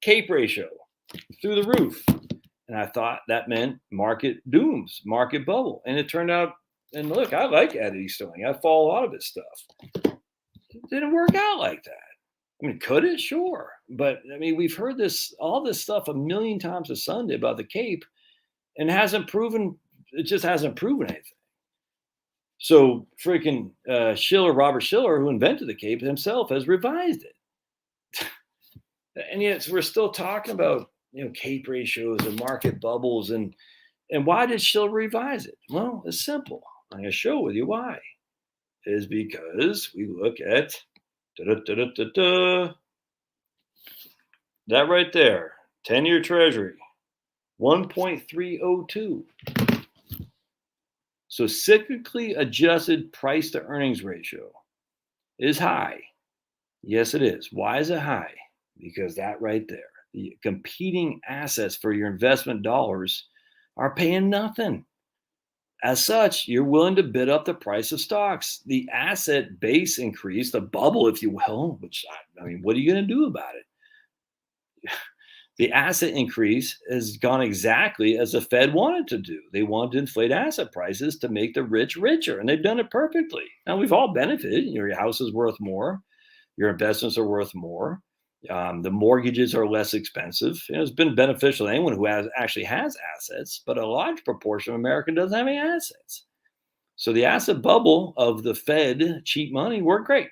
CAPE ratio through the roof. And I thought that meant market dooms, market bubble. And it turned out, and look, I like Ed Easterling. I follow a lot of his stuff. It didn't work out like that. I mean, could it? Sure. But I mean, we've heard all this stuff a million times a Sunday about the CAPE, and it just hasn't proven anything. So freaking Robert Schiller, who invented the CAPE himself, has revised it. And yet we're still talking about CAPE ratios and market bubbles. And why did Schiller revise it? Well, it's simple. I'm going to show with you why. It is because we look at that right there, 10-year Treasury, 1.302. So cyclically adjusted price to earnings ratio is high. Yes, it is. Why is it high? Because that right there, the competing assets for your investment dollars are paying nothing. As such, you're willing to bid up the price of stocks. The asset base increase, the bubble, if you will, which, I mean, what are you going to do about it? The asset increase has gone exactly as the Fed wanted to do. They wanted to inflate asset prices to make the rich richer, and they've done it perfectly. Now, we've all benefited. Your house is worth more. Your investments are worth more. The mortgages are less expensive. It's been beneficial to anyone who actually has assets, but a large proportion of America doesn't have any assets. So the asset bubble of the Fed cheap money worked great.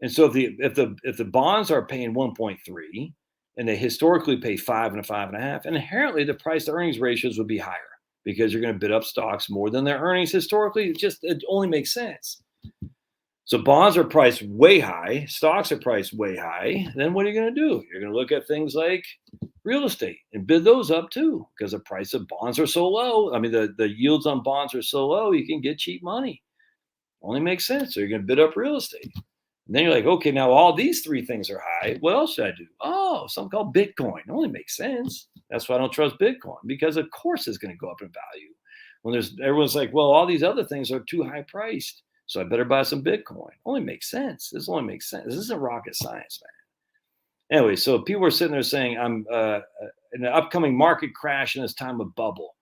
And so if the bonds are paying 1.3 and they historically pay 5 and a 5.5, inherently the price to earnings ratios would be higher because you're going to bid up stocks more than their earnings historically. It only makes sense. So bonds are priced way high, stocks are priced way high. Then what are you going to do? You're going to look at things like real estate and bid those up too, because the price of bonds are so low. I mean, the yields on bonds are so low, you can get cheap money. Only makes sense. So you're going to bid up real estate. And then you're like, okay, now all these three things are high. What else should I do? Oh, something called Bitcoin. It only makes sense. That's why I don't trust Bitcoin, because of course it's going to go up in value. When everyone's like, well, all these other things are too high priced, so I better buy some Bitcoin. Only makes sense. This only makes sense. This isn't rocket science, man. Anyway, so people are sitting there saying, I'm in the upcoming market crash in this time of bubble.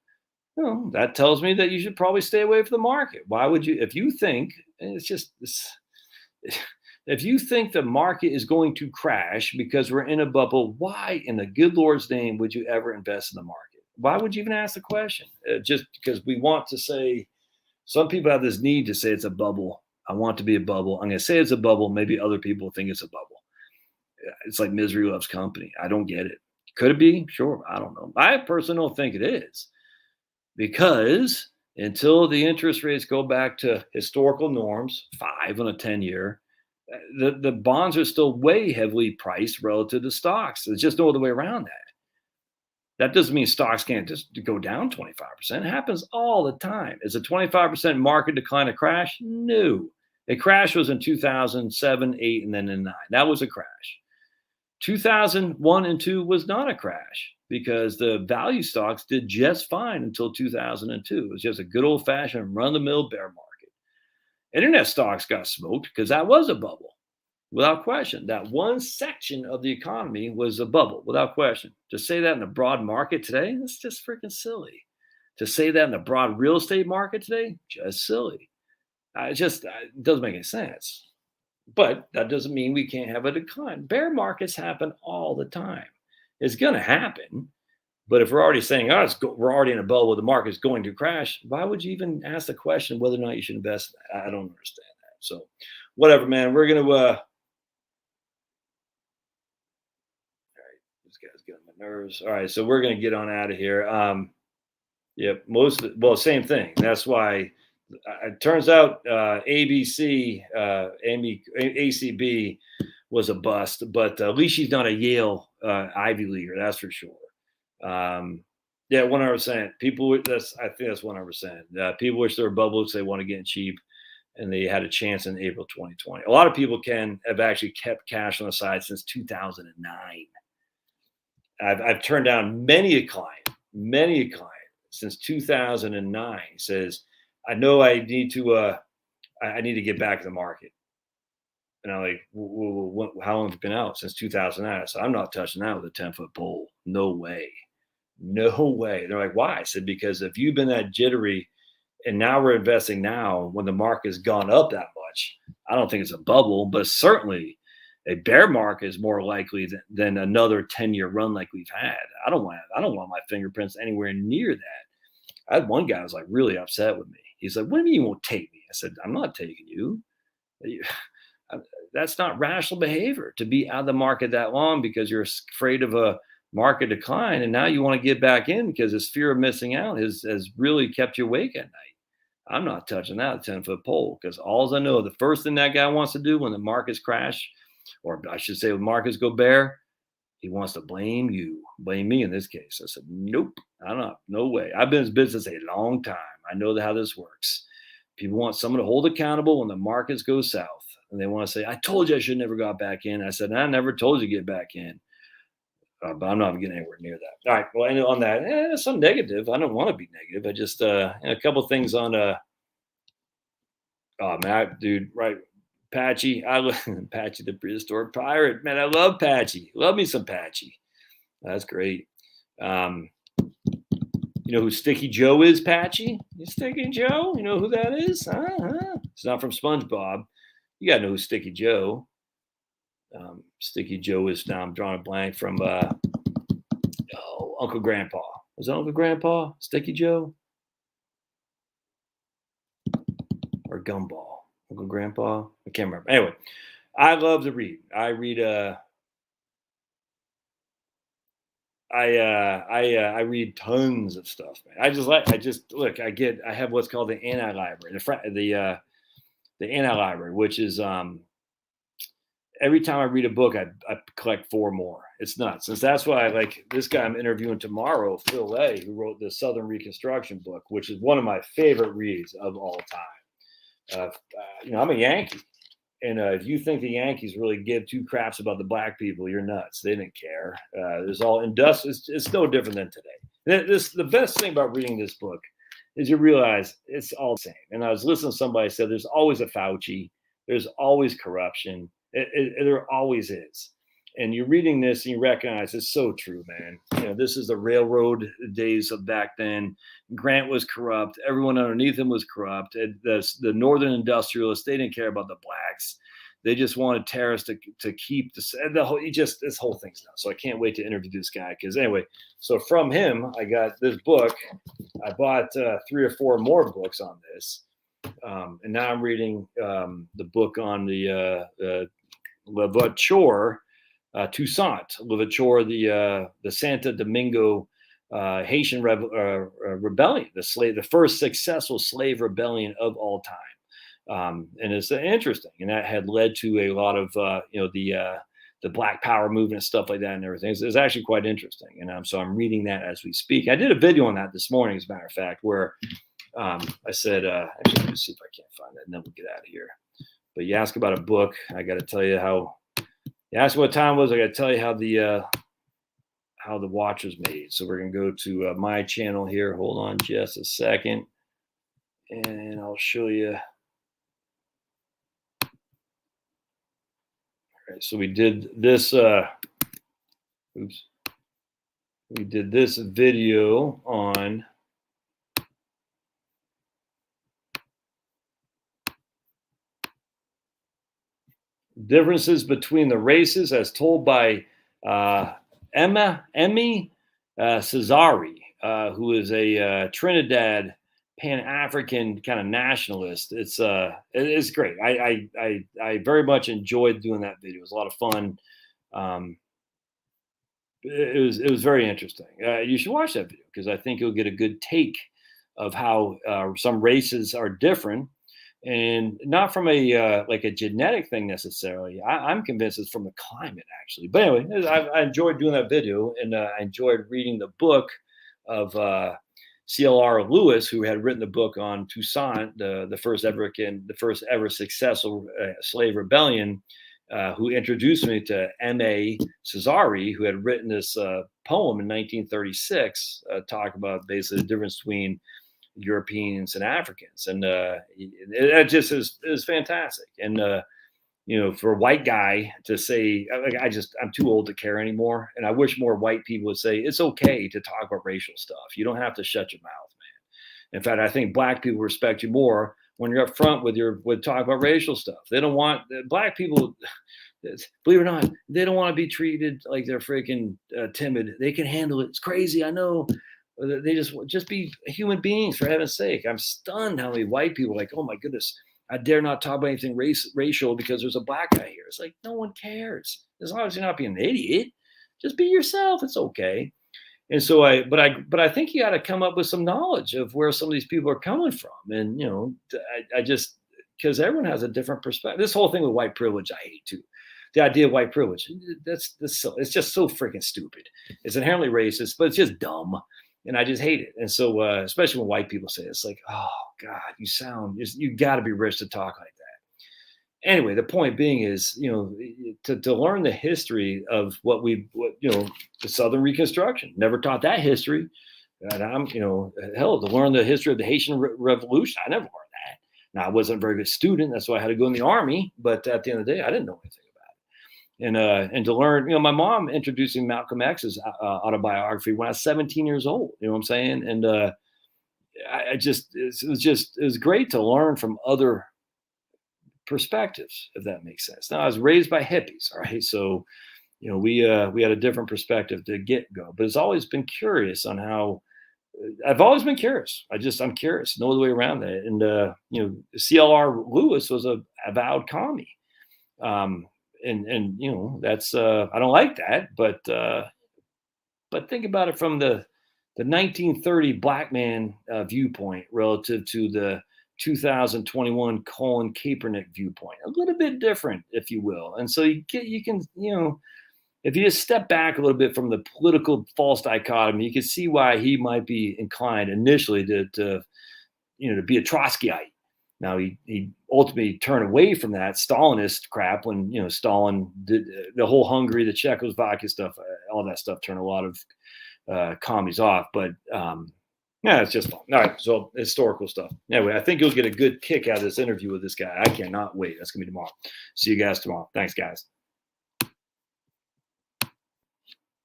Well, that tells me that you should probably stay away from the market. Why would you, if you think, and it's just this, if you think the market is going to crash because we're in a bubble, why in the good Lord's name would you ever invest in the market? Why would you even ask the question? Just because we want to say, some people have this need to say it's a bubble. I want it to be a bubble. I'm going to say it's a bubble. Maybe other people think it's a bubble. It's like misery loves company. I don't get it. Could it be? Sure. I don't know. I personally don't think it is, because until the interest rates go back to historical norms, 5 on a 10-year, the bonds are still way heavily priced relative to stocks. There's just no other way around that. That doesn't mean stocks can't just go down 25%. It happens all the time. Is a 25% market decline a crash? No. A crash was in 2007, 8, and then in 9. That was a crash. 2001 and 2 was not a crash because the value stocks did just fine until 2002. It was just a good old-fashioned run-of-the-mill bear market. Internet stocks got smoked because that was a bubble. Without question, that one section of the economy was a bubble, without question. To say that in the broad market today, that's just freaking silly. To say that in the broad real estate market today, just silly. It doesn't make any sense. But that doesn't mean we can't have a decline. Bear markets happen all the time. It's going to happen. But if we're already saying, we're already in a bubble, the market's going to crash, why would you even ask the question whether or not you should invest in that? I don't understand that. So, whatever, man. We're going to. This guy's getting my nerves. All right, so we're gonna get on out of here. Yep, same thing. That's why it turns out ABC, ACB was a bust, but at least she's not a Yale Ivy Leaguer, that's for sure. Yeah, 100%. I think that's 100%. People wish there were bubbles they want to get in cheap, and they had a chance in April 2020. A lot of people have actually kept cash on the side since 2009. I've turned down many a client since 2009 says, I know I need to get back in the market. And I'm like, how long have you been out? Since 2009. I said, I'm not touching that with a 10-foot pole. No way. No way. They're like, why? I said, because if you've been that jittery and now we're investing now when the market has gone up that much, I don't think it's a bubble, but certainly a bear market is more likely than another 10-year run like we've had. I don't want my fingerprints anywhere near that. I had one guy who was like really upset with me. He's like, what do you mean you won't take me? I said, I'm not taking you. That's not rational behavior to be out of the market that long because you're afraid of a market decline. And now you want to get back in because this fear of missing out has really kept you awake at night. I'm not touching that 10-foot pole because all I know, the first thing that guy wants to do when the markets crash, or I should say when markets go bear, he wants to blame me in this case. I said, nope, I'm not, no way. I've been in this business a long time. I know how this works. People want someone to hold accountable when the markets go south. And they want to say, I told you I should never got back in. I said, I never told you to get back in. But I'm not getting anywhere near that. All right. Well, and on that, some negative. I don't want to be negative. I just, a couple of things on, oh, man, dude, right. Patchy. I love Patchy, the prehistoric pirate. Man, I love Patchy. Love me some Patchy. That's great. You know who Sticky Joe is, Patchy? Sticky Joe? You know who that is? It's not from SpongeBob. You got to know who's Sticky Joe. Sticky Joe is, now I'm drawing a blank from Uncle Grandpa. Was it Uncle Grandpa? Sticky Joe? Or Gumball? Uncle Grandpa? I can't remember. Anyway, I love to read. I read I read tons of stuff, man. I have what's called the anti-library, the anti-library, which is every time I read a book, I collect 4 more. It's nuts. And that's why I like this guy I'm interviewing tomorrow, Phil Lay, who wrote the Southern Reconstruction book, which is one of my favorite reads of all time. I'm a Yankee. And if you think the Yankees really give 2 craps about the black people, you're nuts. They didn't care. There's all industrial. It's no different than today. The best thing about reading this book is you realize it's all the same. And I was listening to somebody say there's always a Fauci. There's always corruption. There always is. and you're reading this and you recognize it's so true, man. This is the railroad days of back then. Grant was corrupt. Everyone underneath him was corrupt. The northern industrialists, they didn't care about the blacks. They just wanted tariffs to keep the whole. This whole thing's done. So I can't wait to interview this guy because anyway. So from him, I got this book. I bought 3 or 4 more books on this, and now I'm reading the book on the Louverture, Toussaint Louverture, the Santo Domingo Haitian rebellion, the first successful slave rebellion of all time. And it's interesting, and that had led to a lot of the Black Power movement and stuff like that and everything. It's actually quite interesting, and so I'm reading that as we speak. I did a video on that this morning, as a matter of fact, where I said, actually, let me see if I can't find that, and then we'll get out of here. But you ask about a book, I got to tell you how. You ask what time it was, I got to tell you how the watch was made. So we're gonna go to my channel here. Hold on just a second, and I'll show you. Right, so we did this. We did this video on differences between the races, as told by Emmy Cesari, who is a Trinidad Pan-African kind of nationalist. It's great. I very much enjoyed doing that video. It was a lot of fun. It was very interesting. You should watch that video because I think you'll get a good take of how some races are different, and not from a like a genetic thing necessarily. I'm convinced it's from the climate actually. But anyway, I enjoyed doing that video, and I enjoyed reading the book of C.L.R. Lewis, who had written the book on Toussaint, the first ever successful slave rebellion, who introduced me to M.A. Cesari, who had written this poem in 1936, talk about basically the difference between Europeans and Africans, and it just is fantastic. And for a white guy to say, I'm too old to care anymore. And I wish more white people would say, it's okay to talk about racial stuff. You don't have to shut your mouth, man. In fact, I think black people respect you more when you're up front with talk about racial stuff. They don't want black people, believe it or not, they don't want to be treated like they're freaking timid. They can handle it. It's crazy. I know. They just be human beings, for heaven's sake. I'm stunned how many white people are like, oh my goodness, I dare not talk about anything racial because there's a black guy here. It's like, no one cares. As long as you're not being an idiot, just be yourself. It's okay. And so but I think you got to come up with some knowledge of where some of these people are coming from. And, I just, because everyone has a different perspective. This whole thing with white privilege, I hate too. The idea of white privilege, it's just so freaking stupid. It's inherently racist, but it's just dumb. And I just hate it. And so, especially when white people say it, it's like, oh God, you got to be rich to talk like that. Anyway, the point being is, to learn the history of the Southern Reconstruction. Never taught that history. And hell, to learn the history of the Haitian Revolution, I never learned that. Now, I wasn't a very good student. That's why I had to go in the army. But at the end of the day, I didn't know anything. And to learn, my mom introducing Malcolm X's autobiography when I was 17 years old. You know what I'm saying? And it was great to learn from other perspectives, if that makes sense. Now, I was raised by hippies, all right? So, we had a different perspective to get go. But it's always been curious on how. I've always been curious. I'm curious. No other way around that. And C.L.R. Lewis was a avowed commie. And that's I don't like that, but think about it from the 1930 black man viewpoint relative to the 2021 Colin Kaepernick viewpoint. A little bit different, if you will. And so you can if you just step back a little bit from the political false dichotomy, you can see why he might be inclined initially to be a Trotskyite. Now, he ultimately turned away from that Stalinist crap when, Stalin did the whole Hungary, the Czechoslovakia stuff, all that stuff turned a lot of commies off. But, it's just fun. All right, so historical stuff. Anyway, I think you'll get a good kick out of this interview with this guy. I cannot wait. That's going to be tomorrow. See you guys tomorrow. Thanks, guys.